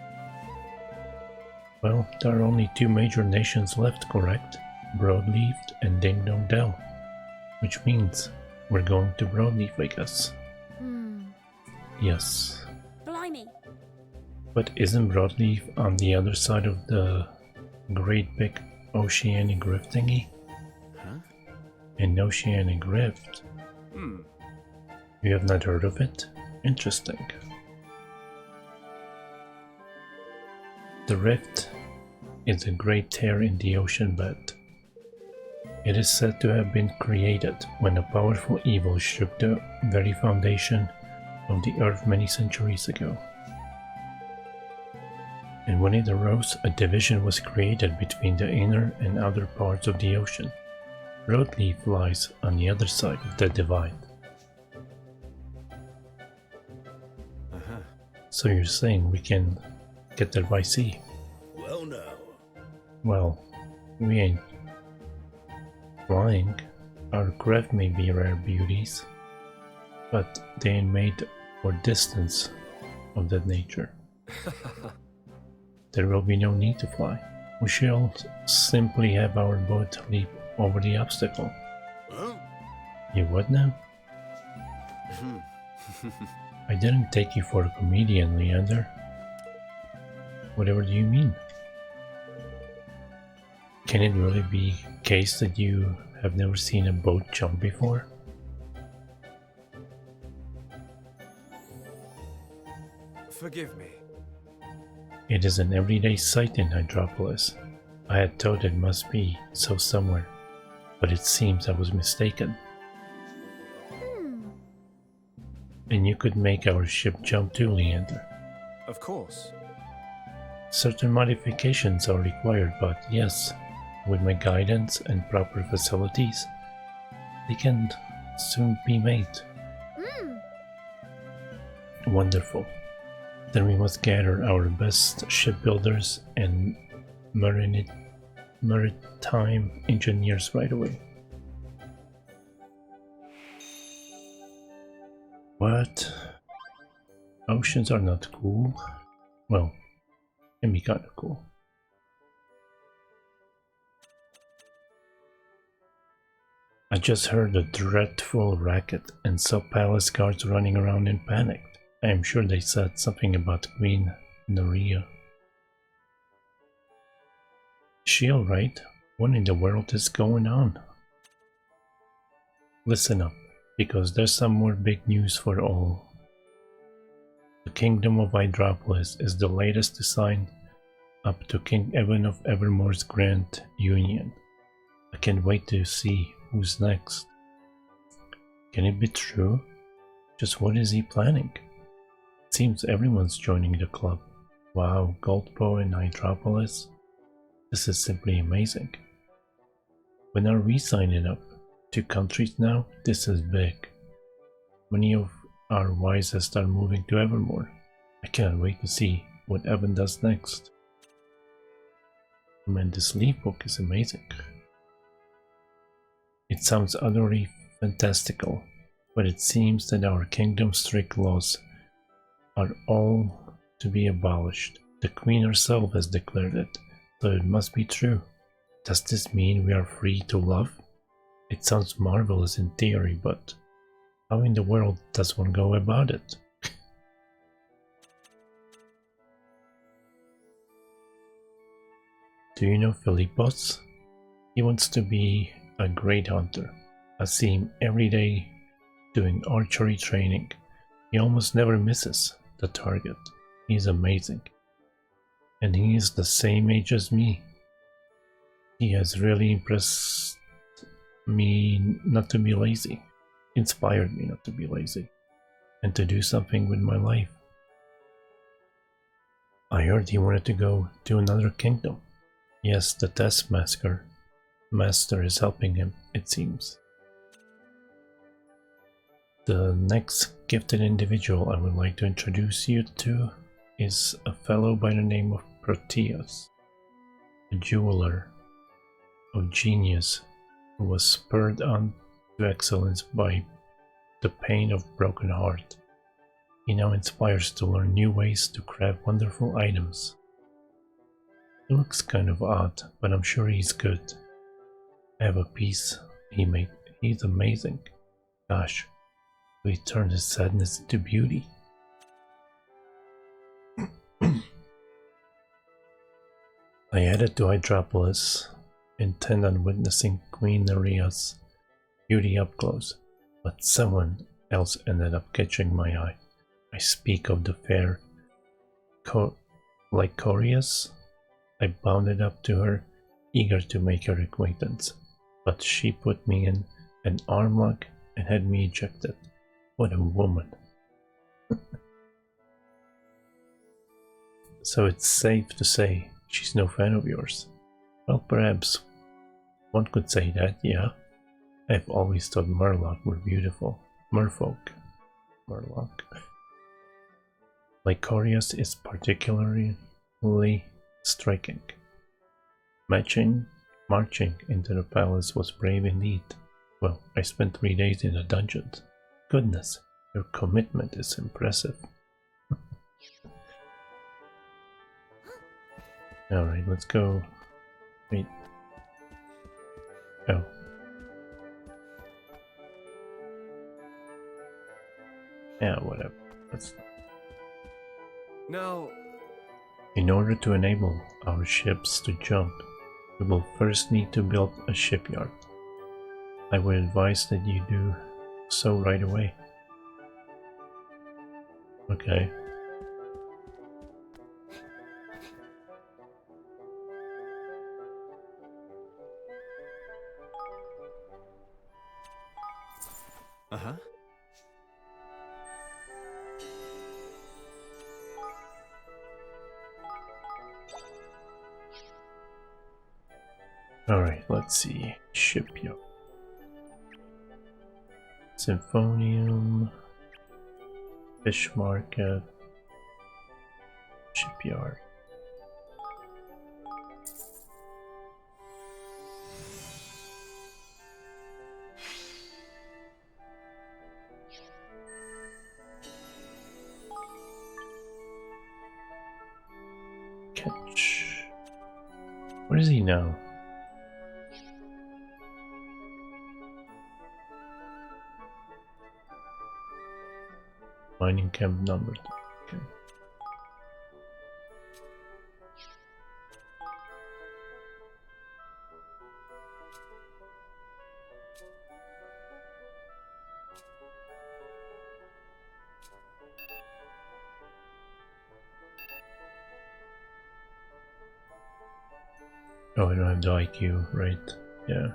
Well, there are only two major nations left, correct? Broadleaf and Ding Dong Dell. Which means we're going to Broadleaf, I guess. Yes. Blimey. But isn't Broadleaf on the other side of the great big oceanic rift thingy? Huh? An oceanic rift? You have not heard of it? Interesting. The rift is a great tear in the ocean bed. It is said to have been created when a powerful evil shook the very foundation of the earth many centuries ago. And when it arose, a division was created between the inner and outer parts of the ocean. Broadleaf lies on the other side of the divide. So you're saying we can get there by sea? Well, now. Well, we ain't flying. Our craft may be rare beauties, but they ain't made for distance of that nature. There will be no need to fly. We shall simply have our boat leap over the obstacle. Huh? You what now? I didn't take you for a comedian, Leander. Whatever do you mean? Can it really be the case that you have never seen a boat jump before? Forgive me. It is an everyday sight in Hydropolis. I had thought it must be so somewhere, but it seems I was mistaken. And you could make our ship jump too, Leander. Of course. Certain modifications are required, but yes, with my guidance and proper facilities, they can soon be made. Wonderful. Then we must gather our best shipbuilders and maritime engineers right away. What? Oceans are not cool? Well, can be kinda cool. I just heard a dreadful racket and saw palace guards running around in panic. I am sure they said something about Queen Noria. Is she alright? What in the world is going on? Listen up, because there's some more big news for all. The Kingdom of Hydropolis is the latest to sign up to King Evan of Evermore's Grand Union. I can't wait to see who's next. Can it be true? Just what is he planning? It seems everyone's joining the club. Wow, Goldbow and Hydropolis? This is simply amazing. When are we signing up? 2 countries now? This is big. Many of our wisest are moving to Evermore. I cannot wait to see what Evan does next. Man, this leaf book is amazing. It sounds utterly fantastical, but it seems that our kingdom's strict laws are all to be abolished. The Queen herself has declared it, So it must be true. Does this mean we are free to love? It sounds marvelous in theory, but how in the world does one go about it? Do you know Philippos? He wants to be a great hunter. I see him every day doing archery training. He almost never misses the target. He's amazing. And he is the same age as me. He has really impressed me not to be lazy. Inspired me not to be lazy. And to do something with my life. I heard he wanted to go to another kingdom. Yes, the Taskmaster is helping him, it seems. The next gifted individual I would like to introduce you to is a fellow by the name of Proteus, a jeweler of genius who was spurred on to excellence by the pain of broken heart. He now inspires to learn new ways to craft wonderful items. He looks kind of odd, but I'm sure he's good. I have a piece he made. He's amazing. Gosh, he turned his sadness into beauty. I headed to Hydropolis, intent on witnessing Queen Neria's beauty up close, but someone else ended up catching my eye. I speak of the fair Lycorius. I bounded up to her, eager to make her acquaintance, but she put me in an arm lock and had me ejected. What a woman. So it's safe to say she's no fan of yours. Well, perhaps one could say that, yeah. I've always thought Murloc were beautiful. Merfolk. Murloc. Lycorius is particularly striking. Marching into the palace was brave indeed. Well, I spent 3 days in the dungeons. Goodness, your commitment is impressive. Alright, let's go. Wait. Oh. Yeah, whatever. Now, in order to enable our ships to jump, we will first need to build a shipyard. I would advise that you do so right away. Okay. Uh-huh. Alright, let's see. Shipyard. Symphonium. Fish market. Shipyard. Catch. Where is he now? Mining camp number 2. Okay. Oh, I don't have the IQ, right? Yeah.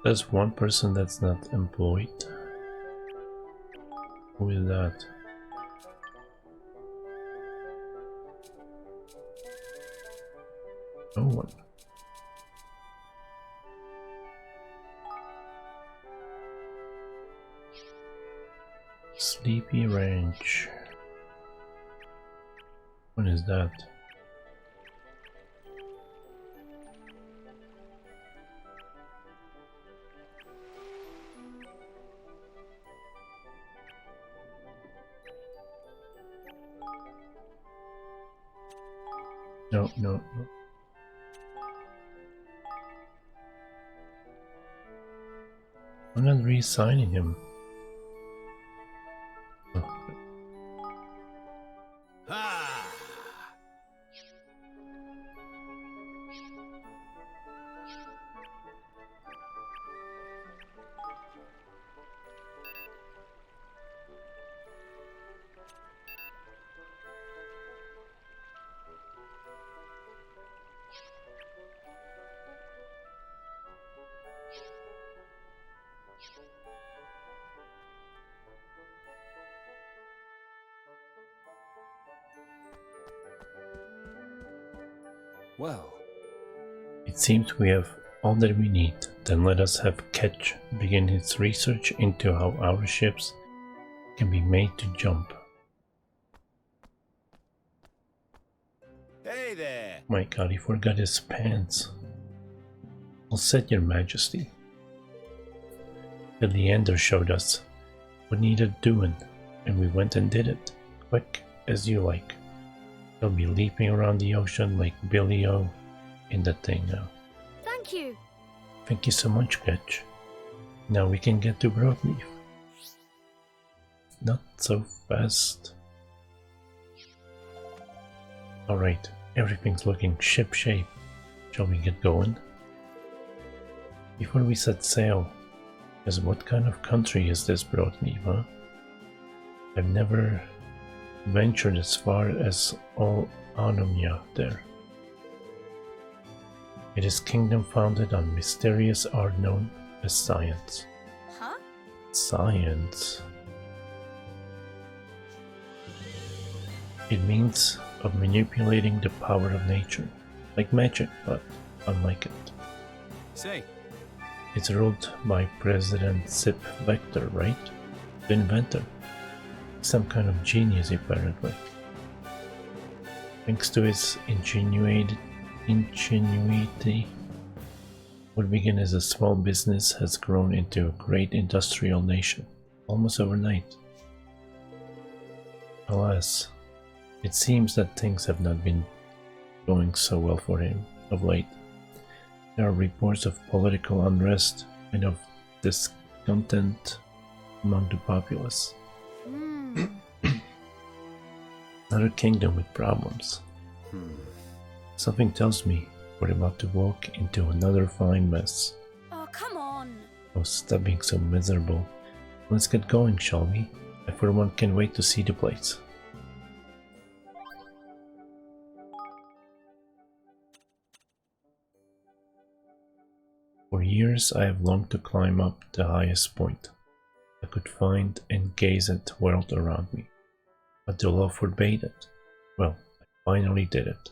There's one person that's not employed. Who is that? No one. Sleepy Ranch. When is that? No, no, no. I'm not re-signing him. Well, It seems we have all that we need. Then let us have Ketch begin his research into how our ships can be made to jump. Hey there! My god, he forgot his pants. All set, your majesty. The Leander showed us what needed doing, and we went and did it. Quick as you like. He'll be leaping around the ocean like Billy O in that thing now. Thank you. Thank you so much, Ketch. Now we can get to Broadleaf. Not so fast. Alright, everything's looking ship-shape. Shall we get going? Before we set sail, because what kind of country is this Broadleaf, huh? I've never ventured as far as all Anomia there. It is kingdom founded on mysterious art known as science. Huh? Science? It means of manipulating the power of nature, like magic, but unlike it. Say, It's ruled by President Zip Vector, right? The inventor. Some kind of genius, apparently. Thanks to his ingenuity, what began as a small business has grown into a great industrial nation, almost overnight. Alas, it seems that things have not been going so well for him of late. There are reports of political unrest and of discontent among the populace. Another kingdom with problems. Something tells me we're about to walk into another fine mess. Oh, come on. Oh, stop being so miserable. Let's get going, shall we? I for one can't wait to see the place. For years I have longed to climb up the highest point I could find and gaze at the world around me. But the law forbade it. Well, I finally did it,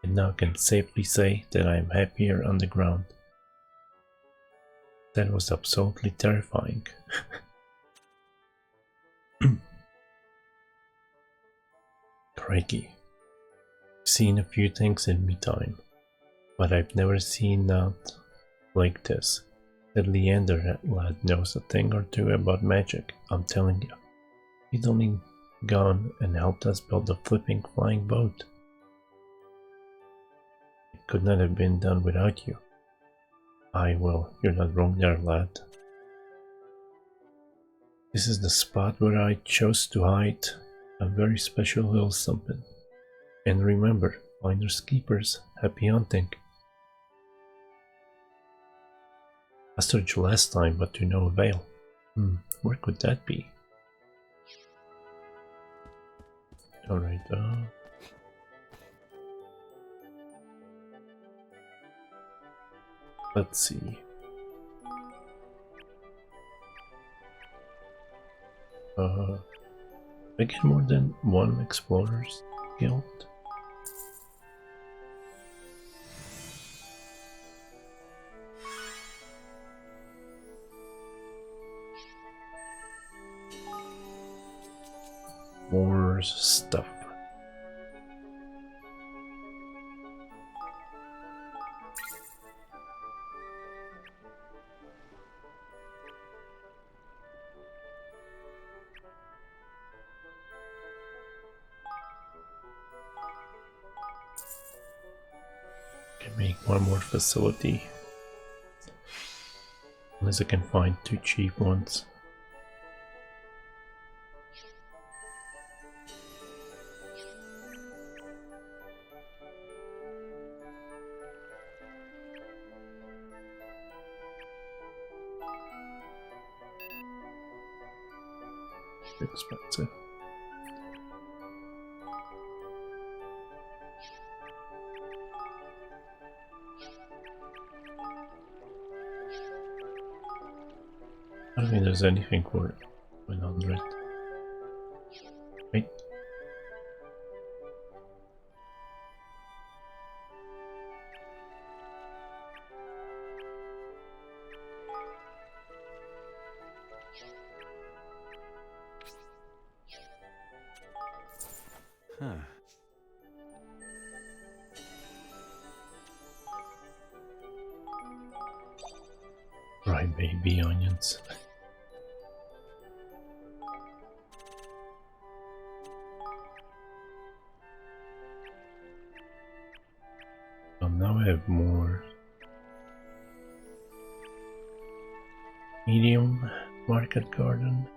and now can safely say that I am happier on the ground. That was absolutely terrifying. Crikey. I've seen a few things in me time, but I've never seen that like this. That Leander lad knows a thing or two about magic, I'm telling you. He's only gone and helped us build a flipping flying boat. It could not have been done without you. Aye, well, you're not wrong there, lad. This is the spot where I chose to hide a very special little something. And remember, finders keepers, happy hunting. I searched last time, but to no avail. Where could that be? Alright, let's see. I get more than one explorer's guild. More stuff. can make one more facility. Unless I can find 2 cheap ones. Expensive. I don't think there's anything for 100. Wait. Huh. Right, baby onions. Now I have more medium market garden.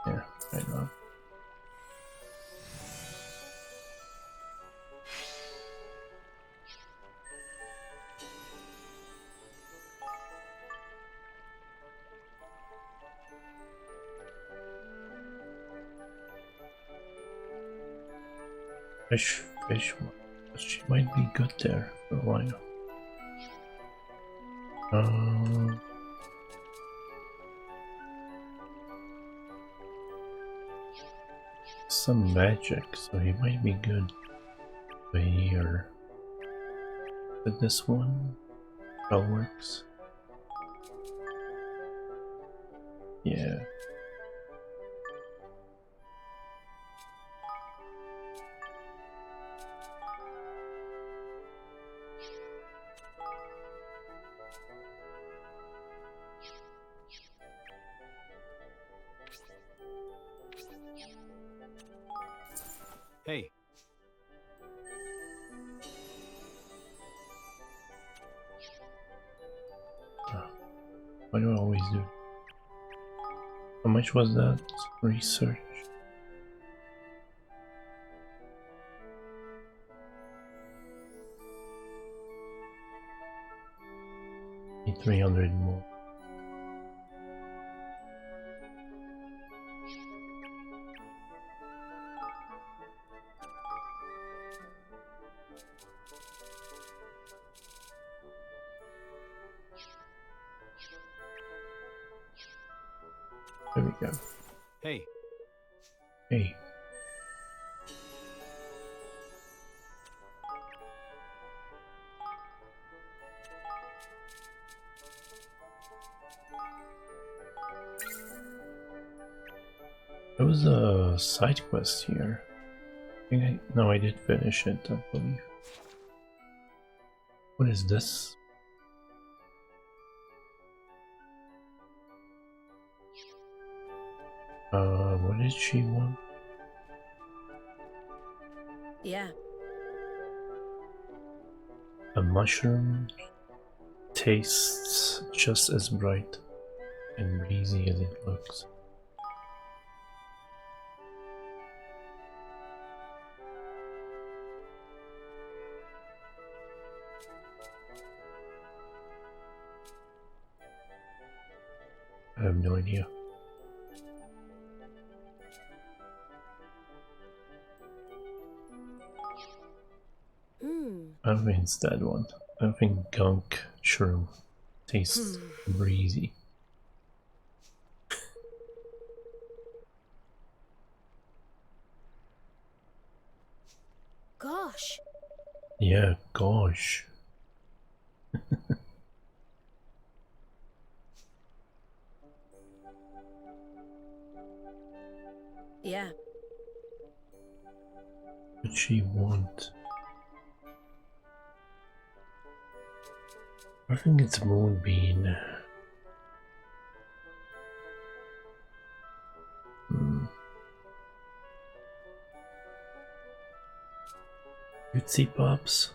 Yeah, right now. Fish, she might be good there for a while. Some magic, so he might be good. But here, but this one all works. Yeah. Hey. What do I always do? How much was that? Research. 300 more. There we go. Hey. Hey. There was a side quest here. No, I did finish it, I believe. What is this? What did she want? Yeah. A mushroom tastes just as bright and breezy as it looks. I have no idea. I don't think it's that one. I don't think gunk shroom tastes breezy. Gosh. Yeah, gosh. Yeah. What she want? I think it's Moonbeam. Tootsie Pops.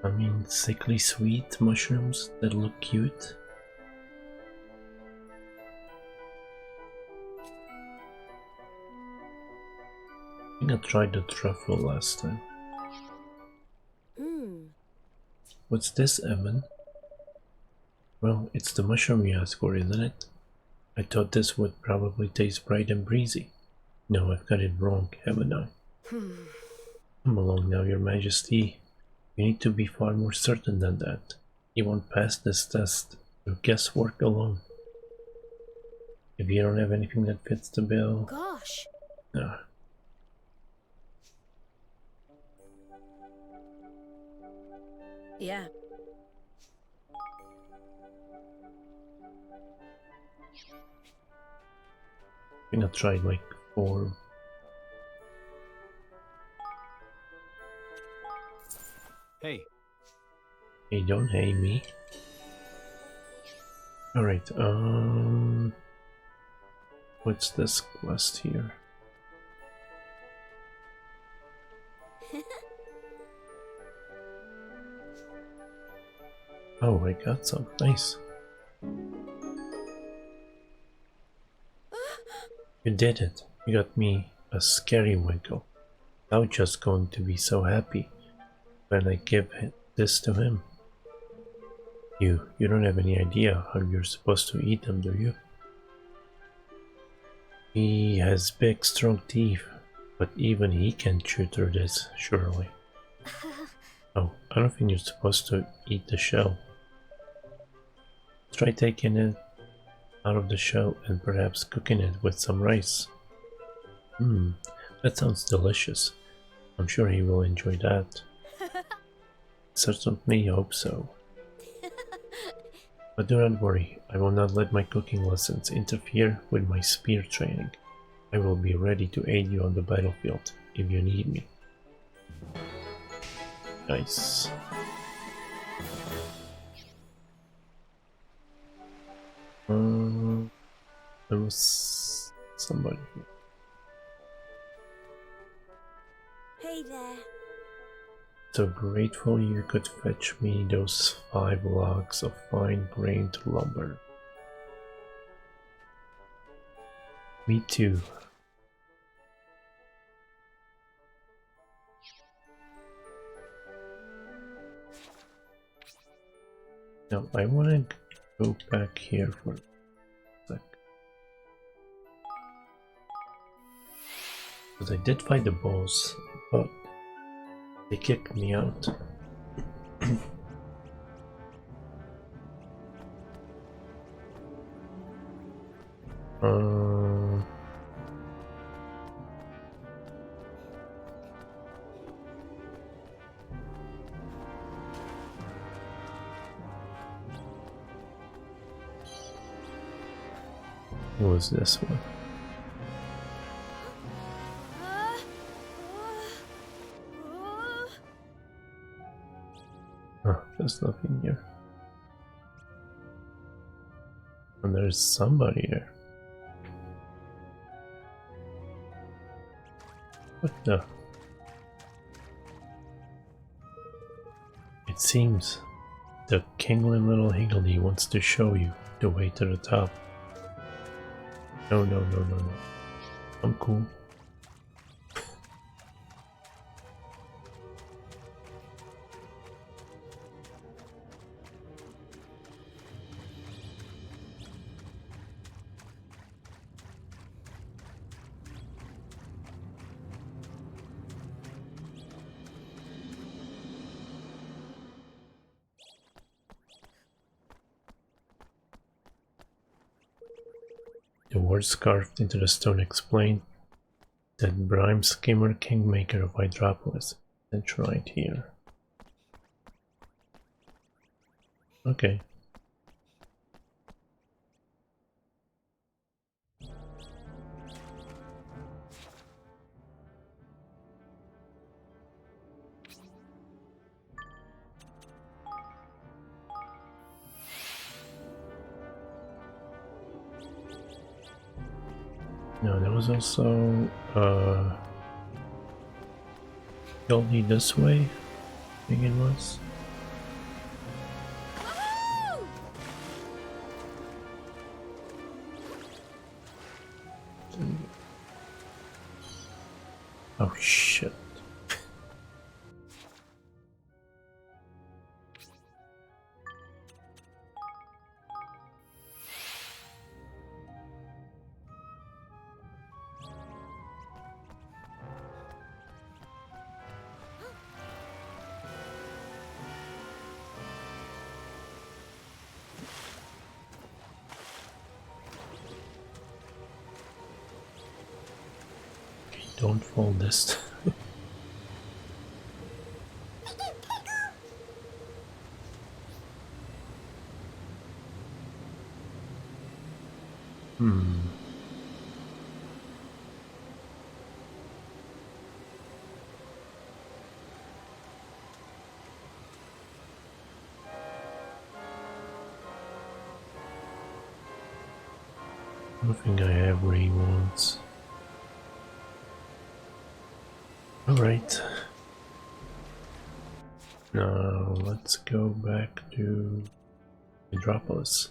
I mean, sickly sweet mushrooms that look cute. I think I tried the truffle last time. What's this, Evan? Well, it's the mushroom you asked for, isn't it? I thought this would probably taste bright and breezy. No, I've got it wrong, haven't I? Come along now, Your Majesty. You need to be far more certain than that. You won't pass this test through guesswork alone. If you don't have anything that fits the bill... Gosh! No. Yeah. I think I tried like 4. Hey. Hey, don't hate me. Alright, what's this quest here? Oh, I got some. Nice. You did it. You got me a scary wiggle. I'm just going to be so happy when I give this to him. You don't have any idea how you're supposed to eat them, do you? He has big, strong teeth, but even he can chew through this, surely. Oh, I don't think you're supposed to eat the shell. Try taking it out of the shell and perhaps cooking it with some rice. That sounds delicious. I'm sure he will enjoy that. Certainly hope so. But do not worry, I will not let my cooking lessons interfere with my spear training. I will be ready to aid you on the battlefield if you need me. Nice. There was somebody here. Hey there. So grateful you could fetch me those 5 logs of fine-grained lumber. Me too. Now I want to go back here for a sec. Because I did fight the boss, but they kicked me out. What was this one? Oh, there's nothing here. And there's somebody there. What the? It seems the kingly little higgledy wants to show you the way to the top. No. I'm cool. The words carved into the stone explain that Brime Skimmer, Kingmaker of Hydropolis, is right here. Okay. No, there was also Gully this way, I think it was. Oh shit. Don't fall this. I don't think I have what he wants. Alright. Now let's go back to Metropolis.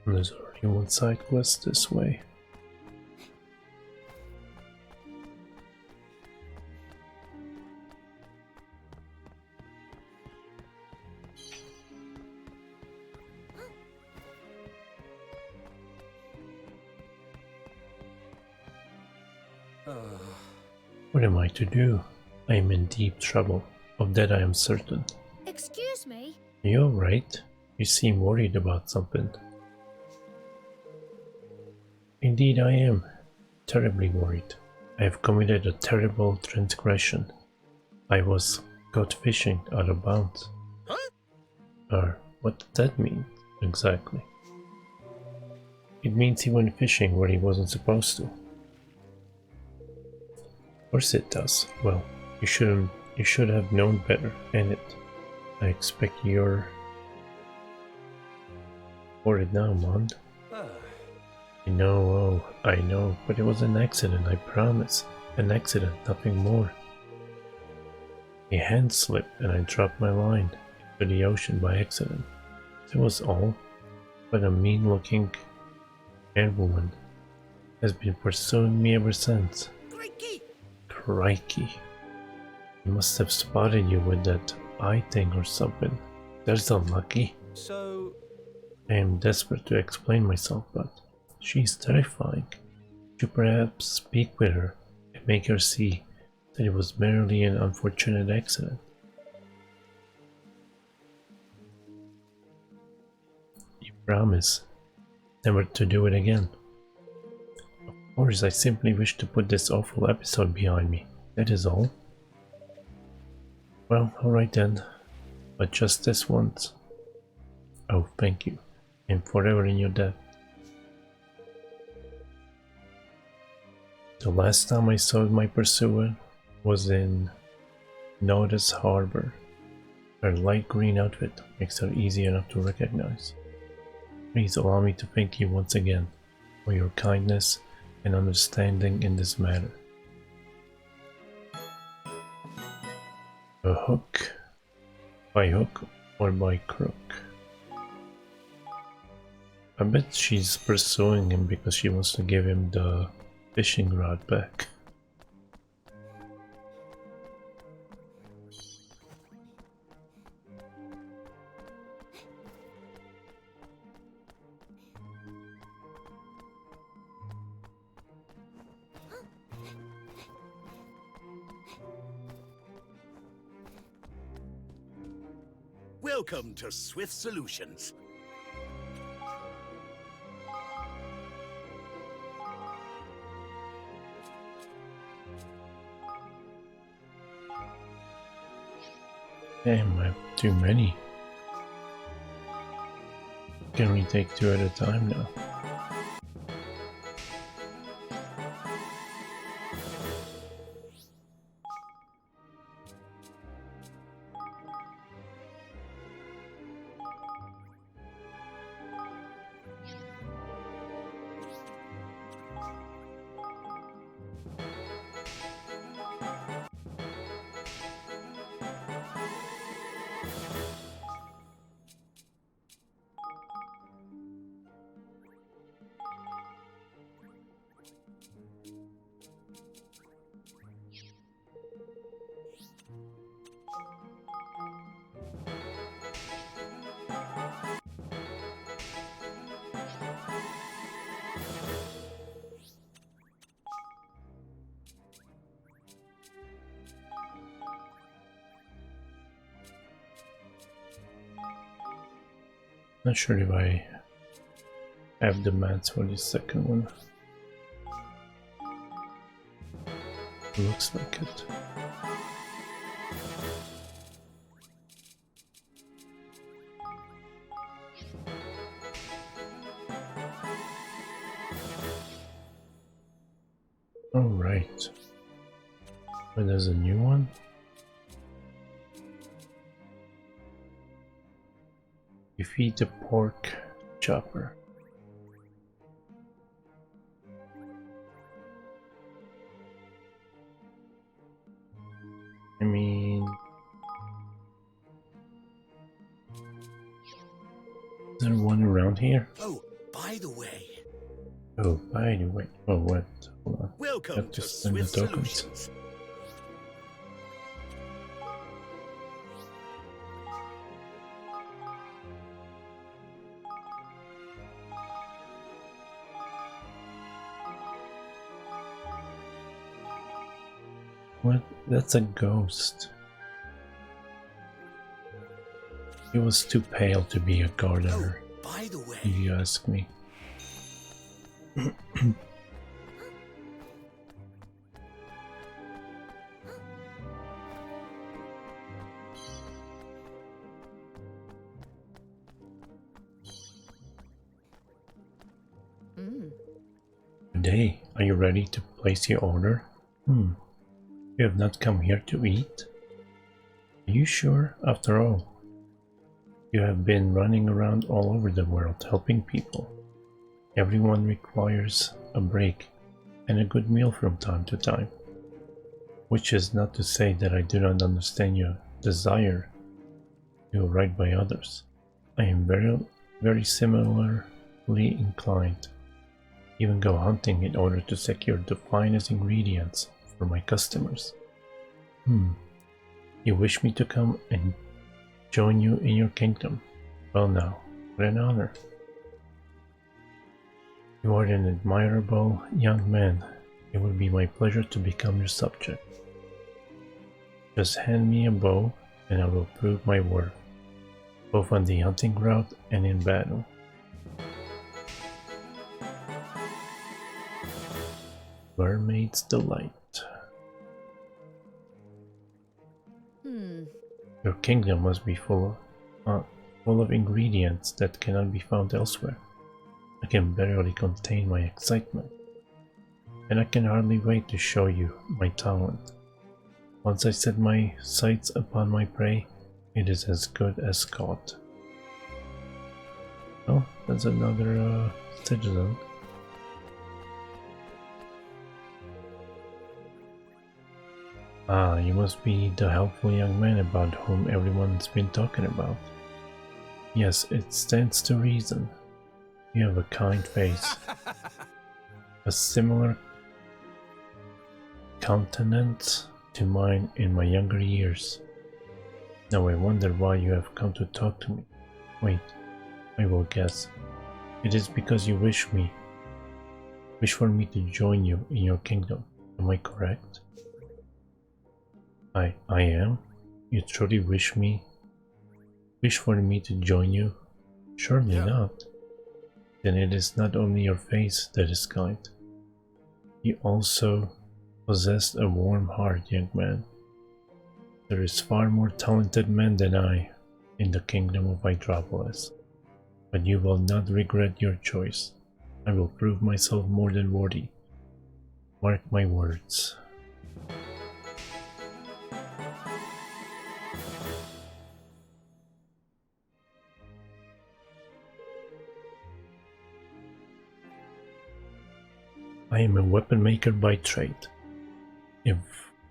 There's already one side quest this way. What am I to do? I am in deep trouble. Of that I am certain. Excuse me? Are you alright? You seem worried about something. Indeed I am. Terribly worried. I have committed a terrible transgression. I was caught fishing out of bounds. Or what did that mean, exactly? It means he went fishing where he wasn't supposed to. Of course it does. Well, you should have known better, ain't it? I expect you're worried now, Mond. I know, oh, I know, but it was an accident, I promise. An accident, nothing more. A hand slipped and I dropped my line into the ocean by accident. That was all. But a mean-looking airwoman has been pursuing me ever since. Crikey. He must have spotted you with that eye thing or something. That's unlucky. So... I am desperate to explain myself, but she's terrifying. You perhaps speak with her and make her see that it was merely an unfortunate accident. You promise never to do it again. Of course, I simply wish to put this awful episode behind me. That is all. Well, alright then. But just this once. Oh, thank you. I'm forever in your debt. The last time I saw my pursuer was in Notice Harbor. Her light green outfit makes her easy enough to recognize. Please allow me to thank you once again for your kindness and understanding in this matter. A hook. By hook or by crook? I bet she's pursuing him because she wants to give him the fishing rod back. Welcome to Swift Solutions. Damn, I have too many. Can we take 2 at a time now? Not sure if I have the mats for the second one. Looks like it. All right. But there's a new one. Defeat the pork chopper. I mean, is there one around here? Oh, by the way. Oh, by the way. Oh, what? Hold on. Welcome Have to spend the Swift tokens. Solutions. What? That's a ghost. He was too pale to be a gardener, By the way. if you ask me. Good day. Are you ready to place your order? You have not come here to eat? Are you sure? After all, you have been running around all over the world helping people. Everyone requires a break and a good meal from time to time. Which is not to say that I do not understand your desire to do right by others. I am very similarly inclined. Even go hunting in order to secure the finest ingredients for my customers. You wish me to come and join you in your kingdom? Well now, what an honor. You are an admirable young man. It would be my pleasure to become your subject. Just hand me a bow and I will prove my worth, both on the hunting ground and in battle. Mermaid's Delight. Your kingdom must be full of ingredients that cannot be found elsewhere. I can barely contain my excitement, and I can hardly wait to show you my talent. Once I set my sights upon my prey, it is as good as caught. Oh, that's another citizen. Ah, you must be the helpful young man about whom everyone's been talking about. Yes, it stands to reason. You have a kind face, a similar countenance to mine in my younger years. Now I wonder why you have come to talk to me. Wait, I will guess. It is because you wish for me to join you in your kingdom. Am I correct? I am? You truly wish me Wish for me to join you? Surely not. Then it is not only your face that is kind. You also possess a warm heart, young man. There is far more talented men than I in the kingdom of Hydropolis. But you will not regret your choice. I will prove myself more than worthy. Mark my words. I am a weapon maker by trade. If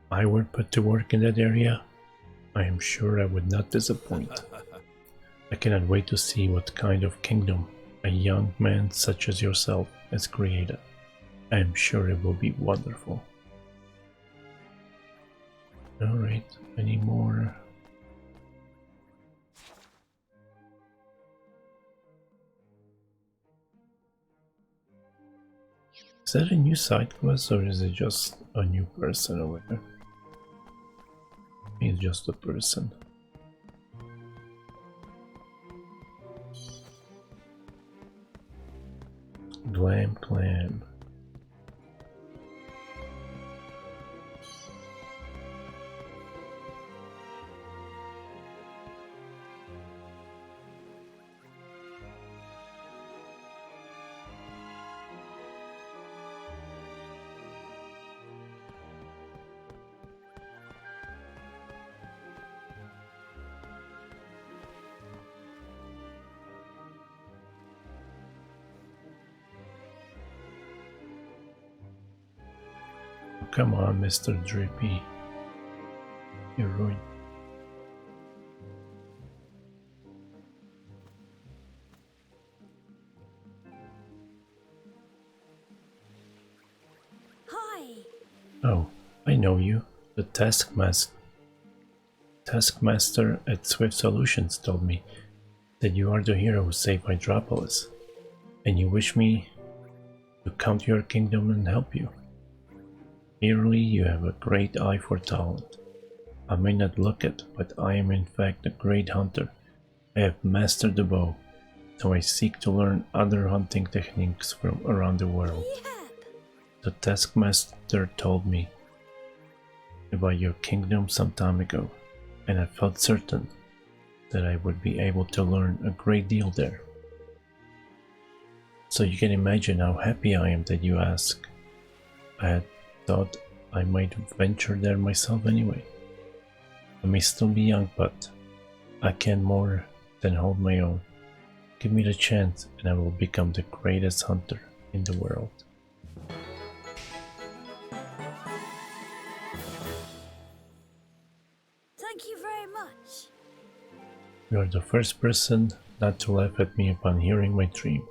I were put to work in that area, I am sure I would not disappoint. I cannot wait to see what kind of kingdom a young man such as yourself has created. I am sure it will be wonderful. Alright, any more? Is that a new side quest or is it just a new person over there? He's just a person. Glam Clam. Come on, Mr. Drippy. You're ruined. Hi. Oh, I know you. The Taskmaster at Swift Solutions told me that you are the hero who saved Hydropolis, and you wish me to come to your kingdom and help you. Clearly, you have a great eye for talent. I may not look it, but I am in fact a great hunter. I have mastered the bow, so I seek to learn other hunting techniques from around the world. The Taskmaster told me about your kingdom some time ago, and I felt certain that I would be able to learn a great deal there. So you can imagine how happy I am that you ask. I had thought I might venture there myself anyway. I may still be young, but I can more than hold my own. Give me the chance and I will become the greatest hunter in the world. Thank you very much. You are the first person not to laugh at me upon hearing my dream.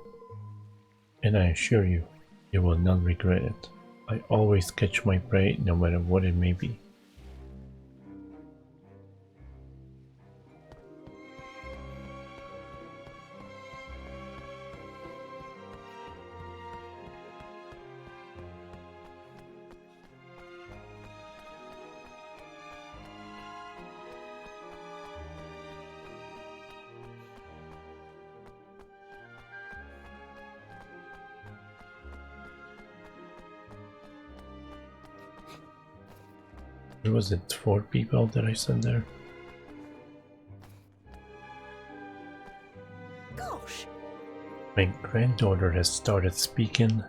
And I assure you, you will not regret it. I always catch my prey no matter what it may be. Was it 4 people that I sent there? Gosh! My granddaughter has started speaking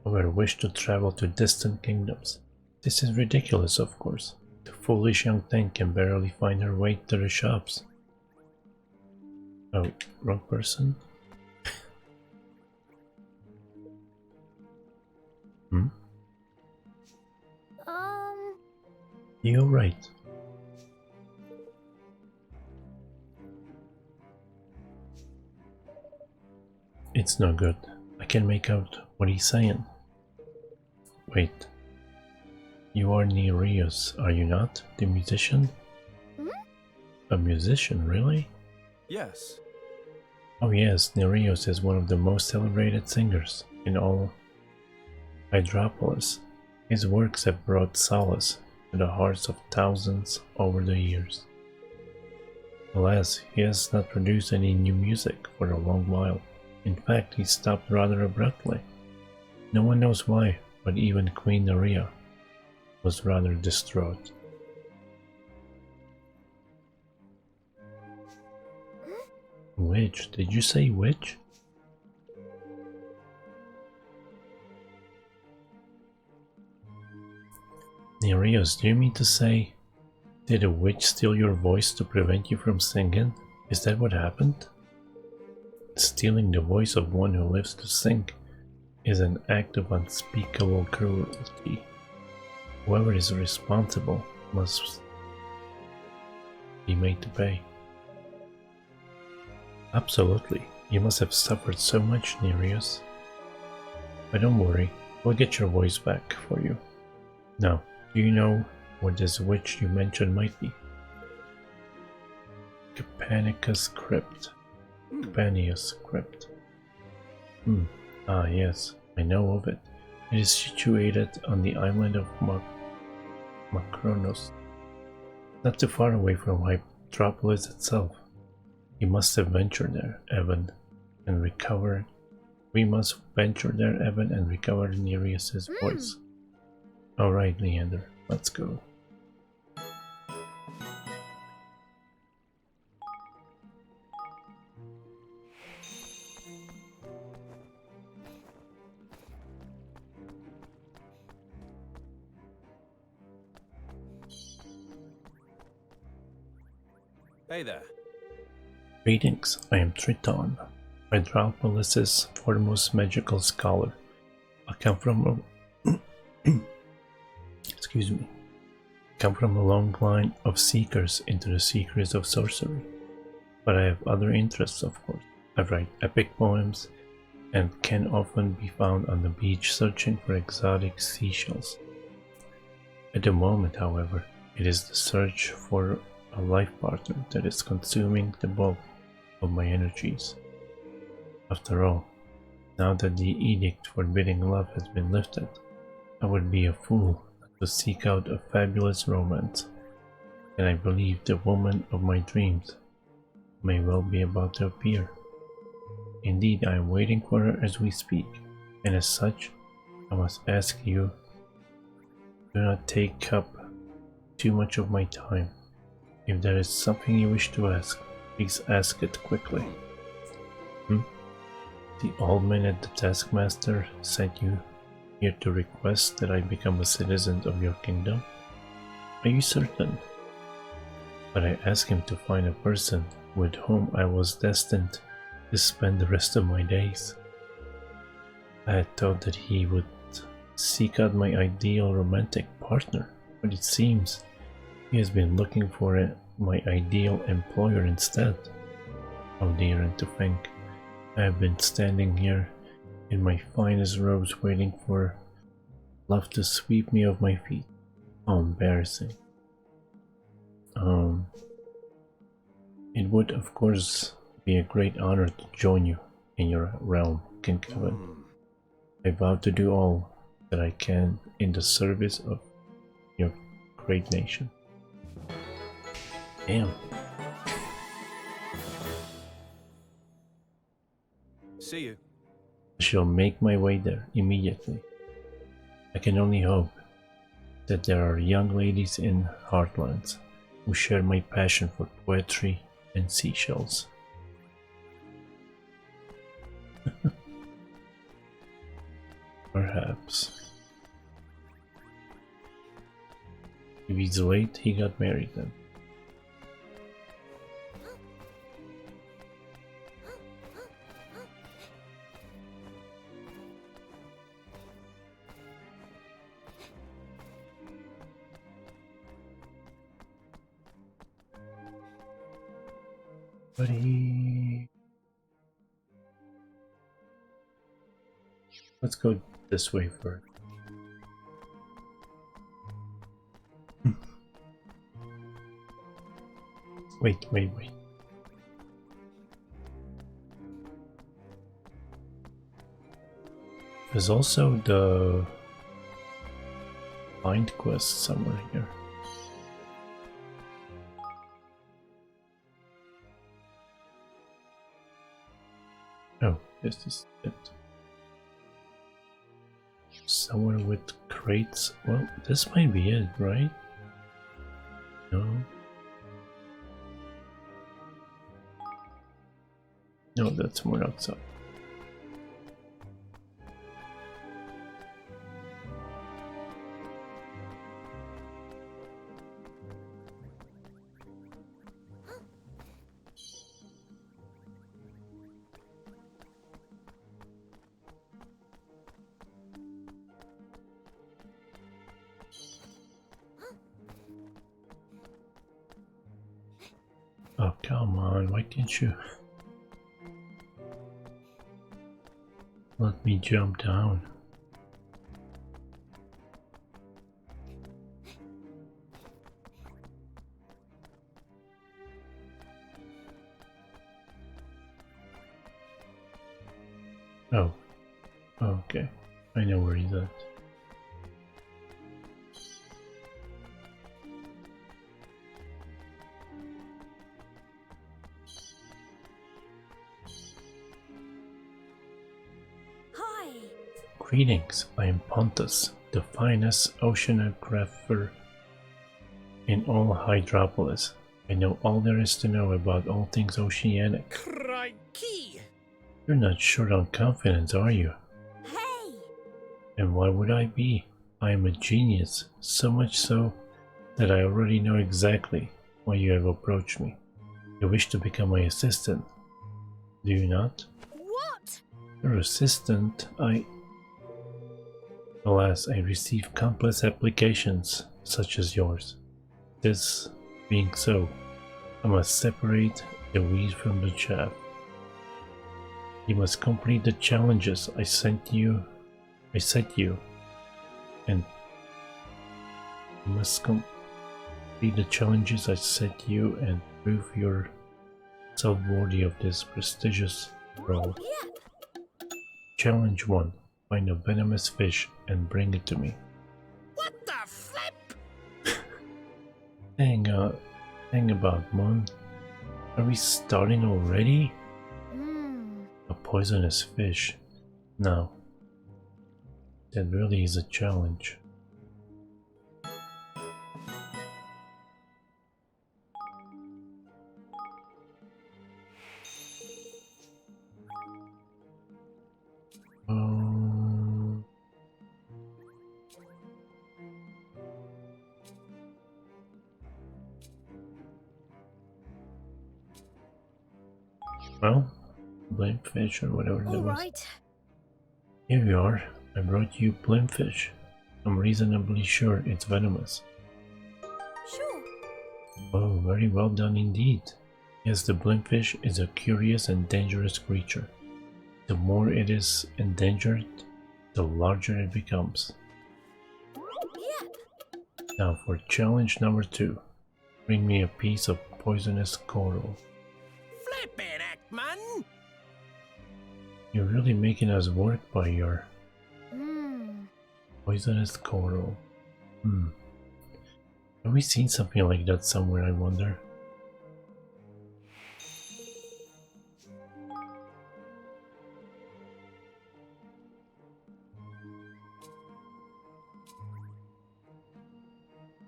of her wish to travel to distant kingdoms. This is ridiculous, of course. The foolish young thing can barely find her way to the shops. Oh, wrong person? Hmm? You're right. It's no good. I can make out what he's saying. Wait. You are Nereus, are you not? The musician? A musician, really? Yes. Oh yes, Nereus is one of the most celebrated singers in all Hydropolis. His works have brought solace to the hearts of thousands over the years. Alas, he has not produced any new music for a long while. In fact, he stopped rather abruptly. No one knows why, but even Queen Naria was rather distraught. Witch? Did you say witch? Nereus, do you mean to say, did a witch steal your voice to prevent you from singing? Is that what happened? Stealing the voice of one who lives to sing is an act of unspeakable cruelty. Whoever is responsible must be made to pay. Absolutely. You must have suffered so much, Nereus. But don't worry, we'll get your voice back for you. Now, do you know what this witch you mentioned might be? Capanicus Crypt. Capanius Crypt. Ah yes, I know of it. It is situated on the island of Macronos, not too far away from Hypetropolis itself. You must have ventured there, Evan, and recovered. We must venture there, Evan, and recover Nereus's voice. Alright, Leander, let's go. Hey there. Greetings, I am Triton, Hypetropolis' foremost magical scholar. I come from a excuse me. Come from a long line of seekers into the secrets of sorcery. But I have other interests, of course. I write epic poems and can often be found on the beach searching for exotic seashells. At the moment, however, it is the search for a life partner that is consuming the bulk of my energies. After all, now that the edict forbidding love has been lifted, I would be a fool to seek out a fabulous romance, and I believe the woman of my dreams may well be about to appear. Indeed, I am waiting for her as we speak, and as such, I must ask you, do not take up too much of my time. If there is something you wish to ask, please ask it quickly. The old man at the taskmaster sent you here to request that I become a citizen of your kingdom? Are you certain? But I asked him to find a person with whom I was destined to spend the rest of my days. I had thought that he would seek out my ideal romantic partner, but it seems he has been looking for my ideal employer instead. How daring to think I have been standing here in my finest robes waiting for love to sweep me off my feet. How embarrassing. It would of course be a great honor to join you in your realm, King Kevin. I vow to do all that I can in the service of your great nation. Damn. See you. I shall make my way there immediately. I can only hope that there are young ladies in Heartlands who share my passion for poetry and seashells. Perhaps. If he's late, he got married then. Buddy. Let's go this way first. Wait. There's also the Mind quest somewhere here. this is it. Somewhere with crates. Well, this might be it, right? No. No, that's more outside. Oh, come on, why can't you let me jump down? Oh, okay, I know where he's at. Greetings, I am Pontus, the finest oceanographer in all Hydropolis. I know all there is to know about all things oceanic. Crikey! You're not short on confidence, are you? Hey! And why would I be? I am a genius, so much so that I already know exactly why you have approached me. You wish to become my assistant, do you not? What? Your assistant, Alas, I receive countless applications such as yours. This being so, I must separate the wheat from the chaff. You must complete the challenges I set you, and you must complete the challenges I set you and prove yourself worthy of this prestigious role. Challenge 1. Find a venomous fish and bring it to me. What the flip? Hang about, Mon. Are we starting already? A poisonous fish. Now, that really is a challenge. Well, blimpfish or whatever that was. Alright. Here you are. I brought you blimpfish. I'm reasonably sure it's venomous. Sure. Oh, very well done indeed. Yes, the blimpfish is a curious and dangerous creature. The more it is endangered, the larger it becomes. Yeah. Now for challenge number 2. Bring me a piece of poisonous coral. Flippin' heck, man! You're really making us work by your poisonous coral. Have we seen something like that somewhere, I wonder?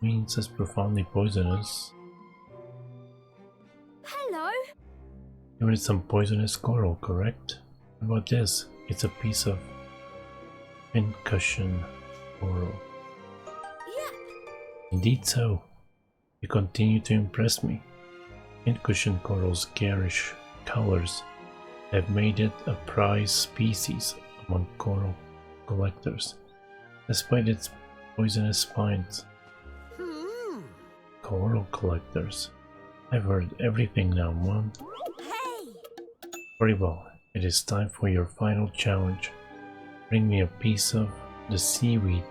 Means it's profoundly poisonous. Hello? You wanted some poisonous coral, correct? How about this? It's a piece of pincushion coral. Yeah. Indeed so. You continue to impress me. Pincushion coral's garish colors have made it a prized species among coral collectors, despite its poisonous spines. Coral collectors. I've heard everything now, Mom. Hey! Very well. It is time for your final challenge. Bring me a piece of the seaweed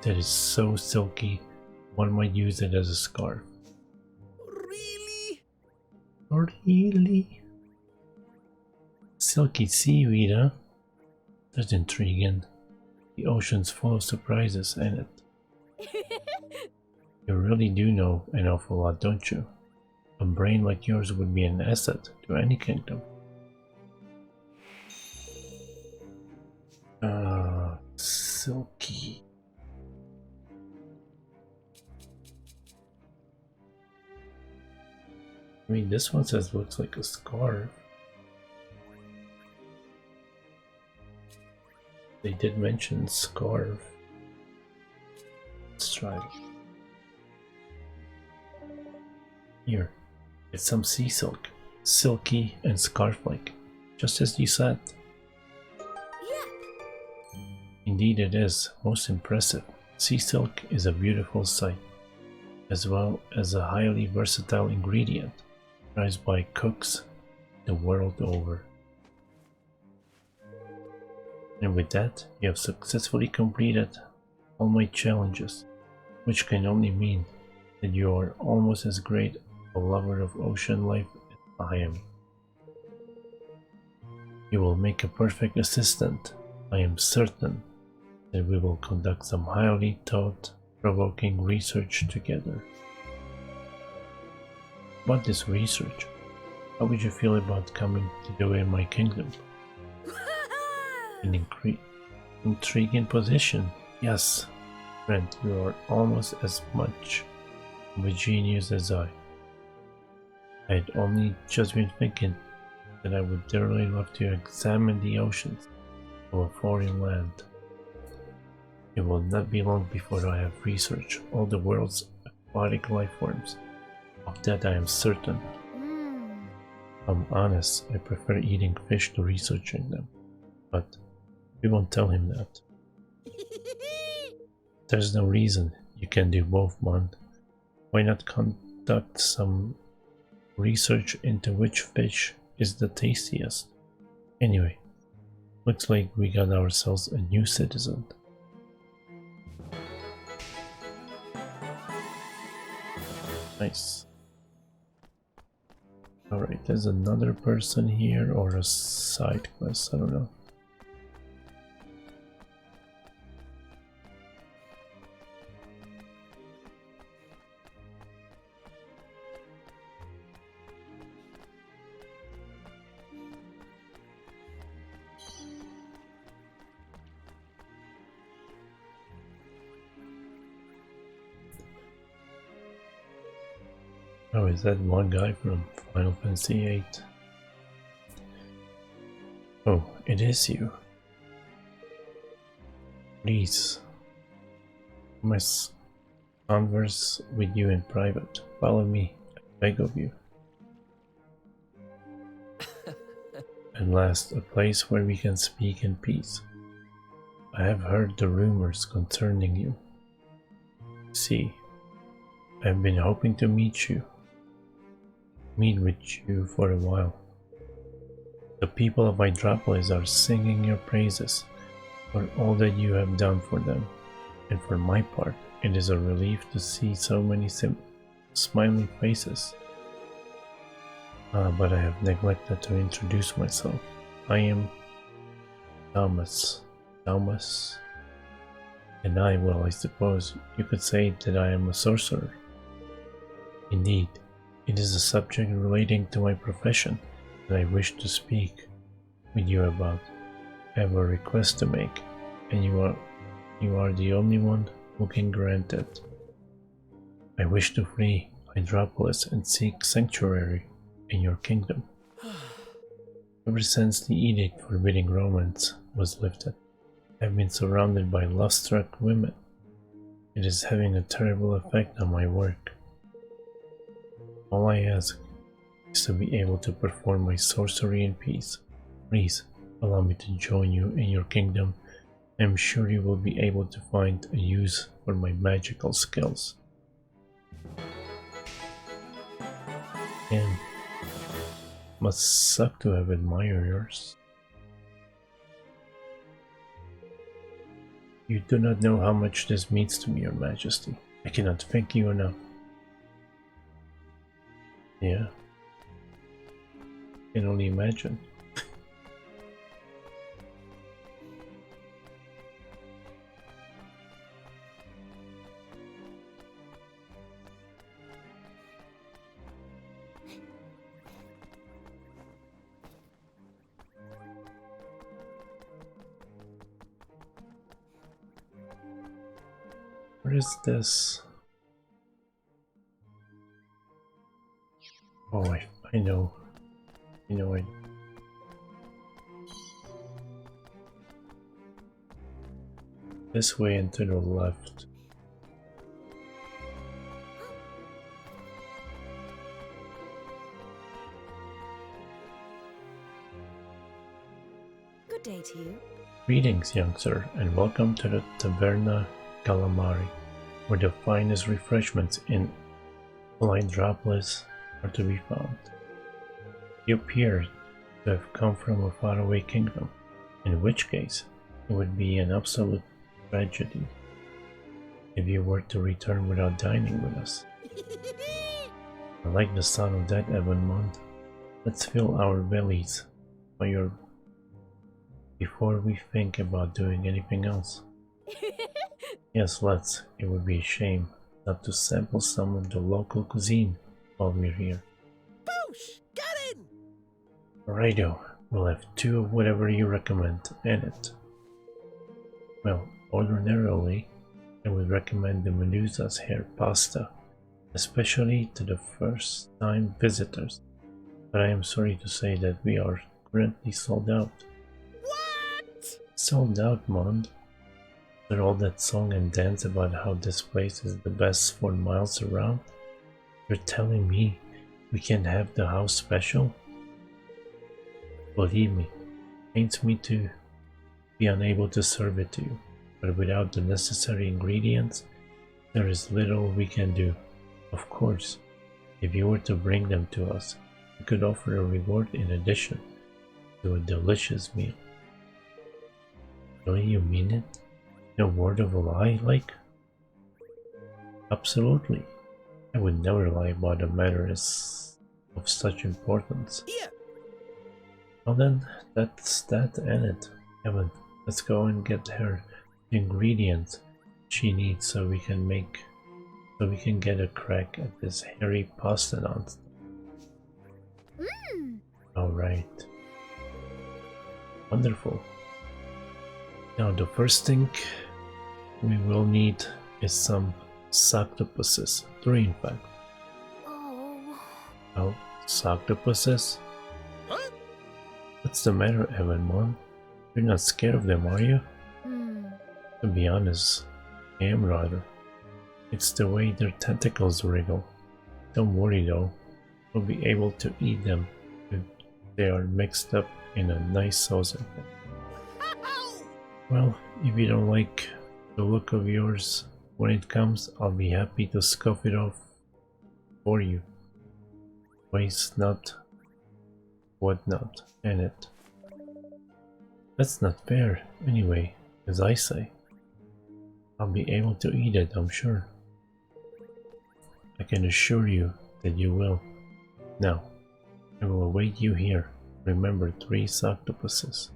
that is so silky one might use it as a scarf. Really? Really? Silky seaweed, huh? That's intriguing. The ocean's full of surprises, ain't it? You really do know an awful lot, don't you? A brain like yours would be an asset to any kingdom. silky. I mean, this one says looks like a scarf. They did mention scarf. Let's try it. Here, it's some sea silk, silky and scarf-like, just as you said. Indeed it is, most impressive. Sea silk is a beautiful sight, as well as a highly versatile ingredient, prized by cooks the world over. And with that, you have successfully completed all my challenges, which can only mean that you are almost as great a lover of ocean life as I am. You will make a perfect assistant. I am certain that we will conduct some highly thought-provoking research together. About this research, how would you feel about coming to do in my kingdom? An intriguing position. Yes, friend, you are almost as much of a genius as I. I had only just been thinking that I would dearly love to examine the oceans of a foreign land. It will not be long before I have researched all the world's aquatic life forms. Of that I am certain. I'm honest, I prefer eating fish to researching them, but we won't tell him that. There's no reason you can do both, man. Why not conduct some research into which fish is the tastiest? Anyway, looks like we got ourselves a new citizen. Nice. Alright, there's another person here or a side quest, I don't know. Oh, is that one guy from Final Fantasy VIII? Oh, it is you. Please, I must converse with you in private. Follow me, I beg of you. At last, a place where we can speak in peace. I have heard the rumors concerning you. See, I have been hoping to meet with you for a while. The people of Hydropolis are singing your praises for all that you have done for them, and for my part, it is a relief to see so many smiling faces. But I have neglected to introduce myself. I am Thomas. And I suppose you could say that I am a sorcerer. Indeed, it is a subject relating to my profession that I wish to speak with you about. I have a request to make, and you are the only one who can grant it. I wish to flee Hydropolis and seek sanctuary in your kingdom. Ever since the edict forbidding romance was lifted, I have been surrounded by love-struck women. It is having a terrible effect on my work. All I ask is to be able to perform my sorcery in peace. Please allow me to join you in your kingdom. I am sure you will be able to find a use for my magical skills. And must suck to have admirers. You do not know how much this means to me, Your Majesty. I cannot thank you enough. Yeah. I can only imagine. Where is this? Oh, I know. I know it. This way and to the left. Good day to you. Greetings, young sir, and welcome to the Taverna Calamari, where the finest refreshments in Hydropolis are to be found. You appear to have come from a faraway kingdom, in which case it would be an absolute tragedy if you were to return without dining with us. I like the sound of that, Evanmond. Let's fill our bellies before we think about doing anything else. Yes, let's. It would be a shame not to sample some of the local cuisine while we're here. Boosh! Get in! Righto, we'll have 2 of whatever you recommend, and it. Well, ordinarily, I would recommend the Medusa's hair pasta, especially to the first-time visitors, but I am sorry to say that we are currently sold out. What? Sold out, Mond. After all that song and dance about how this place is the best for miles around, you're telling me we can't have the house special? Believe me, it pains me to be unable to serve it to you, but without the necessary ingredients, there is little we can do. Of course, if you were to bring them to us, we could offer a reward in addition to a delicious meal. Don't you mean it? No word of a lie, like? Absolutely. I would never lie about a matter of such importance. Here. Well then, that's that and it. Evan, let's go and get her the ingredients she needs so we can get a crack at this hairy pasta nonsense. Alright. Wonderful. Now the first thing we will need is some octopuses. 3 in fact. Oh, octopuses? Huh? What's the matter, Evanmon? You're not scared of them, are you? To be honest, I am rather. It's the way their tentacles wriggle. Don't worry though, we'll be able to eat them if they are mixed up in a nice sauce. Well, if you don't like the look of yours when it comes, I'll be happy to scoff it off for you. Waste not, whatnot, and it. That's not fair, anyway, as I say. I'll be able to eat it, I'm sure. I can assure you that you will. Now, I will await you here. Remember, 3 octopuses.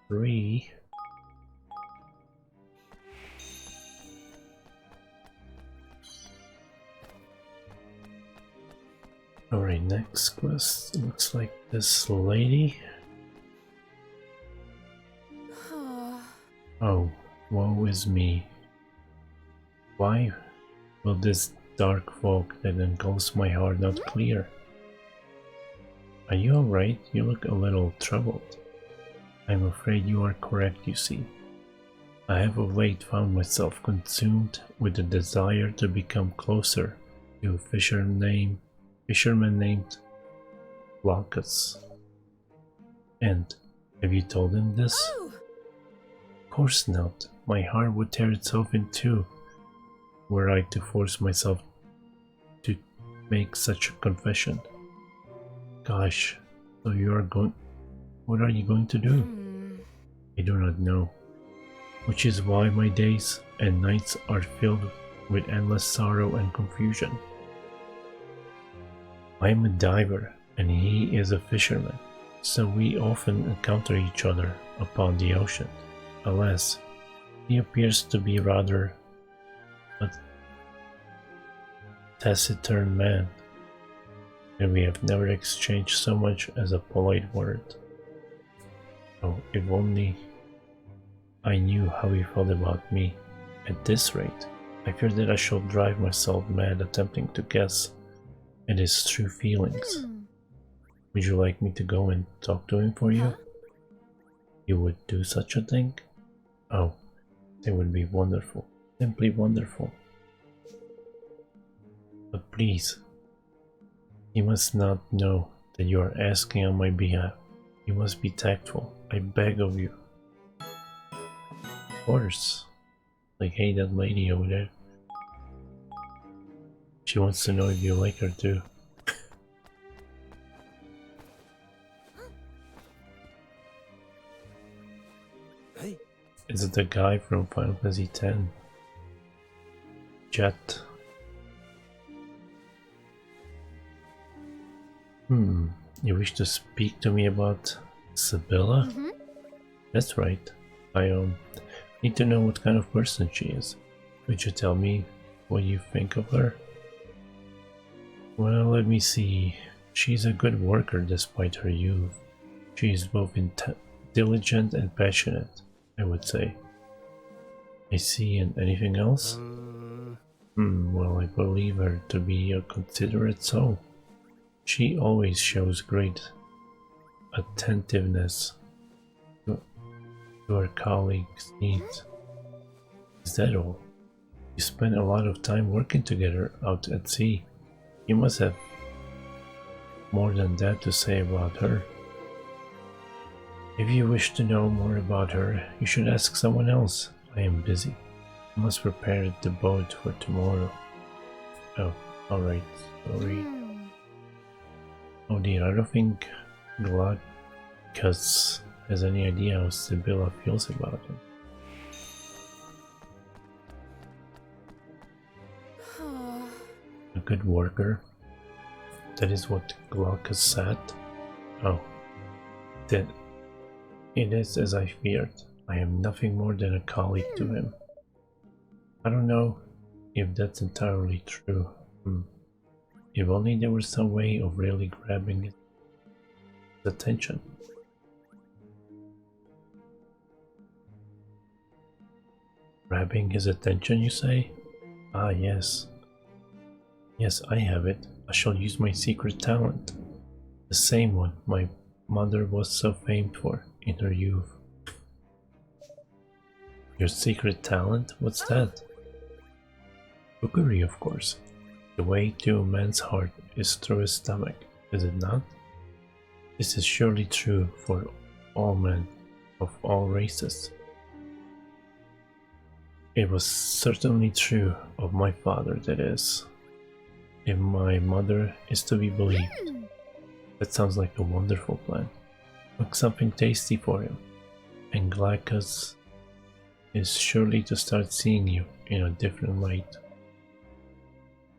3. Alright, next quest. Looks like this lady. Oh, woe is me. Why will this dark fog that engulfs my heart not clear? Are you alright? You look a little troubled. I'm afraid you are correct, you see. I have of late found myself consumed with the desire to become closer to a fisherman named Glaucus. And have you told him this? Of course not. My heart would tear itself in two were I to force myself to make such a confession. Gosh, so you are going... What are you going to do? I do not know. Which is why my days and nights are filled with endless sorrow and confusion. I am a diver and he is a fisherman, so we often encounter each other upon the ocean. Alas, he appears to be rather a taciturn man, and we have never exchanged so much as a polite word. Oh, if only I knew how he felt about me. At this rate, I fear that I shall drive myself mad attempting to guess at his true feelings. Would you like me to go and talk to him for you? You would do such a thing? Oh, it would be wonderful. Simply wonderful. But please, he must not know that you are asking on my behalf. You must be tactful. I beg of you. Of course. Like, hey, that lady over there. She wants to know if you like her too. Hey. Is it the guy from Final Fantasy X? Jet. You wish to speak to me about Sibylla? That's right. I need to know what kind of person she is. Would you tell me what you think of her? Well, let me see. She's a good worker despite her youth. She is both diligent and passionate, I would say. I see, and anything else? Well, I believe her to be a considerate soul. She always shows great attentiveness to her colleagues' needs. Is that all? You spend a lot of time working together out at sea. You must have more than that to say about her. If you wish to know more about her, you should ask someone else. I am busy. I must prepare the boat for tomorrow. Oh, alright, sorry. Oh dear, I don't think Glaucus has any idea how Sibylla feels about him. A good worker? That is what Glaucus said? Oh, then it is as I feared. I am nothing more than a colleague to him. I don't know if that's entirely true. If only there was some way of really grabbing his attention. Grabbing his attention, you say? Ah, yes. Yes, I have it. I shall use my secret talent. The same one my mother was so famed for in her youth. Your secret talent? What's that? Cookery, of course. The way to a man's heart is through his stomach, is it not? This is surely true for all men of all races. It was certainly true of my father, that is. If my mother is to be believed. That sounds like a wonderful plan. Cook something tasty for him, and Glaucus is surely to start seeing you in a different light.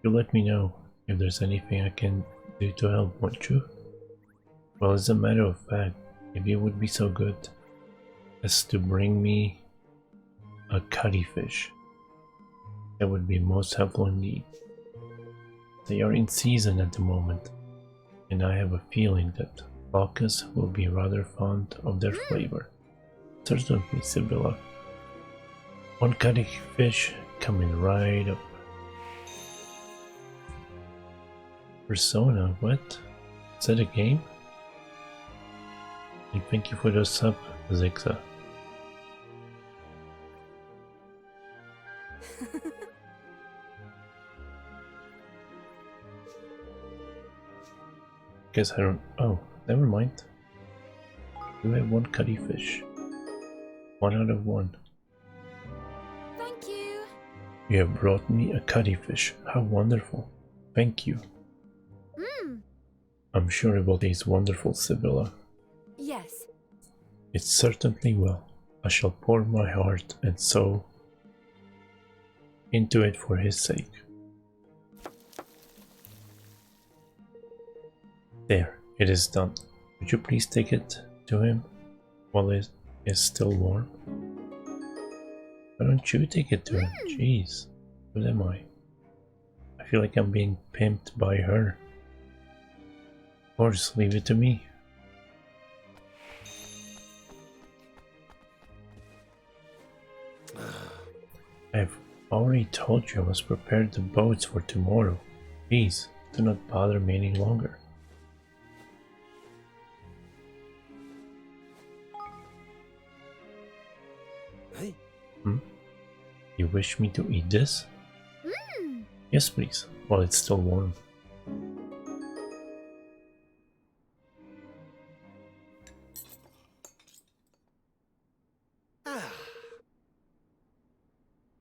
You let me know if there's anything I can do to help, won't you? Well, as a matter of fact, if you would be so good as to bring me a cuttlefish, that would be most helpful indeed. They are in season at the moment, and I have a feeling that Glaucus will be rather fond of their flavor. Certainly, Sibylla. One cuttlefish coming right up. Persona, what? Is that a game? And thank you for the sub, Zixa. Guess I don't. Oh, never mind. You have one cuttlefish. 1 out of 1. Thank you. You have brought me a cuttlefish. How wonderful. Thank you. I'm sure it will taste wonderful, Sibylla. Yes. It certainly will. I shall pour my heart and soul into it for his sake. There, it is done. Would you please take it to him while it is still warm? Why don't you take it to him? Jeez, what am I? I feel like I'm being pimped by her. Or just leave it to me. already told you I must prepare the boats for tomorrow. Please, do not bother me any longer. Hey? You wish me to eat this? Yes, please, while it's still warm.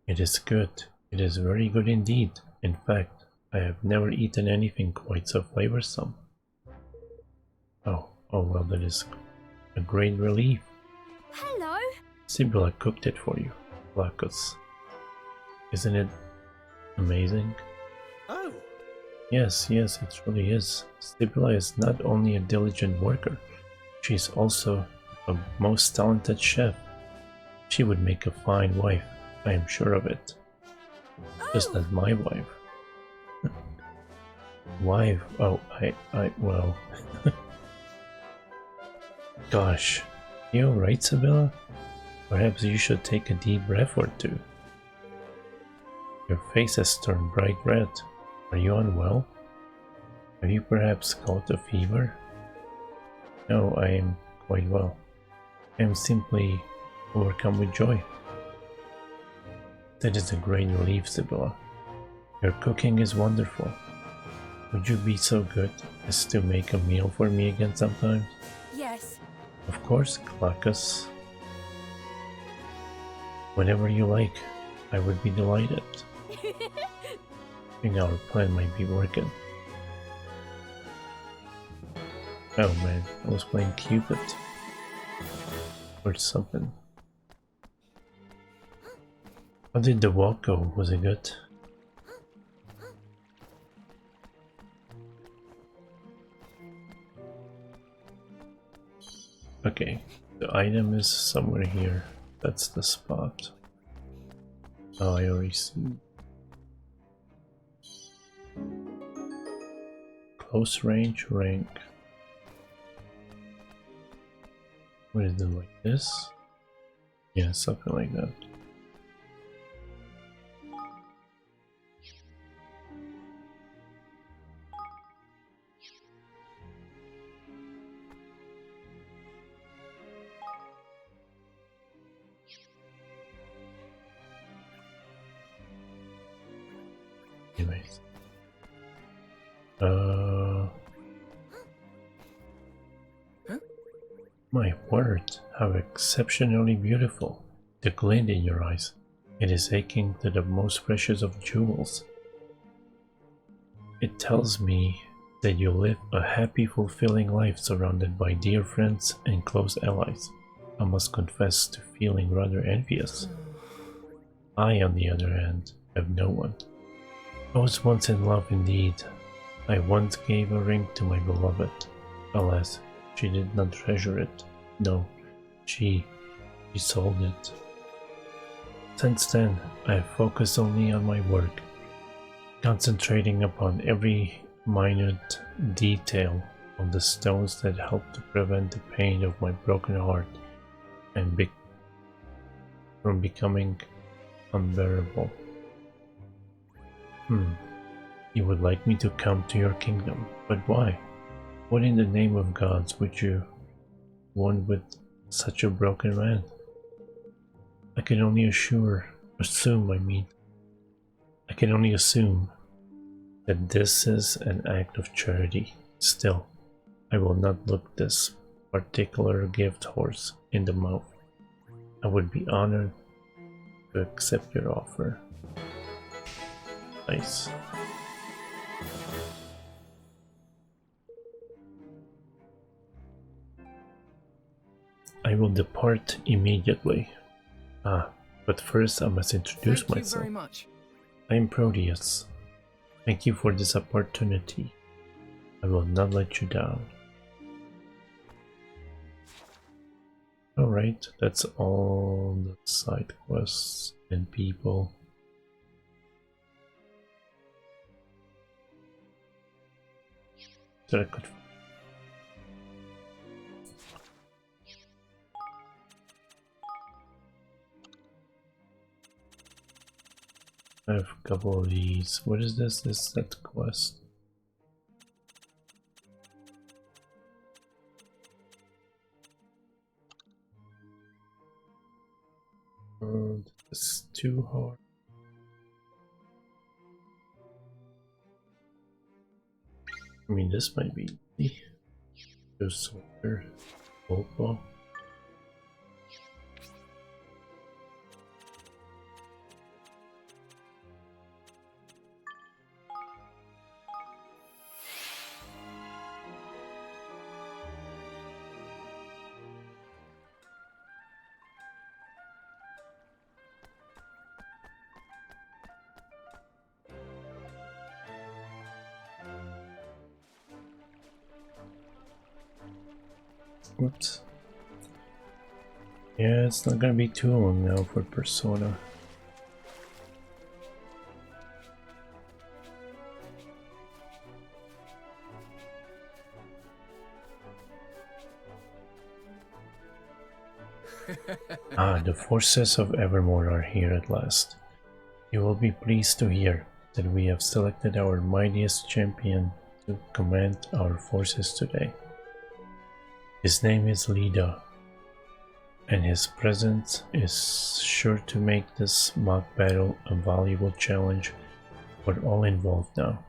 It is good. It is very good indeed. In fact, I have never eaten anything quite so flavorsome. Oh well, that is a great relief. Hello. Sibylla cooked it for you, Lacus. Isn't it amazing? Oh. Yes, it really is. Sibylla is not only a diligent worker, she is also a most talented chef. She would make a fine wife, I am sure of it. Just as my wife. Wife? Oh, well. Gosh, you alright, Sibylla? Perhaps you should take a deep breath or two. Your face has turned bright red. Are you unwell? Have you perhaps caught a fever? No, I am quite well. I am simply overcome with joy. That is a great relief, Sibylla. Your cooking is wonderful. Would you be so good as to make a meal for me again sometime? Yes. Of course, Clacus. Whenever you like, I would be delighted. I think our plan might be working. Oh man, I was playing Cupid. Or something. How did the walk go? Was it good? Okay, the item is somewhere here. That's the spot. Oh, I already see. Close range rank. What is it, like this? Yeah, something like that. Anyways. My word, how exceptionally beautiful. The glint in your eyes. It is akin to the most precious of jewels. It tells me that you live a happy, fulfilling life surrounded by dear friends and close allies. I must confess to feeling rather envious. I, on the other hand, have no one. I was once in love indeed. I once gave a ring to my beloved. Alas, she did not treasure it. No, she sold it. Since then, I have focused only on my work, concentrating upon every minute detail of the stones that help to prevent the pain of my broken heart and from becoming unbearable. You would like me to come to your kingdom, but why? What in the name of gods would you want with such a broken man? I can only assume that this is an act of charity. Still, I will not look this particular gift horse in the mouth. I would be honored to accept your offer. Nice. I will depart immediately. But first I must introduce myself. Thank you very much. I am Proteus. Thank you for this opportunity. I will not let you down. Alright, that's all the side quests and people. That I could. I have a couple of these. What is this? This set quest. This is too hard. I mean, this might be easy. There's soldier, Volpo. Oops. Yeah, it's not gonna be too long now for Persona. The forces of Evermore are here at last. You will be pleased to hear that we have selected our mightiest champion to command our forces today. His name is Lida, and his presence is sure to make this mock battle a valuable challenge for all involved now.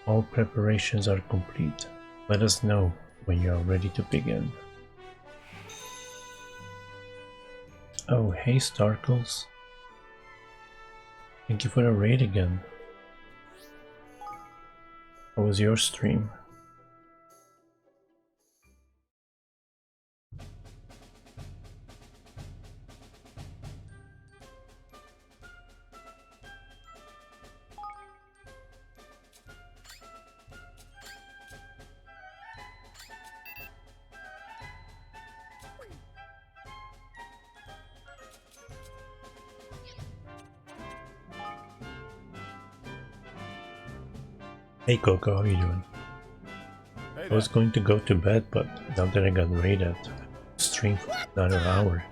All preparations are complete. Let us know when you are ready to begin. Oh, hey Starkles. Thank you for the raid again. How was your stream? Hey Coco, how are you doing? Hey I was going to go to bed, but now that I got raided, stream for another hour.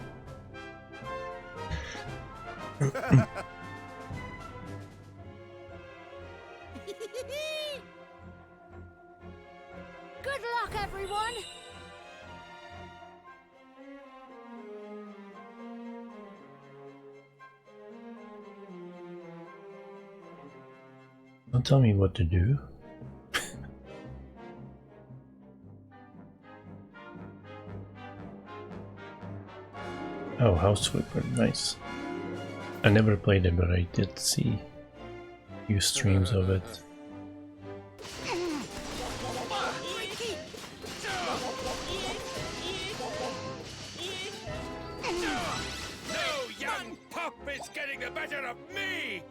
Good luck, everyone! Don't tell me what to do. Oh, House Flipper, nice. I never played it, but I did see a few streams of it. No young pup is getting the better of me!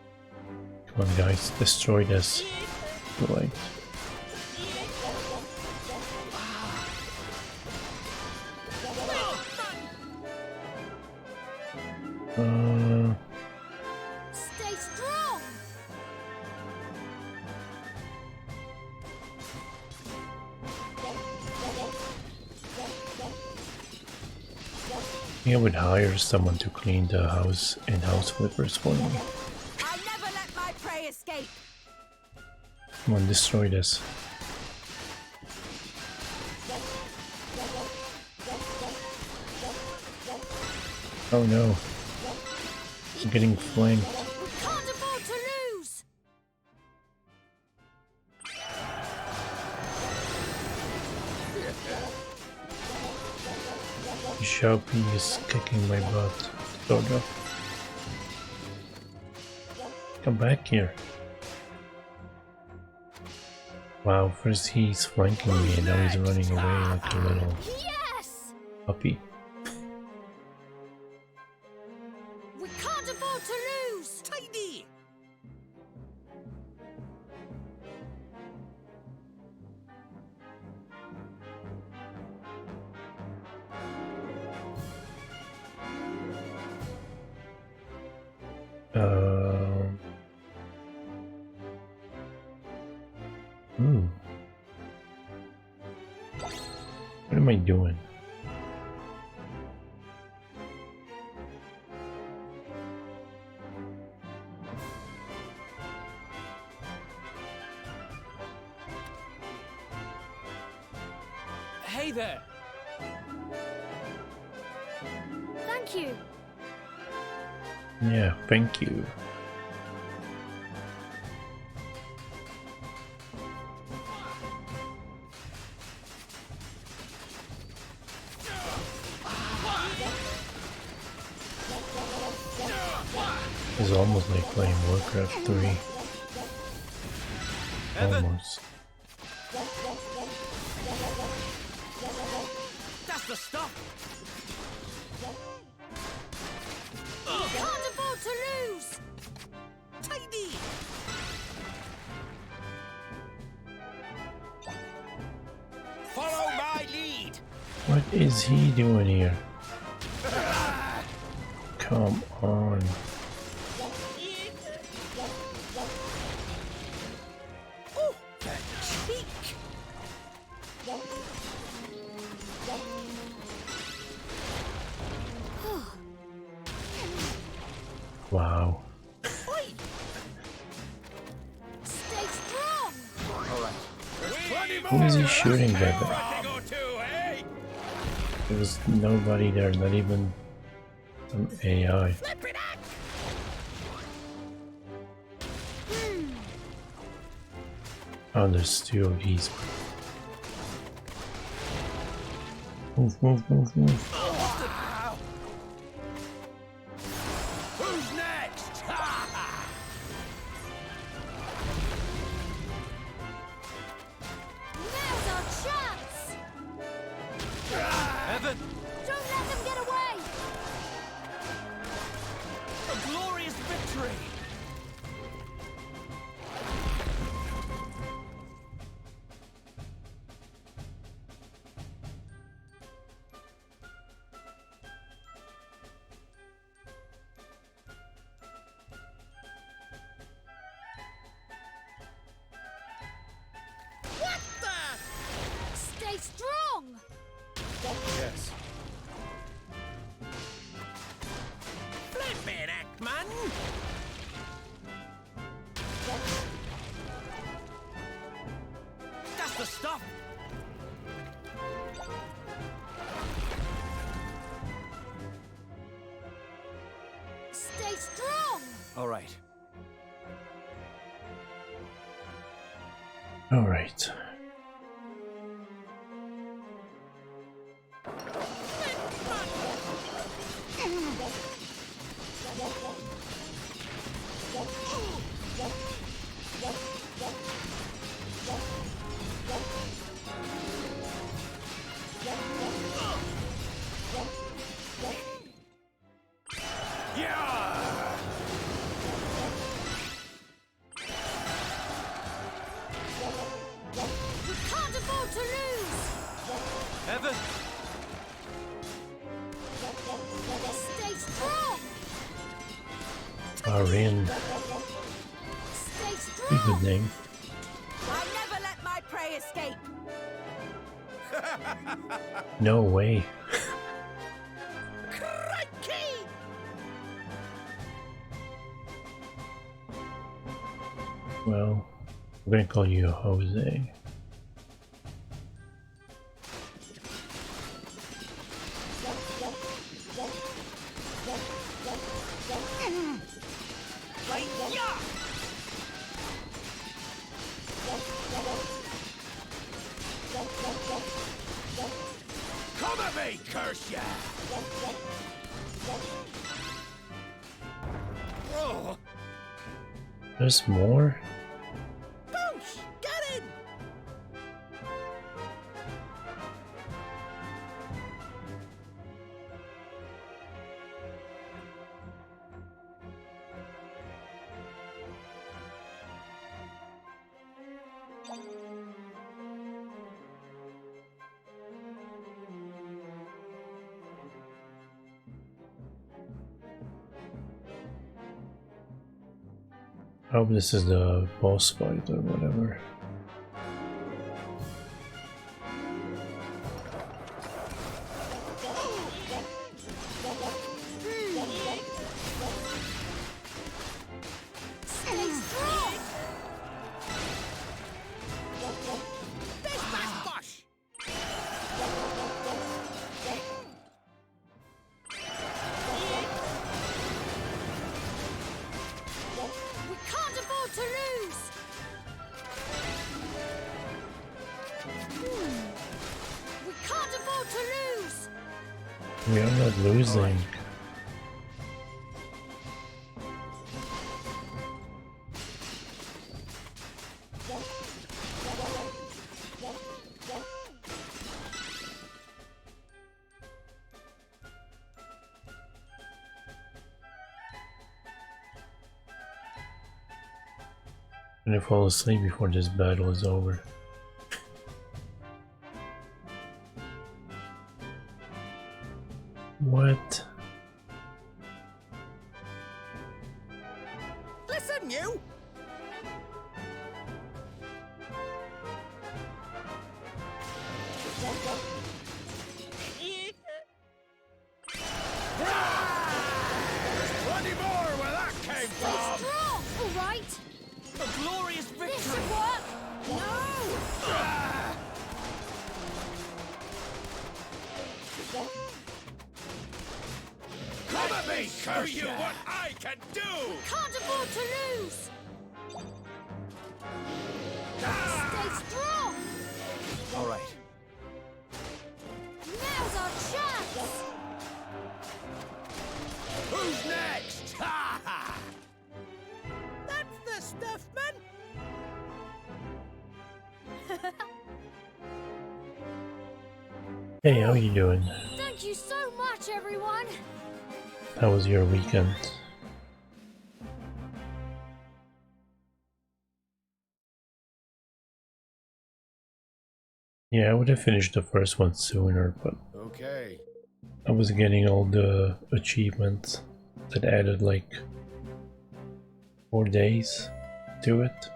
Come on guys, destroy this. Too late. Stay strong! I would hire someone to clean the house and House Flippers for me. I'll never let my prey escape. Come on, destroy this. Oh no. I'm getting flanked. We can't afford to lose! Sharpie is kicking my butt. Sort of. Come back here. Wow, first he's flanking me and now he's running away like a little puppy. We can't afford to lose! Tidy! What am I doing? Hey there! Thank you. Yeah, thank you. It's almost like playing Warcraft 3. Almost. That's the stuff! Can't afford to lose! Tidy! Follow my lead! What is he doing here? Come on. Oh, the cheek! Wow. Stay strong! Who is he shooting at? Go to, eh? There's nobody there, not even some AI. Oh, there's two of these. Move, move, move, move. Who's next? Now's our chance! Evan! Don't let them get away! A glorious victory! What the? Stay strong! Yes. Flip it, Ekman! That's the stuff! Stay strong! All right. Alright. We can't afford to lose! Evan! Stay strong! Arian. Stay Pretty strong! good name. I never let my prey escape. No way. Crikey! Well, I'm gonna call you Jose. Come at me, curse ya! Oh, There's more? Boosh! Get in! I hope this is the boss fight or whatever. Stay strong! Bish bash bosh! We are not losing. I'm gonna fall asleep before this battle is over. What? Listen, you! Plenty more where that came from! Strong! All right. A glorious This victory! should work. No! Come at me, show you what I can do! Can't afford to lose. Stay strong. All right. Now's our chance. Who's next? Ha ha! That's the stuff, man! Hey, how you doing? Thank you so much, everyone. How was your weekend? Yeah, I would have finished the first one sooner, but Okay. I was getting all the achievements that added like 4 days to it.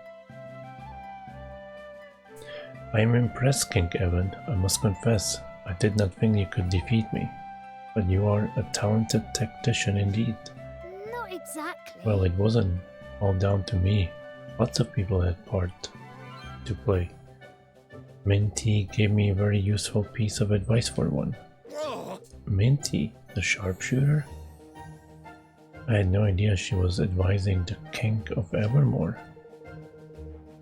I am impressed, King Evan. I must confess, I did not think you could defeat me. But you are a talented tactician indeed. Not exactly. Well, it wasn't all down to me. Lots of people had part to play. Minty gave me a very useful piece of advice for one. Minty, the sharpshooter? I had no idea she was advising the King of Evermore.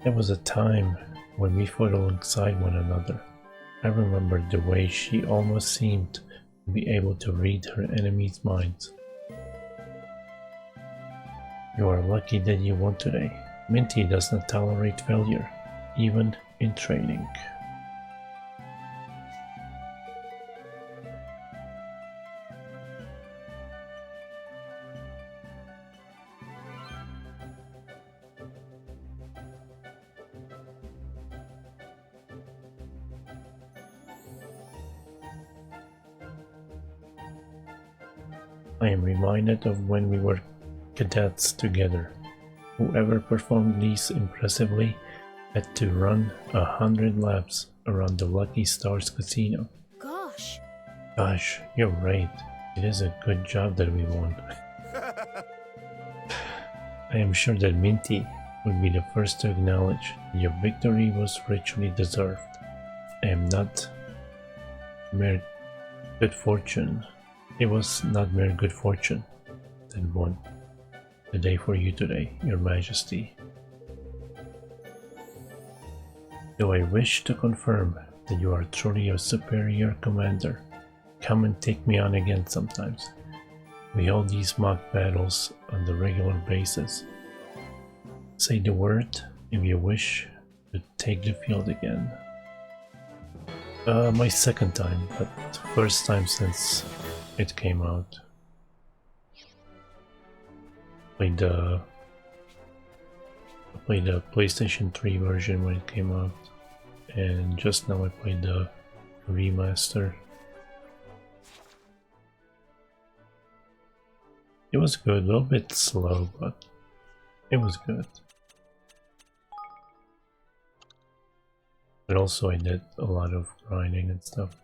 There was a time when we fought alongside one another. I remembered the way she almost seemed to be able to read her enemies' minds. You are lucky that you won today. Minty does not tolerate failure, even in training. I am reminded of when we were cadets together. Whoever performed these impressively had to run 100 laps around the Lucky Stars Casino. Gosh. Gosh, you're right. It is a good job that we won. I am sure that Minty would be the first to acknowledge that your victory was richly deserved. I am not mere good fortune. It was not mere good fortune that won the day for you today, Your Majesty. Though I wish to confirm that you are truly a superior commander, come and take me on again sometimes. We hold these mock battles on the regular basis. Say the word if you wish to take the field again. My second time, but first time since it came out. I played the PlayStation 3 version when it came out, and just now I played the remaster. It was good, a little bit slow, but it was good. But also I did a lot of grinding and stuff.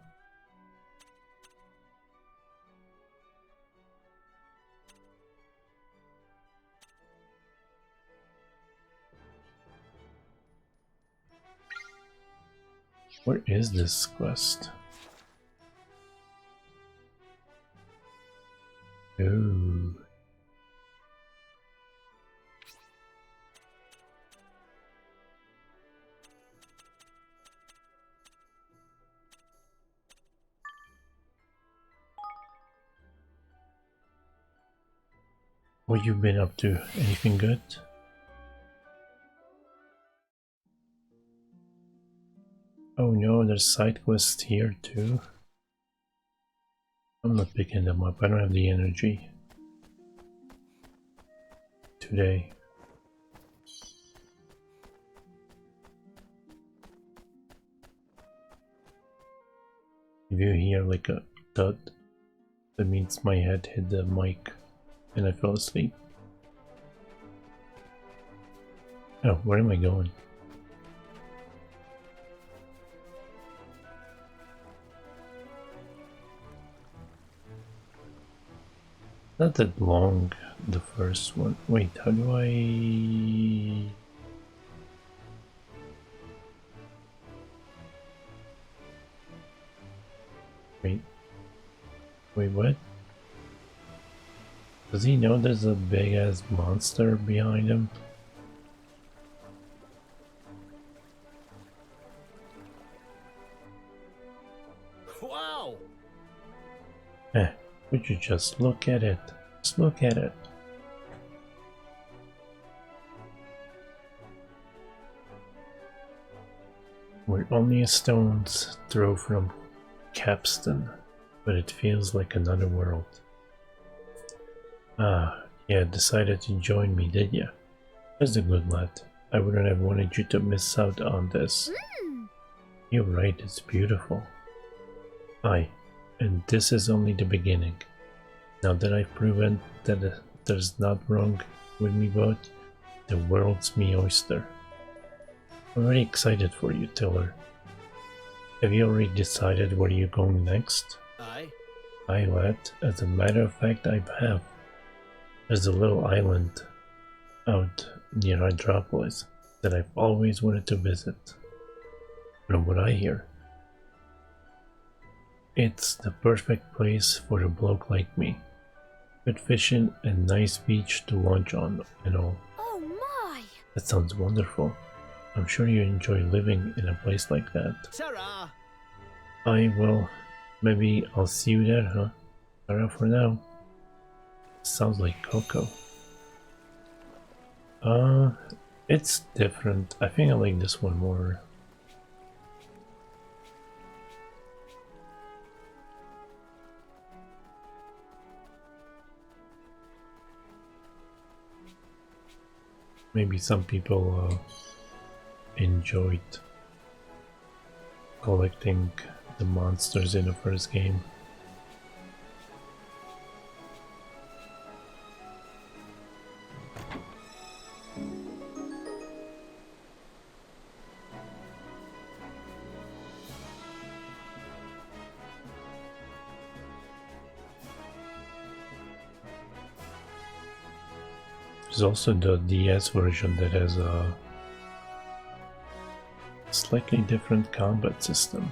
Where is this quest? Ooh. What you been up to? Anything good? Oh no, there's side quests here too. I'm not picking them up, I don't have the energy today. If you hear like a thud, that means my head hit the mic and I fell asleep. Oh, where am I going? Not that long, the first one. Wait, how do I... Wait, what? Does he know there's a big ass monster behind him? Wow! Would you just look at it? Just look at it. We're only a stone's throw from Capstan, but it feels like another world. Ah, yeah, decided to join me, did ya? That's a good lad. I wouldn't have wanted you to miss out on this. You're right, it's beautiful. Aye, and this is only the beginning. Now that I've proven that there's not wrong with me both, the world's me oyster. I'm very excited for you, Tiller. Have you already decided where you're going next? Aye. Aye, lad. As a matter of fact, I have. There's a little island out near Hydropolis that I've always wanted to visit. From what I hear, it's the perfect place for a bloke like me. Good fishing and nice beach to launch on and all. Oh my! That sounds wonderful. I'm sure you enjoy living in a place like that. Ta-ra! Well, maybe I'll see you there, huh? Ta-ra for now. Sounds like Coco. It's different. I think I like this one more. Maybe some people enjoyed collecting the monsters in the first game. There's also the DS version that has a slightly different combat system.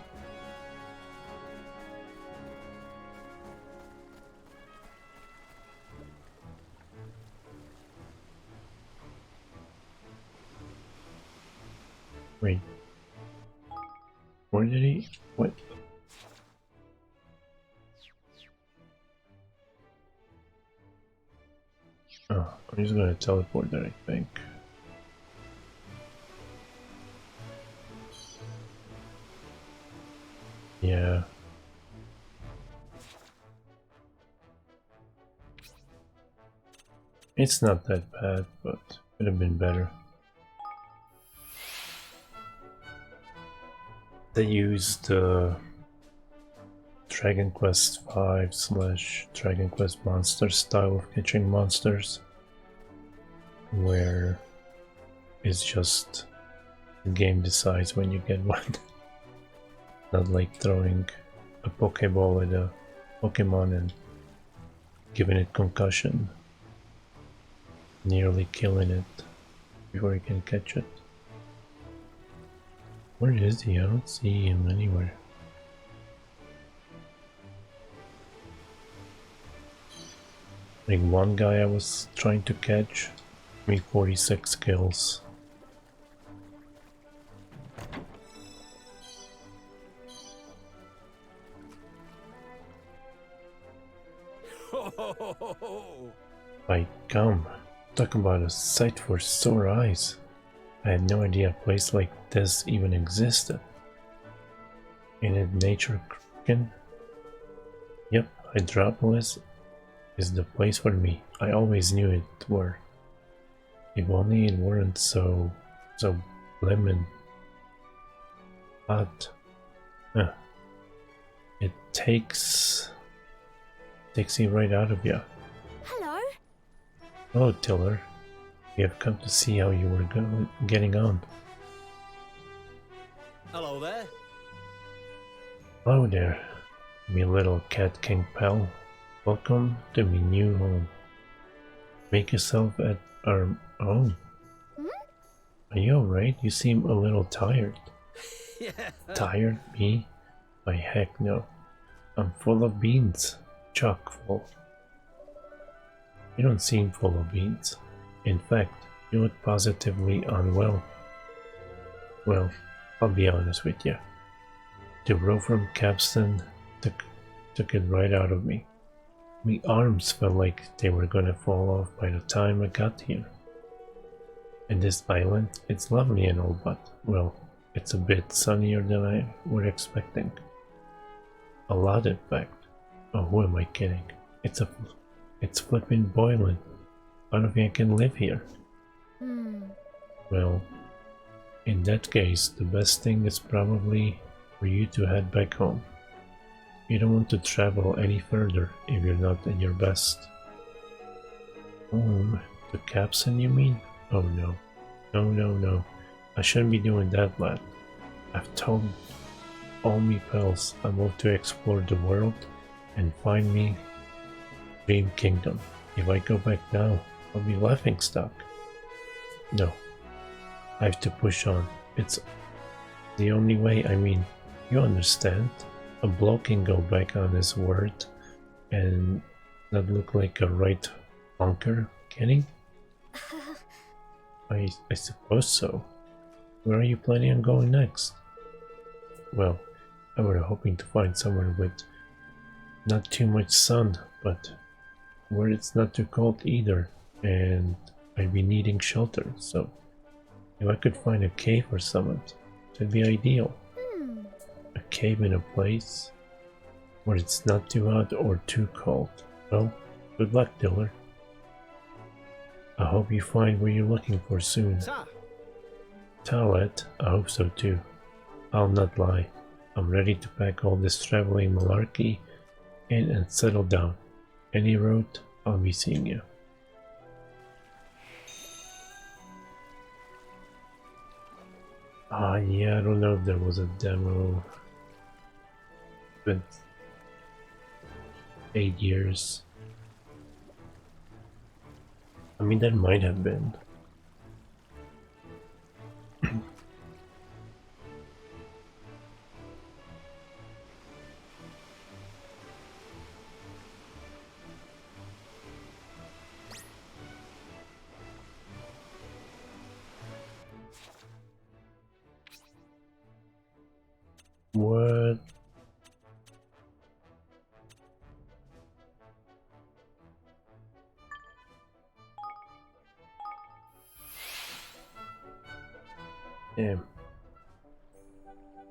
Wait. Where did he... What? Oh, I'm just gonna teleport there, I think. Yeah. It's not that bad, but could have been better. They used Dragon Quest V / Dragon Quest Monster style of catching monsters, where it's just the game decides when you get one. Not like throwing a Pokeball at a Pokemon and giving it concussion, nearly killing it before you can catch it. Where is he? I don't see him anywhere. Like one guy I was trying to catch, me 46 kills. I come. Talk about a sight for sore eyes. I had no idea a place like this even existed. Ain't it nature cooking? Yep, Hydropolis is the place for me. I always knew it were. If only it weren't so blimmin' hot. Huh. It takes you right out of you. Hello? Oh, Tiller. We have come to see how you were getting on. Hello there. Hello there, me little cat king pal. Welcome to me new home. Make yourself at our home. Are you alright? You seem a little tired. Yeah. Tired? Me? Why heck no. I'm full of beans. Chock full. You don't seem full of beans. In fact, you look positively unwell. Well, I'll be honest with you. The row from Capstan took it right out of me. My arms felt like they were gonna fall off by the time I got here. And this island, it's lovely and all, but, well, it's a bit sunnier than I were expecting. A lot, in fact. Oh, who am I kidding? It's flipping boiling. I don't think I can live here. Well, in that case, the best thing is probably for you to head back home. You don't want to travel any further if you're not at your best. Home? To Capstan, you mean? Oh no. No. I shouldn't be doing that, lad. I've told all me pals I'm off to explore the world and find me dream kingdom. If I go back now, I'll be laughing stock. No. I have to push on. It's the only way. I mean, you understand? A bloke can go back on his word and not look like a right bunker, can he? I suppose so. Where are you planning on going next? Well, I were hoping to find somewhere with not too much sun, but where it's not too cold either, and I'd be needing shelter, so if I could find a cave or something, that'd be ideal. A cave in a place where it's not too hot or too cold. Well, good luck, Diller. I hope you find what you're looking for soon. Talet, I hope so too. I'll not lie. I'm ready to pack all this traveling malarkey in and settle down. Any road, I'll be seeing you. Yeah, I don't know if there was a demo. But 8 years. I mean, there might have been. What? Damn.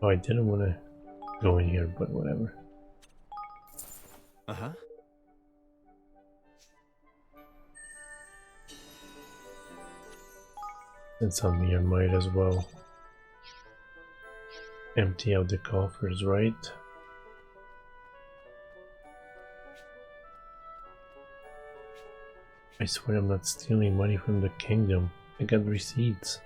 Oh, I didn't want to go in here, but whatever. Uh-huh. Since I'm here, might as well empty out the coffers, right? I swear I'm not stealing money from the kingdom. I got receipts.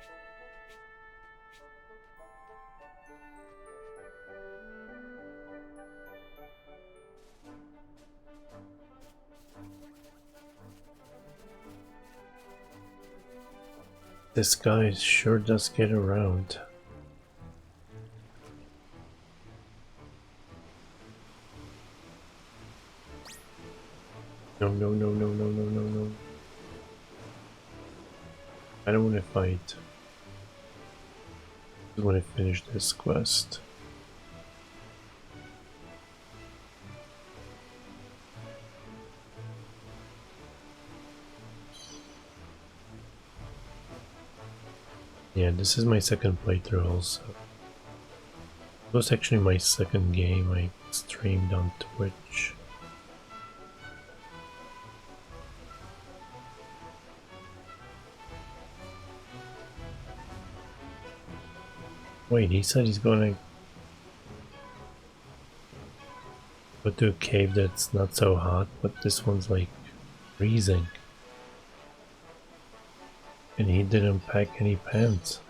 This guy sure does get around. No. I don't want to fight. I just want to finish this quest. Yeah, this is my second playthrough also. It was actually my second game I streamed on Twitch. Wait, he said he's gonna go to a cave that's not so hot, but this one's like freezing. And he didn't pack any pants.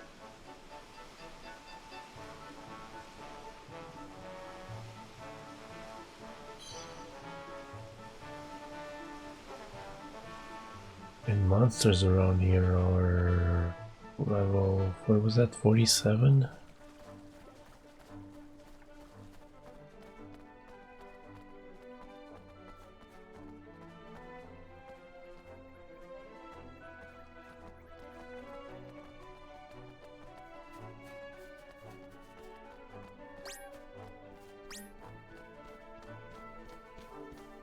And monsters around here are level, what was that, 47?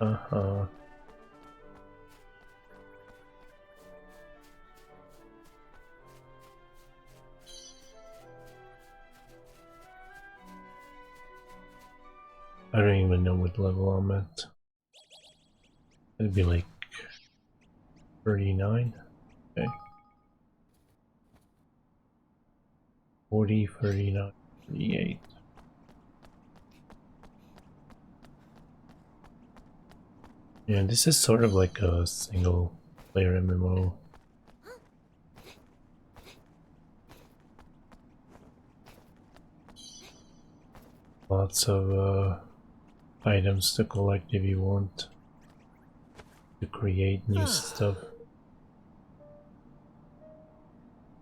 Uh-huh. I don't even know what level I'm at. It'd be like 39. Okay. 40, 39, 38. Yeah, this is sort of like a single player MMO. Lots of items to collect if you want to create new stuff.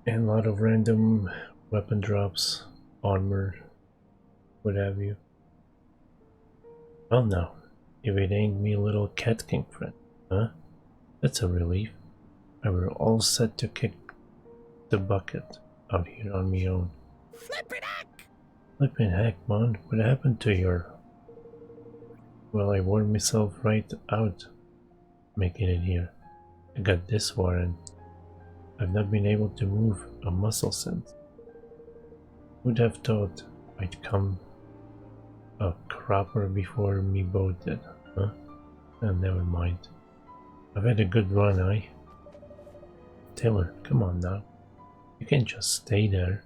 And a lot of random weapon drops, armor, what have you. Well now, if it ain't me little cat king friend, huh? That's a relief. I were all set to kick the bucket out here on me own. Flippin' heck! Flippin' heck, man, what happened to your... Well, I wore myself right out making it here. I got this far and I've not been able to move a muscle since. Who'd have thought I'd come a cropper before me both did, huh? Oh, never mind. I've had a good run, eh? Taylor, come on now. You can't just stay there.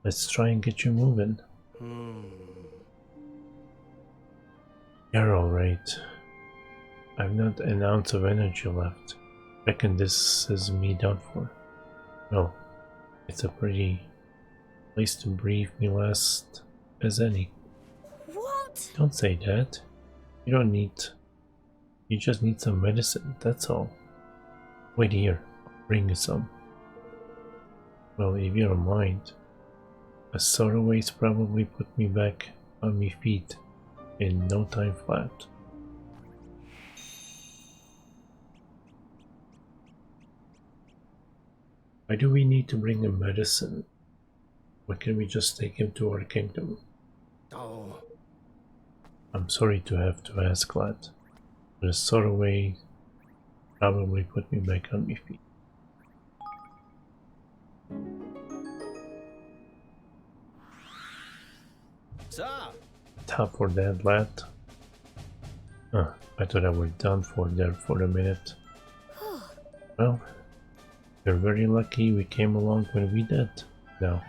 Let's try and get you moving. You're alright. I've not an ounce of energy left. Reckon this is me done for. Well, it's a pretty place to breathe me last as any. What? Don't say that. You don't need... You just need some medicine, that's all. Wait here, I'll bring you some. Well, if you don't mind, a sort of ways probably put me back on me feet in no time flat. Why do we need to bring him medicine? Why can't we just take him to our kingdom? Oh. I'm sorry to have to ask that, but a sort of way probably put me back on my feet. Top for that, lad. I thought I were done for there for a minute. Well, you're very lucky we came along when we did. Now,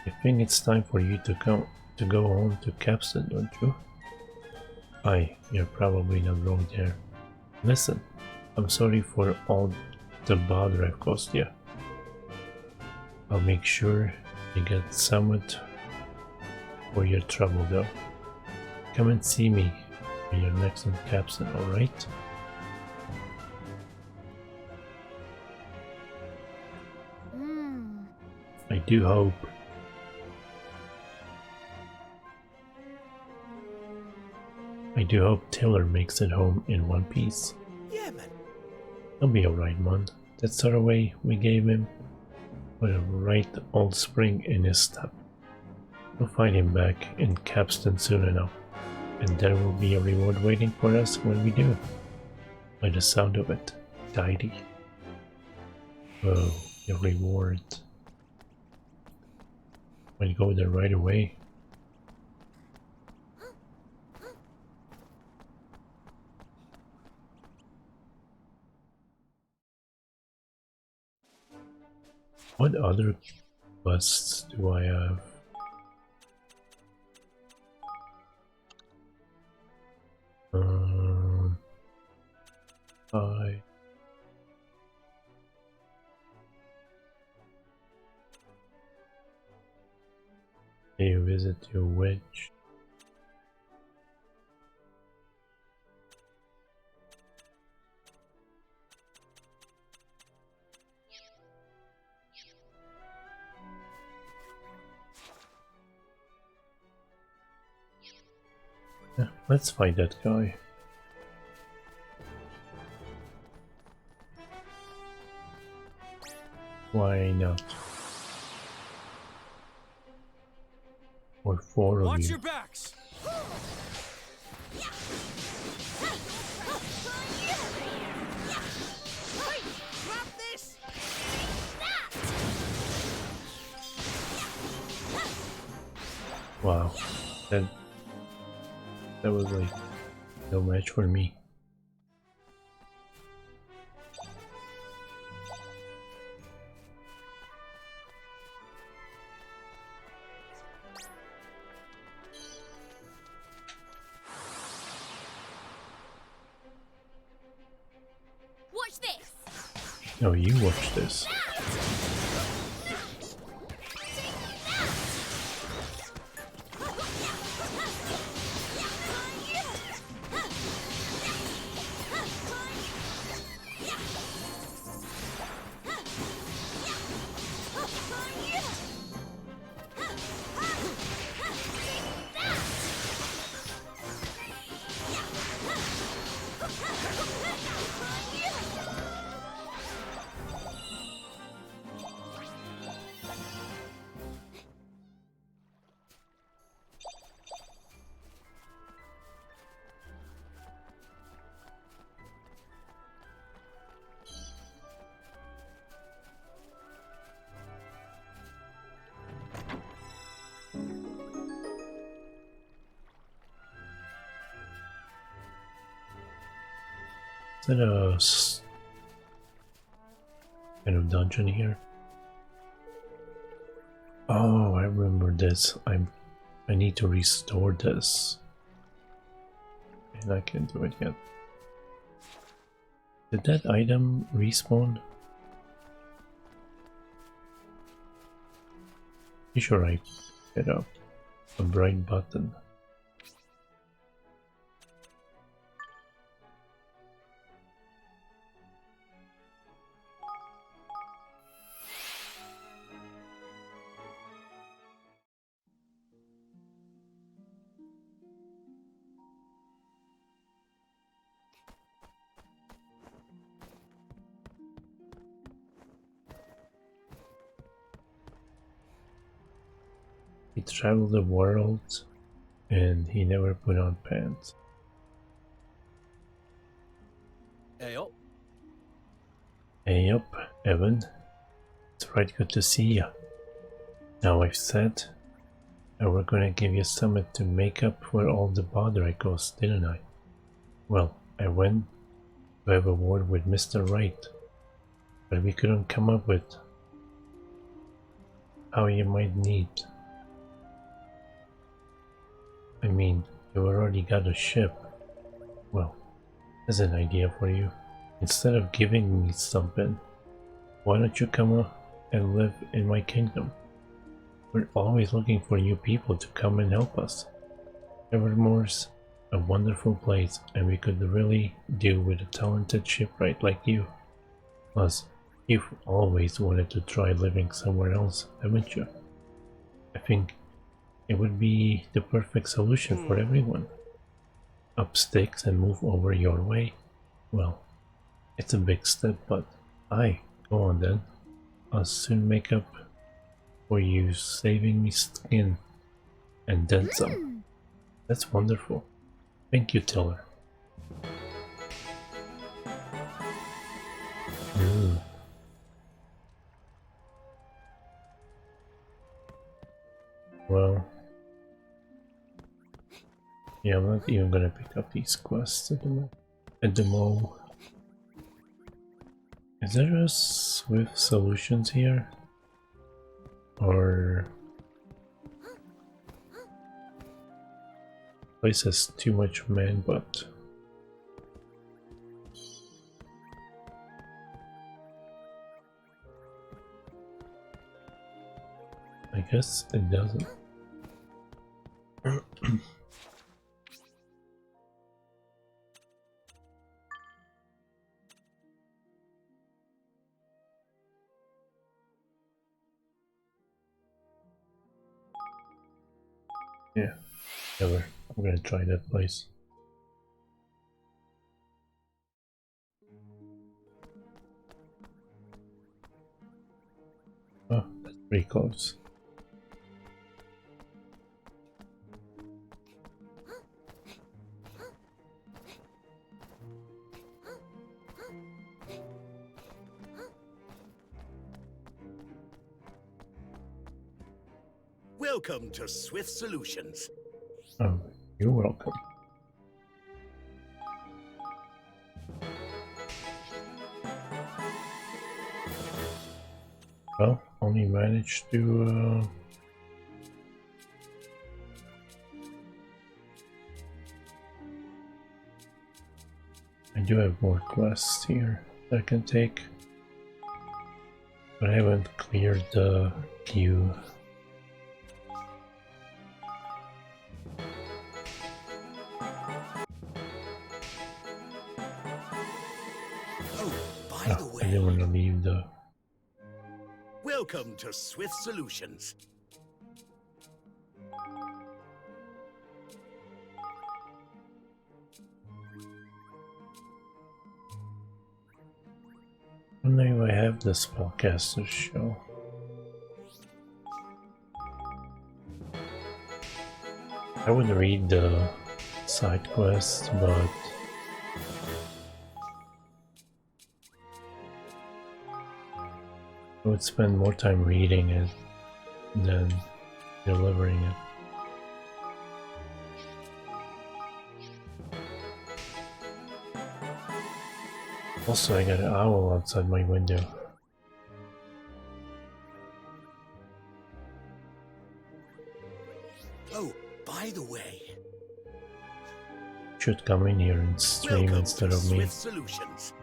I think it's time for you to go home to Capstan, don't you? Aye, you're probably not wrong there. Listen, I'm sorry for all the bother I've caused you. I'll make sure you get somewhat for your trouble though. Come and see me when you're next in Capstan, alright? I do hope. I do hope Taylor makes it home in one piece. Yeah, man. He'll be alright, man. That sort of way we gave him with a right old spring in his step. We'll find him back in Capstan soon enough, and there will be a reward waiting for us when we do. By the sound of it, tidy. Oh, your reward. Might go there right away. What other quests do I have? I you visit your witch. Yeah, let's fight that guy. Why not? Or four of Watch you. your backs. Grab this! Wow, that was like no match for me. Watch this. No, you watch this. Is that a kind of dungeon here? Oh, I remember this. I need to restore this. And I can't do it yet. Did that item respawn? Pretty sure I hit up a bright button. He traveled the world and he never put on pants. Hey up. Hey up, Evan. It's right good to see ya. Now I've said I were gonna give you a summit to make up for all the bother I caused, didn't I? Well, I went to have a word with Mr. Right, but we couldn't come up with how you might need. I mean, you already got a ship. Well, there's an idea for you. Instead of giving me something, why don't you come and live in my kingdom? We're always looking for new people to come and help us. Evermore's a wonderful place, and we could really do with a talented shipwright like you. Plus, you've always wanted to try living somewhere else, haven't you? I think it would be the perfect solution for everyone. Up sticks and move over your way? Well, it's a big step, but aye, go on then. I'll soon make up for you saving me skin and then some. That's wonderful. Thank you, Tiller. Well, yeah, I'm not even gonna pick up these quests at the mo. Is there a Swift Solutions here? Or place has too much man, but I guess it doesn't. Yeah, never. I'm gonna try that place. Oh, that's pretty close. Welcome to Swift Solutions. Oh, you're welcome. Well, only managed to I do have more quests here that I can take, but I haven't cleared the queue. Oh, by the way, I didn't want to leave the... welcome to Swift Solutions. I don't know if I have the spellcaster show. I would read the side quest, but I would spend more time reading it than delivering it. Also, I got an owl outside my window. Oh, by the way, Should come in here and stream welcome instead to of me. Swift Solutions.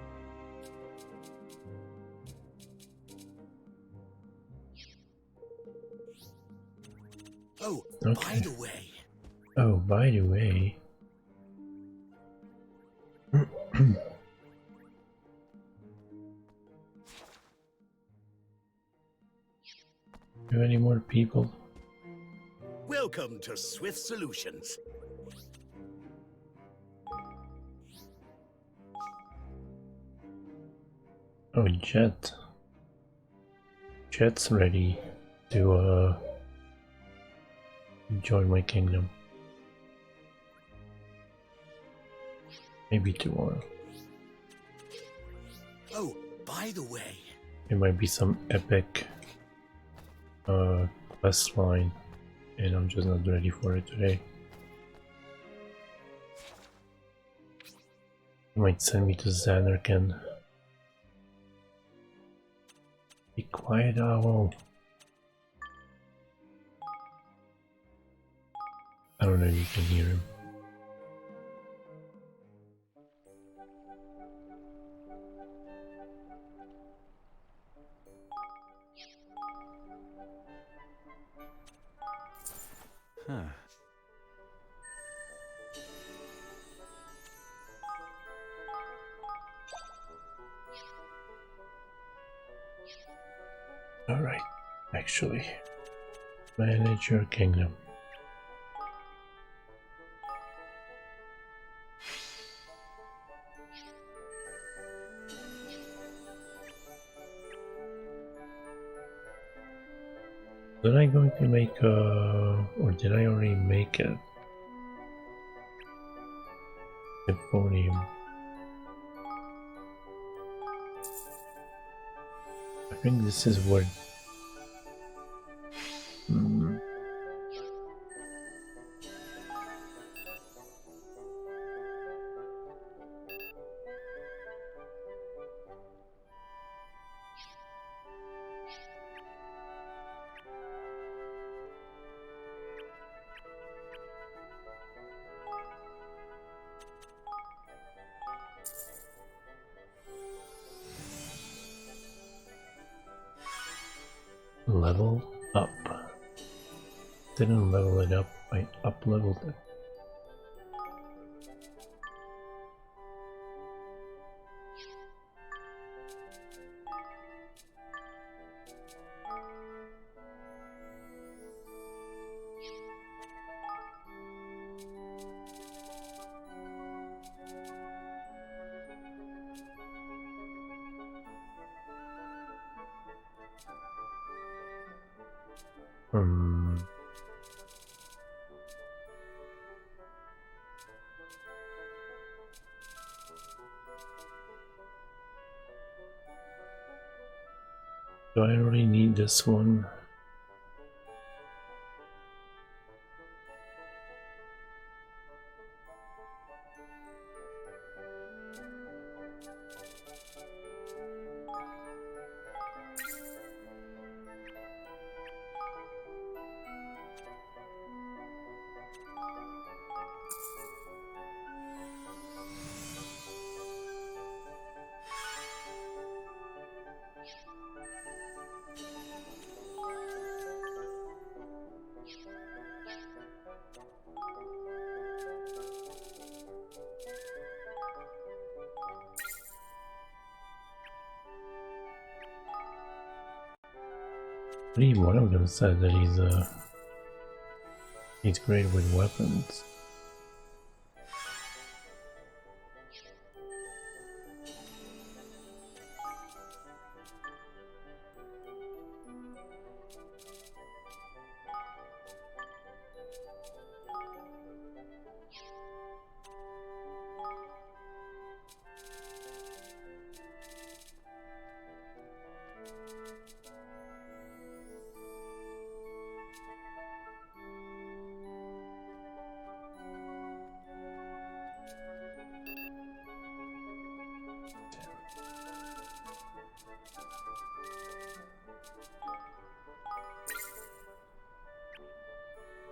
Oh, Okay. by the way. Oh, by the way. Do any more people? Welcome to Swift Solutions. Oh, Jet. Jet's ready to join my kingdom. Maybe tomorrow. Oh, by the way. It might be some epic quest line, and I'm just not ready for it today. You might send me to Xanarkand. Be quiet, owl. I don't know if you can hear him. Huh. Alright, actually, manage your kingdom. Was I going to make or did I already make a Symphonium? I think this is what level up. Didn't level it up, I up leveled it. Do I really need this one? I believe one of them said that he's great with weapons.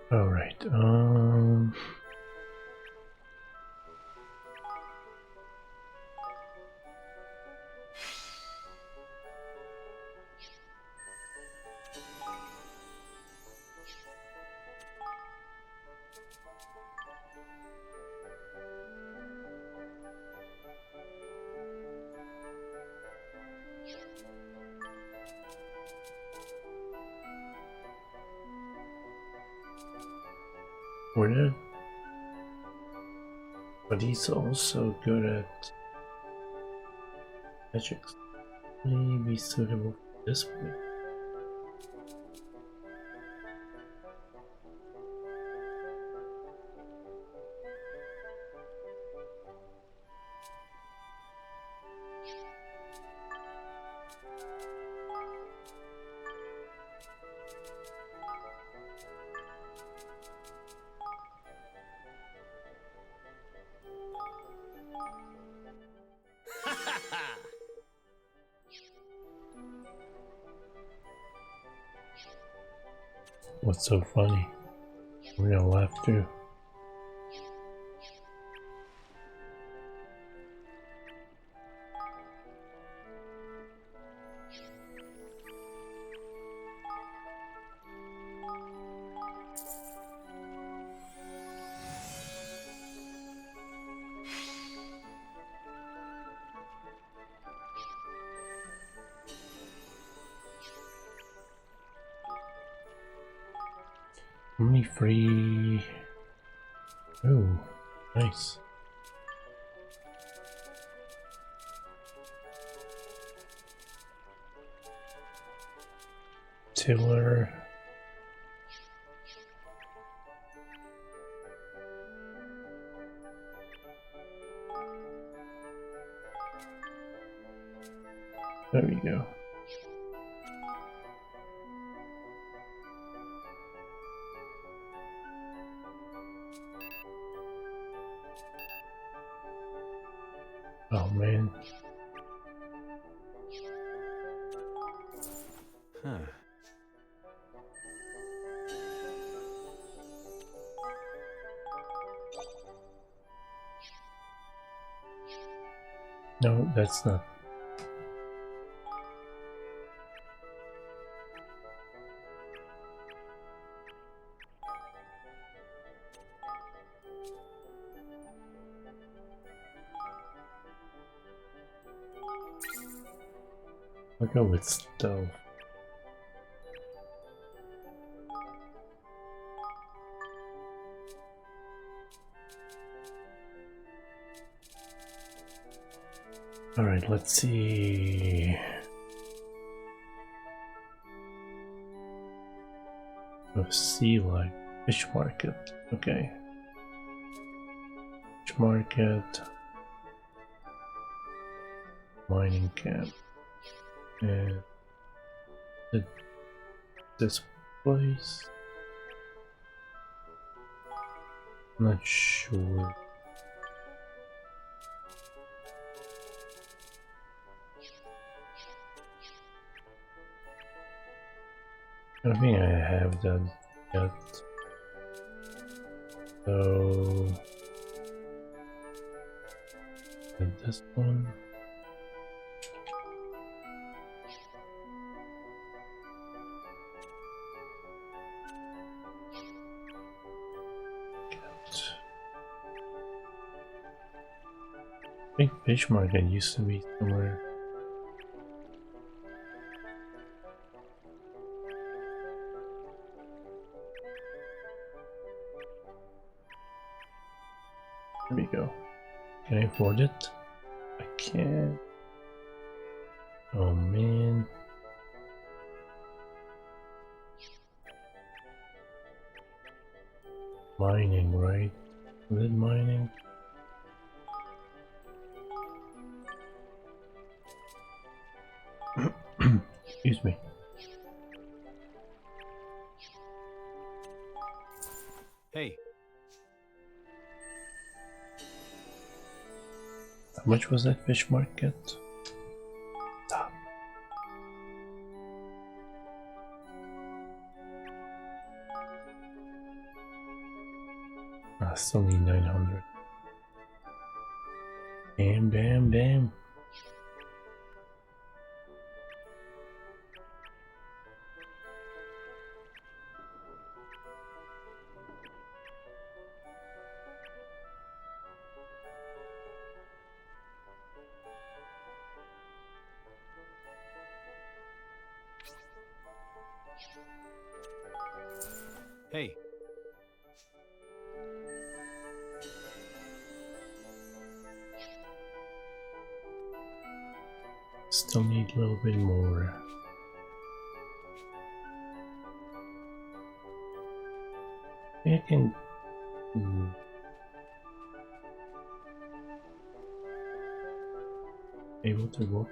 All right. We're but he's also good at magic. Maybe suitable for this one. What's so funny? We're gonna laugh too. Only free. Oh, nice. Tiller. There we go. Oh man. Huh. No, that's not. I'll go with stove. Alright, let's see. Oh, sea life. Fish market. Okay. Fish market. Mining camp. And this place. Not sure. I don't think I have that yet. So this one. I think fish market used to be somewhere. There we go. Can I afford it? I can't. Oh man. Mining, right? Is it mining? Excuse me. Hey. How much was that fish market? Stop. Ah, still need 900. Bam, bam, bam. Hey. Still need a little bit more. I can. Able to walk.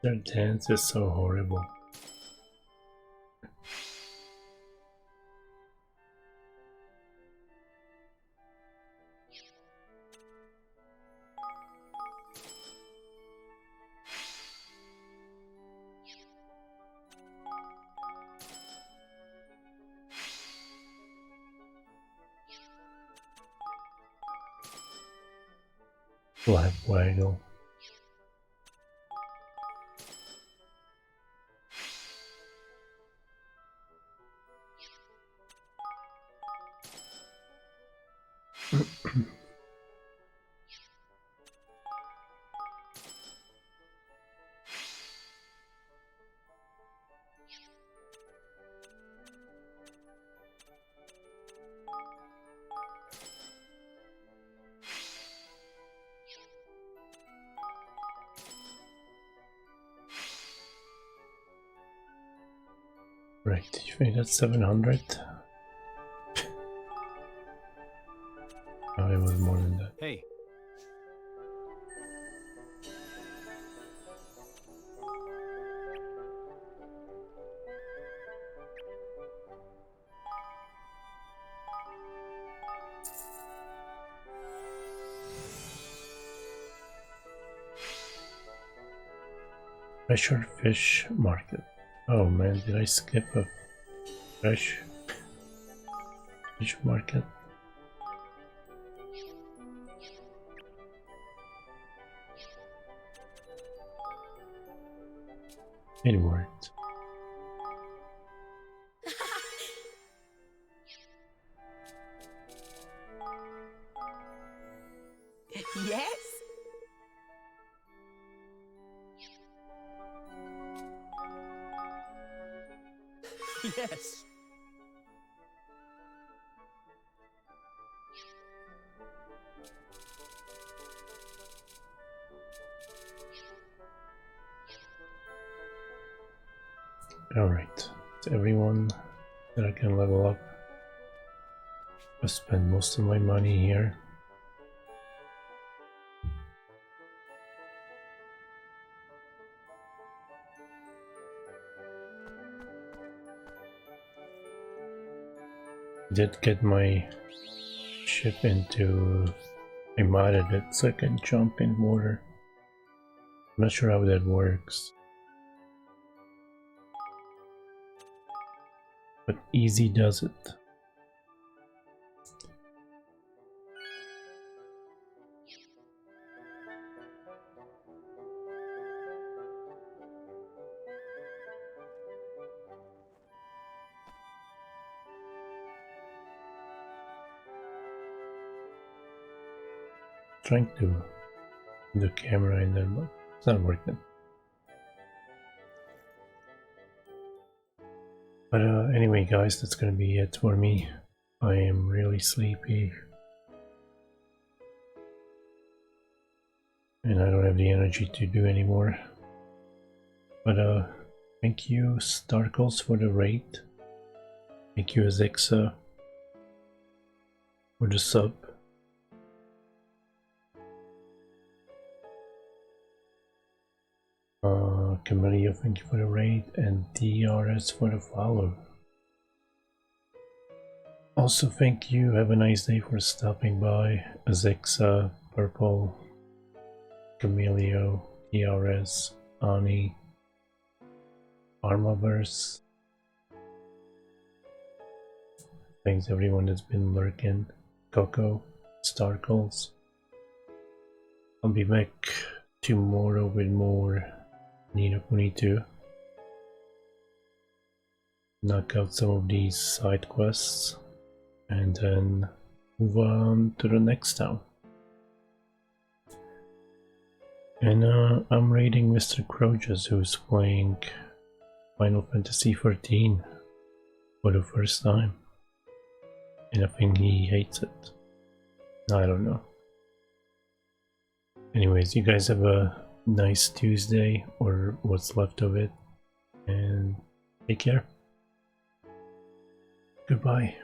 Their dance is so horrible. Black waggle. Right, you think that's 700? Oh, it was more than that. Hey. Treasure Fish Market. Oh man, did I skip a fresh fish market? It worked. Yes? Yes. Alright, to everyone that I can level up. I spend most of my money here. Did get my ship into... I modded it so I can jump in water. I'm not sure how that works. But easy does it. Trying to do the camera in there, but it's not working. But anyway guys, that's gonna be it for me. I am really sleepy. And I don't have the energy to do anymore. But thank you Starkles for the raid. Thank you Azixa for the sub. Camellia, thank you for the raid, and DRS for the follow. Also thank you, have a nice day for stopping by. Azixa, Purple, Camellia, DRS, Ani, Armaverse. Thanks everyone that's been lurking. Coco, Starkles. I'll be back tomorrow with more No Kuni 2. Knock out some of these side quests and then move on to the next town. And I'm raiding Mr. Crojas, who's playing Final Fantasy XIII for the first time. And I think he hates it. I don't know. Anyways, you guys have a nice Tuesday, or what's left of it, and take care. Goodbye.